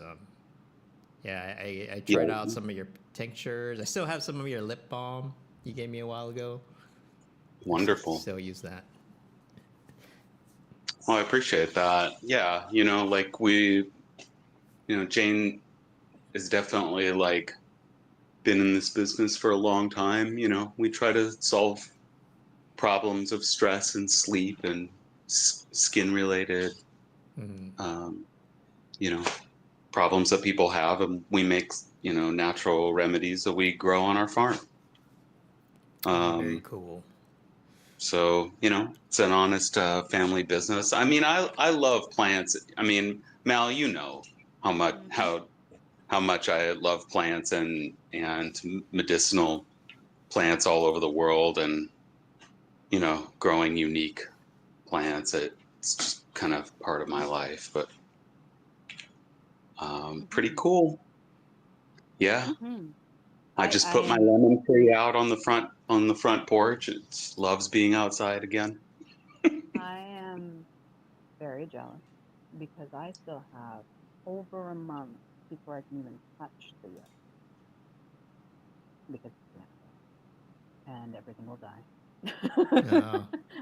B: Yeah, I tried out some of your tinctures. I still have some of your lip balm you gave me a while ago.
F: Wonderful.
B: Still use that.
F: Well, I appreciate that. Yeah, like Jane is definitely like been in this business for a long time. We try to solve problems of stress and sleep and skin related, problems that people have, and we make natural remedies that we grow on our farm.
B: Very cool.
F: So it's an honest family business. I mean, I love plants. I mean, Mal, how much I love plants and medicinal plants all over the world, and growing unique plants. It's just kind of part of my life, but pretty cool. Yeah. I just put my lemon tree out on the front porch. It loves being outside again.
A: I am very jealous because I still have over a month before I can even touch the yard. Because and everything will die. I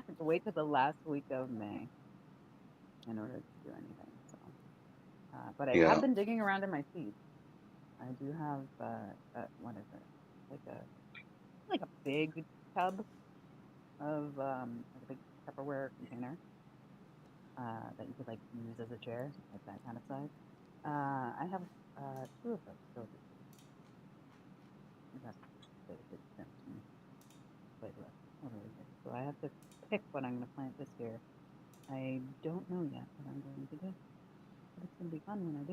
A: have to wait till the last week of May in order to do anything. So, but I have been digging around in my seeds. I do have what is it? Like a big tub of like a big Tupperware container that you could like use as a chair, like that kind of size. I have 2 of those filled with so I have to pick what I'm going to plant this year. I don't know yet what I'm going to do, but it's going to be fun when I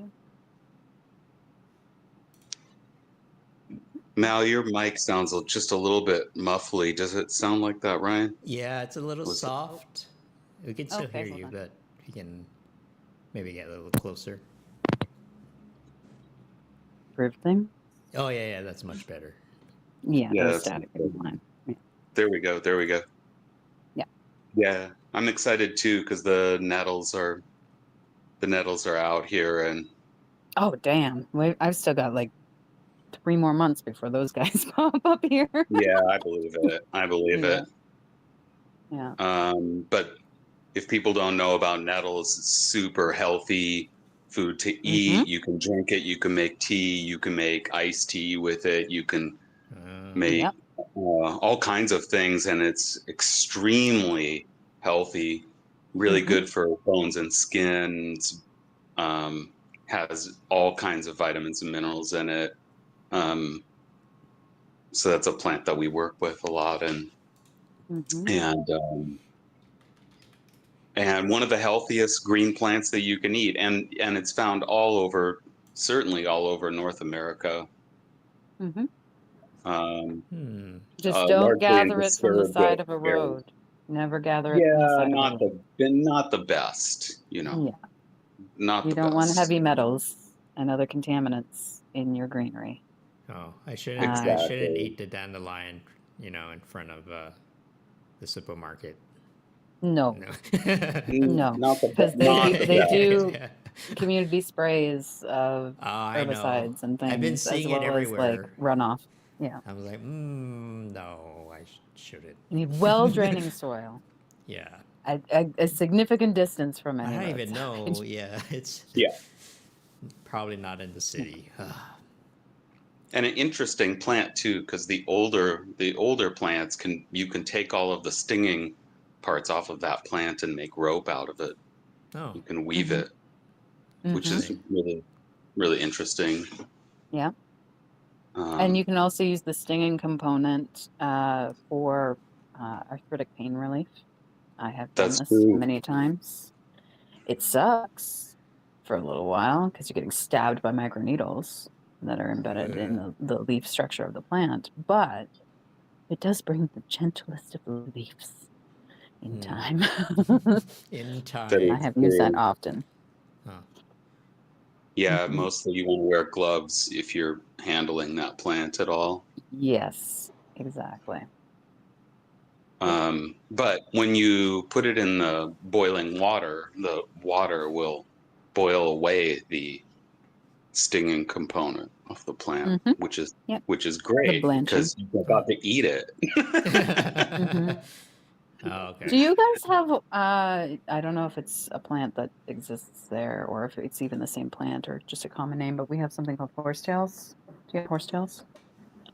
A: do.
F: Mal, your mic sounds just a little bit muffly. Does it sound like that, Ryan?
B: Yeah, it's a little soft. We can still hear you, but we can maybe get a little closer.
A: Proof thing?
B: Oh, yeah, that's much better.
A: Yeah, that's static in line. Yeah.
F: There we go.
A: Yeah.
F: Yeah, I'm excited too because the nettles are out here, and
A: oh damn, I've still got like 3 more months before those guys pop up here.
F: Yeah, I believe it.
A: Yeah.
F: But if people don't know about nettles, it's super healthy food to eat. You can drink it. You can make tea. You can make iced tea with it. You can make all kinds of things, and it's extremely healthy. Really good for bones and skin. Has all kinds of vitamins and minerals in it. So that's a plant that we work with a lot, and one of the healthiest green plants that you can eat, and it's found all over, certainly all over North America.
A: Just don't
F: largely in
A: gather it from the side of a
F: surrogate areas.
A: road. Never gather it from the side of a road.
F: Not the best, you know.
A: Yeah.
F: Not
A: You
F: the
A: don't want
F: best.
A: heavy metals and other contaminants in your greenery.
B: Oh, I shouldn't eat the dandelion, you know, in front of the supermarket.
A: No.
B: No.
A: No, because they do community sprays of herbicides and things.
B: I've been seeing
A: as well
B: it everywhere.
A: as like runoff. Yeah.
B: I was like, no, I shouldn't.
A: You need well-draining soil.
B: Yeah.
A: A significant distance from any
B: I don't
A: roadside.
B: even know. Yeah, it's probably not in the city.
F: And an interesting plant too, because the older plants you can take all of the stinging parts off of that plant and make rope out of it.
B: Oh.
F: You can weave it, which is really, really interesting.
A: Yeah. And you can also use the stinging component for arthritic pain relief. I have done this many times. It sucks for a little while because you're getting stabbed by microneedles that are embedded in the leaf structure of the plant, but it does bring the gentlest of leaves in time.
B: In time.
A: I have used that often.
B: Huh.
F: Yeah, mostly you want to wear gloves if you're handling that plant at all.
A: Yes, exactly.
F: But when you put it in the boiling water, the water will boil away the stinging component of the plant, which is great because you're about to eat it.
B: Oh, okay.
A: Do you guys have I don't know if it's a plant that exists there or if it's even the same plant or just a common name, but we have something called horsetails. Do you have horsetails?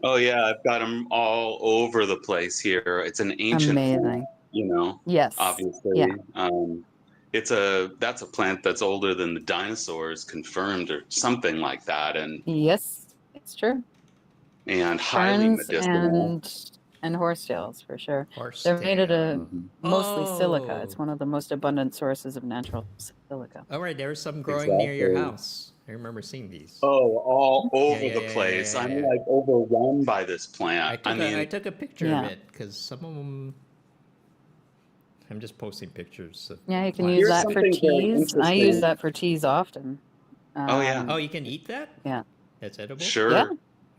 F: Oh yeah, I've got them all over the place here. It's an ancient plant, you know.
A: Yes.
F: Obviously.
A: Yeah.
F: That's a plant that's older than the dinosaurs, confirmed, or something like that, and
A: yes, it's true.
F: And highly medicinal.
A: And horsetails for sure. They're made out of mostly silica. It's one of the most abundant sources of natural silica.
B: All right, there's some growing near your house. I remember seeing these.
F: Oh, all over the place. I'm like overwhelmed by this plant.
B: I took a picture of it because some of them. I'm just posting pictures.
A: You can use that for teas. I use that for teas often.
F: Oh yeah.
B: Oh, you can eat that?
A: Yeah.
B: That's edible?
F: Sure.
A: Yeah.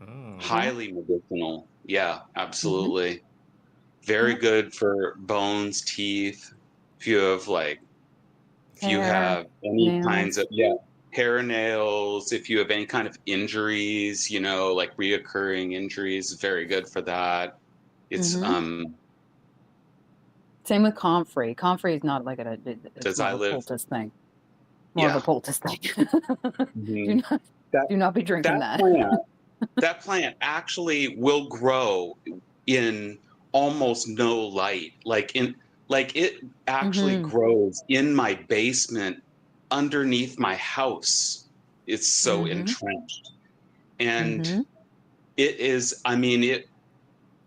F: Oh. Highly medicinal. Yeah, absolutely. Very good for bones, teeth. If you have any kinds of hair, nails, if you have any kind of injuries, you know, like reoccurring injuries, very good for that. It's
A: same with comfrey. Comfrey is not like a poultice thing. More of a poultice thing. Do not be drinking that.
F: That plant actually will grow in almost no light. It actually grows in my basement underneath my house. It's so entrenched. And it is, I mean,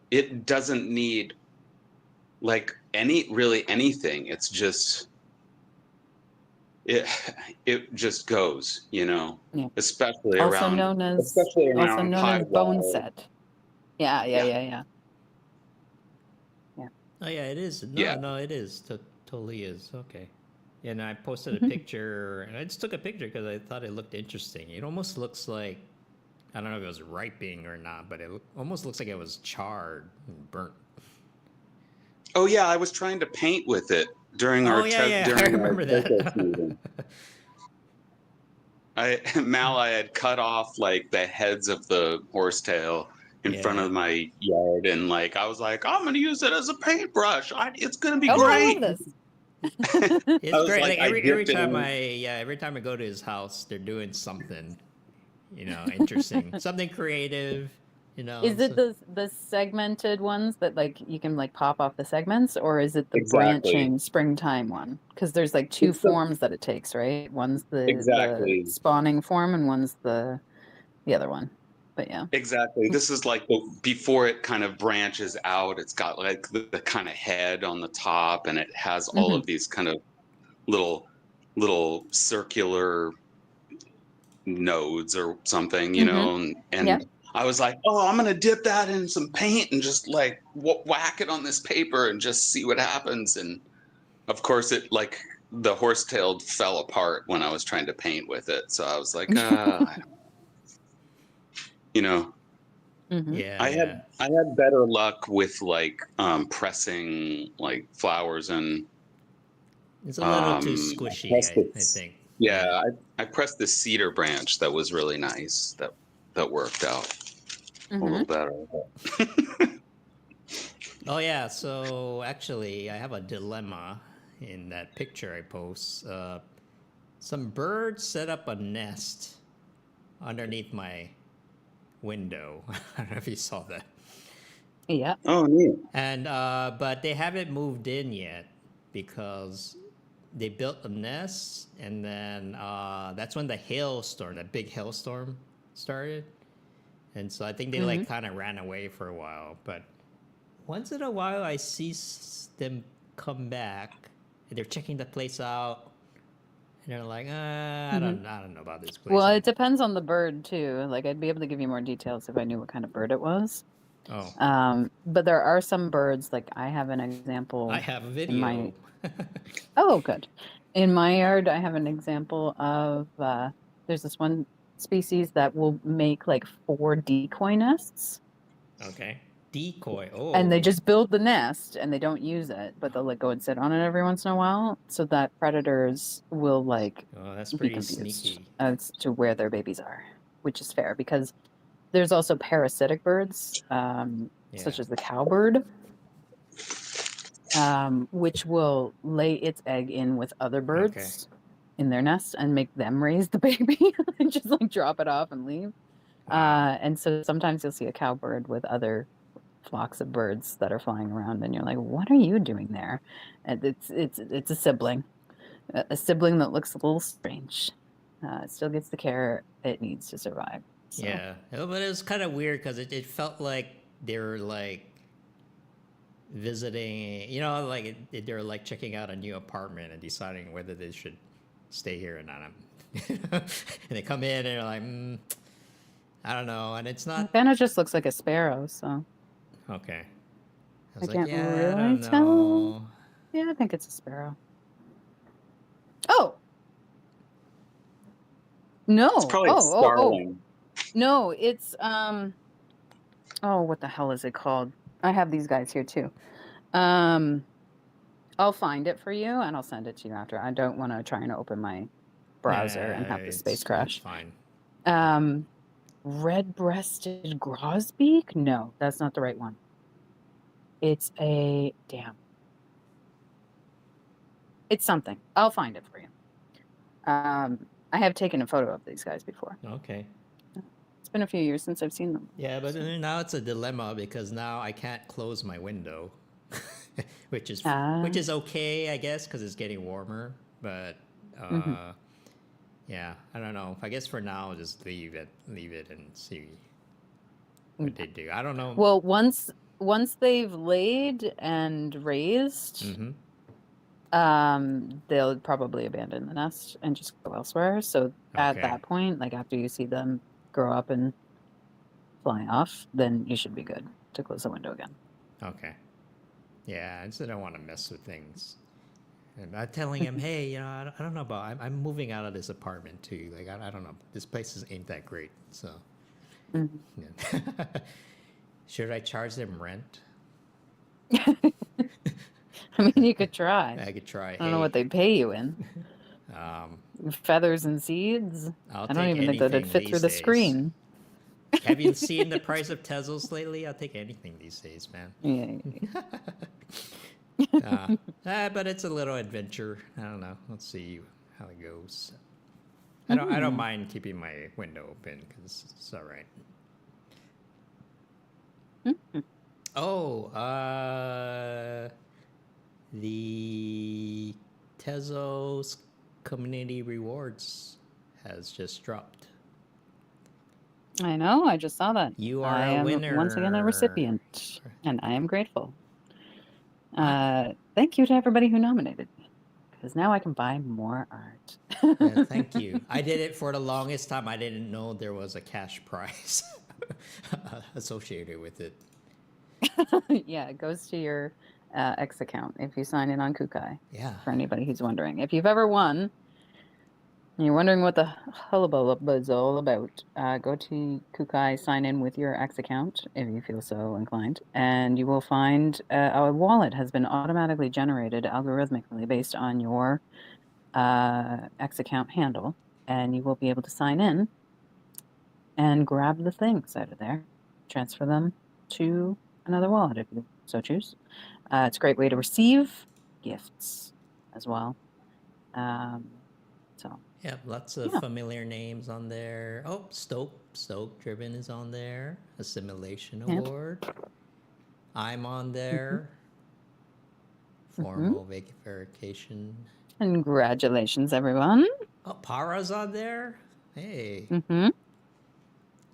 F: it doesn't need anything. It's just it just goes, you know, especially around high
A: bone set. Yeah.
B: Oh yeah, it is. No, it is. Totally is. Okay. Yeah, and I posted a picture, and I just took a picture because I thought it looked interesting. It almost looks like, I don't know if it was ripening or not, but it almost looks like it was charred and burnt.
F: Oh yeah, I was trying to paint with it during our Tezos meeting. I had cut off the heads of the horsetail in front of my yard, and I was like, I'm gonna use it as a paintbrush. It's gonna be great.
A: I love this.
B: It's great. Every time I go to his house, they're doing something, you know, interesting, something creative. You know,
A: is it the segmented ones that you can pop off the segments, or is it the branching springtime one? Because there's two forms that it takes, right? One's the spawning form, and one's the other one. But yeah.
F: Exactly. This is like before it kind of branches out. It's got like the kind of head on the top, and it has all of these kind of little circular nodes or something, and
A: Yep.
F: I was like, oh, I'm gonna dip that in some paint and just like whack it on this paper and just see what happens. And of course, it like the horsetail fell apart when I was trying to paint with it. So I was like,
B: Yeah,
F: I
B: yeah.
F: had better luck with like pressing like flowers and
B: It's a little too
F: I
B: squishy,
F: pressed
B: I
F: this.
B: think.
F: Yeah,
B: Yeah.
F: I pressed this cedar branch that was really nice. That worked out a little better.
B: Oh yeah. So actually, I have a dilemma in that picture I post. Some birds set up a nest underneath my window. I don't know if you saw that.
A: Yeah.
F: Oh, neat.
B: And but they haven't moved in yet because they built a nest, and then that's when the hailstorm, that big hailstorm, started. And so I think they like kind of ran away for a while. But once in a while, I see them come back, and they're checking the place out. And they're like, I don't know about this place.
A: Well, it depends on the bird too. Like, I'd be able to give you more details if I knew what kind of bird it was.
B: Oh,
A: But there are some birds, like I have an example.
B: I have a
A: in my.
B: video.
A: Oh, good. In my yard, I have an example of there's this one species that will make like 4 decoy nests,
B: Okay. Decoy. Oh.
A: and they just build the nest and they don't use it, but they'll like go and sit on it every once in a while, so that predators will like
B: Oh, that's
A: be
B: pretty
A: confused
B: sneaky.
A: as to where their babies are, which is fair because there's also parasitic birds, such as the cowbird, which will lay its egg in with other birds in their nest and make them raise the baby and just like drop it off and leave.
B: Wow.
A: And so sometimes you'll see a cowbird with other flocks of birds that are flying around, and you're like, what are you doing there? And it's a sibling that looks a little strange. It still gets the care it needs to survive. So.
B: Yeah, but it was kind of weird because it felt like they were like visiting, like they were like checking out a new apartment and deciding whether they should stay here or not. And they come in and they're like, I don't know, and it's not.
A: It kind of just looks like a sparrow, so.
B: Okay. I
A: I
B: was
A: can't
B: like, yeah,
A: really
B: I don't
A: tell.
B: know.
A: Yeah, I think it's a sparrow. Oh! No.
F: It's probably a starling.
A: No, it's what the hell is it called? I have these guys here too. I'll find it for you and I'll send it to you after. I don't want to try and open my browser and have the space crash.
B: Fine.
A: Red-breasted grosbeak? No, that's not the right one. It's a it's something. I'll find it for you. I have taken a photo of these guys before.
B: Okay.
A: It's been a few years since I've seen them.
B: Yeah, but now it's a dilemma because now I can't close my window, which is okay, I guess, because it's getting warmer. But yeah, I don't know. I guess for now, I'll just leave it, and see what they do. I don't know.
A: Well, once they've laid and raised, they'll probably abandon the nest and just go elsewhere. So at that point, like after you see them grow up and fly off, then you should be good to close the window again.
B: Okay. Yeah, I just don't want to mess with things. And I'm telling him, hey, I don't know about. I'm moving out of this apartment too. Like I don't know. This place ain't that great. So. Yeah. Should I charge them rent?
A: I mean, you could try.
B: I could try.
A: I don't know what they pay you in. Feathers and seeds. I don't even think that'd fit through the screen.
B: Have you seen the price of Tezos lately? I'll take anything these days, man. Yeah. But it's a little adventure. I don't know. Let's see how it goes. I don't mind keeping my window open because it's all right. The Tezos community rewards has just dropped.
A: I know. I just saw that.
B: You are
A: I
B: a
A: am
B: winner.
A: once again a recipient, and I am grateful.
B: Ah.
A: Thank you to everybody who nominated me, because now I can buy more art.
B: Yeah, thank you. I did it for the longest time. I didn't know there was a cash prize associated with it.
A: Yeah, it goes to your X account if you sign in on Kukai.
B: Yeah.
A: For anybody who's wondering, if you've ever won, and you're wondering what the hullabaloo is all about, go to Kukai, sign in with your X account if you feel so inclined, and you will find a wallet has been automatically generated algorithmically based on your X account handle, and you will be able to sign in and grab the things out of there, transfer them to another wallet if you so choose. It's a great way to receive gifts as well. So
B: yeah, lots of familiar names on there. Oh, Stoke Driven is on there. Assimilation Award. I'm on there. Formal verification.
A: Congratulations, everyone.
B: Oh, Para's on there. Hey.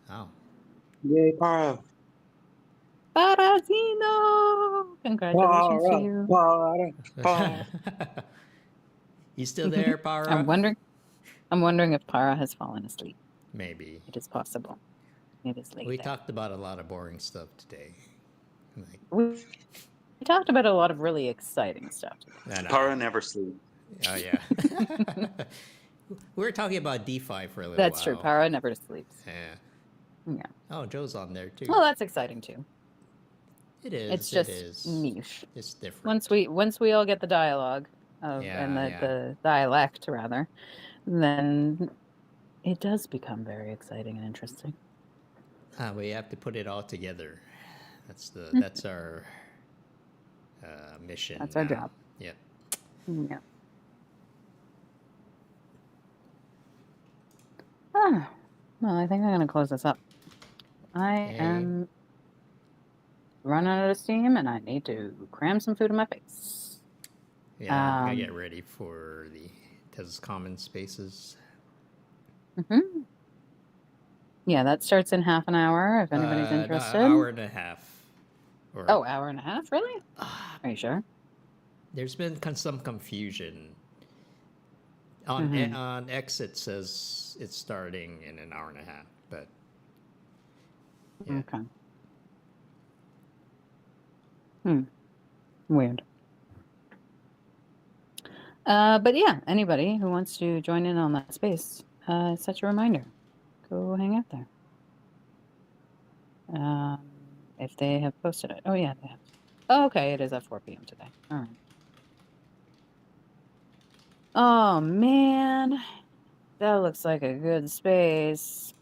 B: Oh.
F: Yay, Para.
A: Parazino! Congratulations to you.
F: Para.
B: You still there, Para?
A: I'm wondering if Para has fallen asleep.
B: Maybe.
A: It is possible. It is late.
B: We talked about a lot of boring stuff today.
A: We talked about a lot of really exciting stuff today.
F: Para never sleeps.
B: Oh, yeah. We were talking about DeFi for a little while.
A: That's true. Para never sleeps.
B: Yeah. Oh, Joe's on there too.
A: Well, that's exciting too.
B: It is.
A: It's just niche.
B: It's different.
A: Once we all get the dialogue and the dialect rather, then it does become very exciting and interesting.
B: We have to put it all together. That's our mission.
A: That's our job.
B: Yeah.
A: Yeah. Ah, well, I think I'm going to close this up. I am running out of steam, and I need to cram some food in my face.
B: Yeah, I'm going to get ready for the Tezos Common Spaces.
A: Yeah, that starts in half an hour, if anybody's interested.
B: An hour and a half.
A: Hour and a half? Really? Are you sure?
B: There's been some confusion. On X, it says it's starting in an hour and a half, but... Yeah.
A: Okay. Weird. But yeah, anybody who wants to join in on that space, such a reminder. Go hang out there. If they have posted it. Oh, yeah, they have. Oh, okay, it is at 4 p.m. today. All right. Oh, man. That looks like a good space.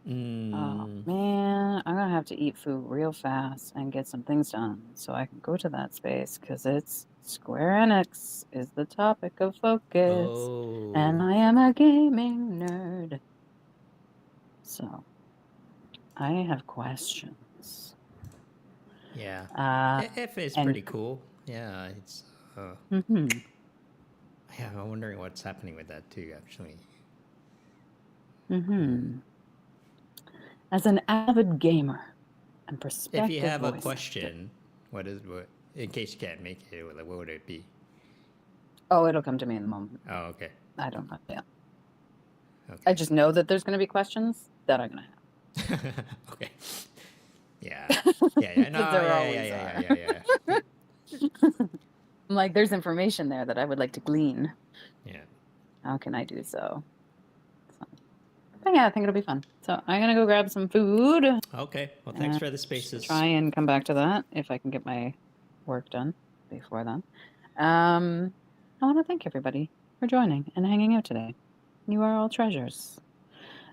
A: Oh, man. I'm going to have to eat food real fast and get some things done so I can go to that space because it's Square Enix is the topic of focus.
B: Oh.
A: And I am a gaming nerd. So, I have questions.
B: Yeah. If it's pretty cool. Yeah, it's... Yeah, I'm wondering what's happening with that too, actually.
A: As an avid gamer and prospective
B: If you have a
A: voice
B: question, what in case you can't make it, what would it be?
A: Oh, it'll come to me in a moment.
B: Oh, okay.
A: I don't know. Yeah.
B: Okay.
A: I just know that there's going to be questions that I'm going to have.
B: Okay. Yeah. Yeah. No, yeah.
A: I'm like, there's information there that I would like to glean.
B: Yeah.
A: How can I do so? But yeah, I think it'll be fun. So I'm going to go grab some food.
B: Okay. Well, thanks for the spaces.
A: Try and come back to that if I can get my work done before then. I want to thank everybody for joining and hanging out today. You are all treasures.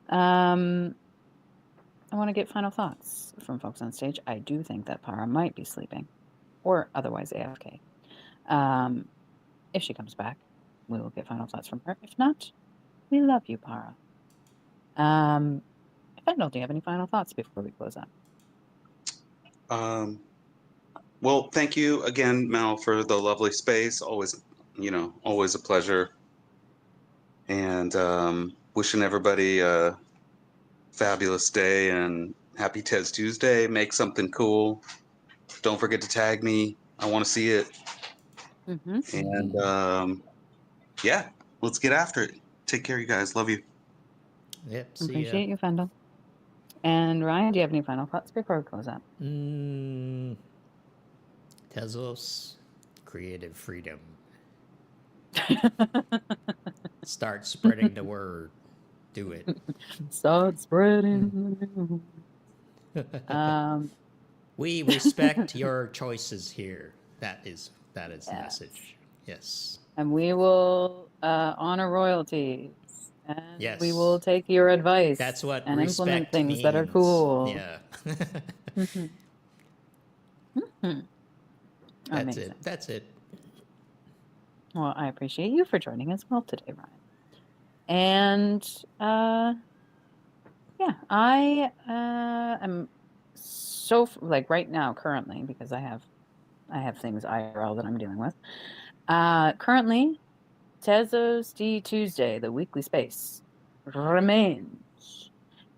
A: I want to get final thoughts from folks on stage. I do think that Para might be sleeping or otherwise AFK. If she comes back, we will get final thoughts from her. If not, we love you, Para. Fendel, do you have any final thoughts before we close out?
F: Well, thank you again, Mal, for the lovely space. Always a pleasure. And wishing everybody fabulous day and happy Tez Tuesday. Make something cool. Don't forget to tag me. I want to see it. And yeah, let's get after it. Take care, you guys. Love you.
B: Yep. See
A: Appreciate you, Fendel. And Ryan, do you have any final thoughts before we close out?
B: Tezos, creative freedom. Start spreading the word. Do it.
A: Start spreading the news.
B: We respect your choices here. That is the message. Yes.
A: And we will honor royalties. And
B: Yes.
A: we will take your advice.
B: That's what
A: and implement
B: respect
A: things
B: means.
A: that are cool.
B: Yeah.
A: Amazing.
B: That's it.
A: Well, I appreciate you for joining as well today, Ryan. And yeah, I am so like right now currently, because I have things IRL that I'm dealing with. Currently, Tezos D Tuesday, the weekly space, remains.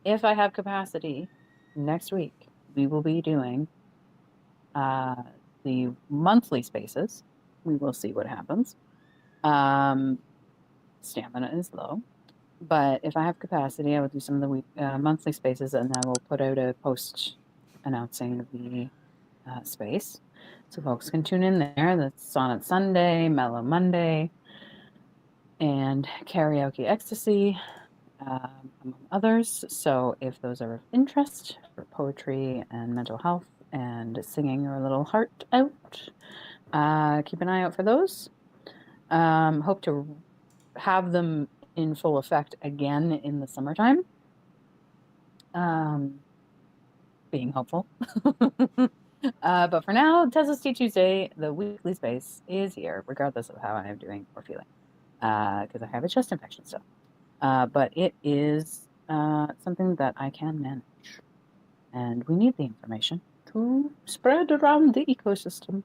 A: If I have capacity, next week we will be doing the monthly spaces. We will see what happens. Stamina is low, but if I have capacity, I will do some of the monthly spaces, and I will put out a post announcing the space, so folks can tune in there. That's Sonnet Sunday, Mellow Monday, and Karaoke Ecstasy, among others. So if those are of interest for poetry and mental health and singing your little heart out, keep an eye out for those. Hope to have them in full effect again in the summertime. Being hopeful. But for now, Tezos Tea Tuesday, the weekly space, is here, regardless of how I am doing or feeling, because I have a chest infection still. But it is something that I can manage, and we need the information to spread around the ecosystem.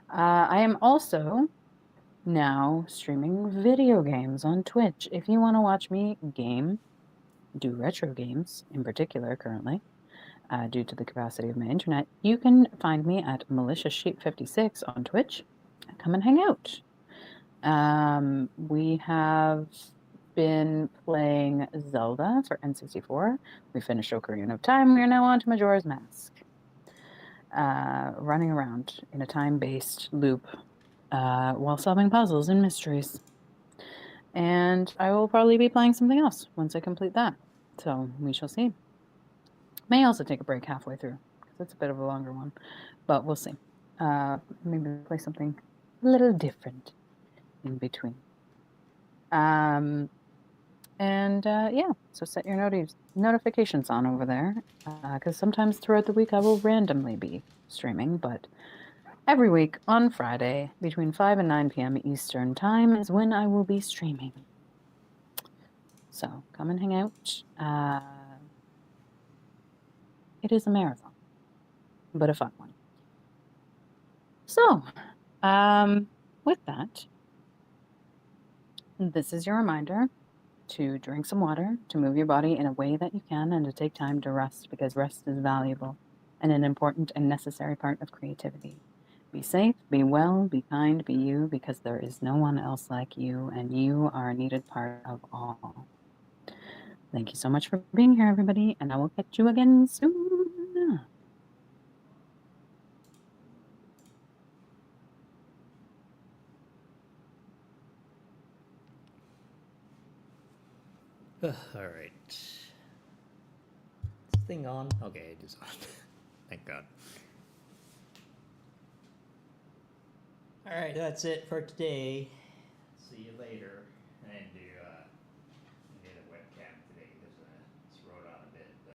A: I am also now streaming video games on Twitch. If you want to watch me do retro games in particular currently, due to the capacity of my internet, you can find me at Malicious Sheep 56 on Twitch. Come and hang out. We have been playing Zelda for N64. We finished Ocarina of Time. We are now on to Majora's Mask. Running around in a time-based loop while solving puzzles and mysteries. And I will probably be playing something else once I complete that. So we shall see. May also take a break halfway through, because it's a bit of a longer one. But we'll see. Maybe play something a little different in between. Yeah, so set your notifications on over there, because sometimes throughout the week I will randomly be streaming, but every week on Friday between 5 and 9 p.m. Eastern Time is when I will be streaming. So come and hang out. It is a marathon, but a fun one. So, with that, this is your reminder to drink some water, to move your body in a way that you can, and to take time to rest, because rest is valuable and an important and necessary part of creativity. Be safe, be well, be kind, be you, because there is no one else like you, and you are a needed part of all. Thank you so much for being here, everybody, and I will catch you again soon.
B: All right. Is this thing on? Okay, it is on. Thank God. All right, that's it for today. See you later.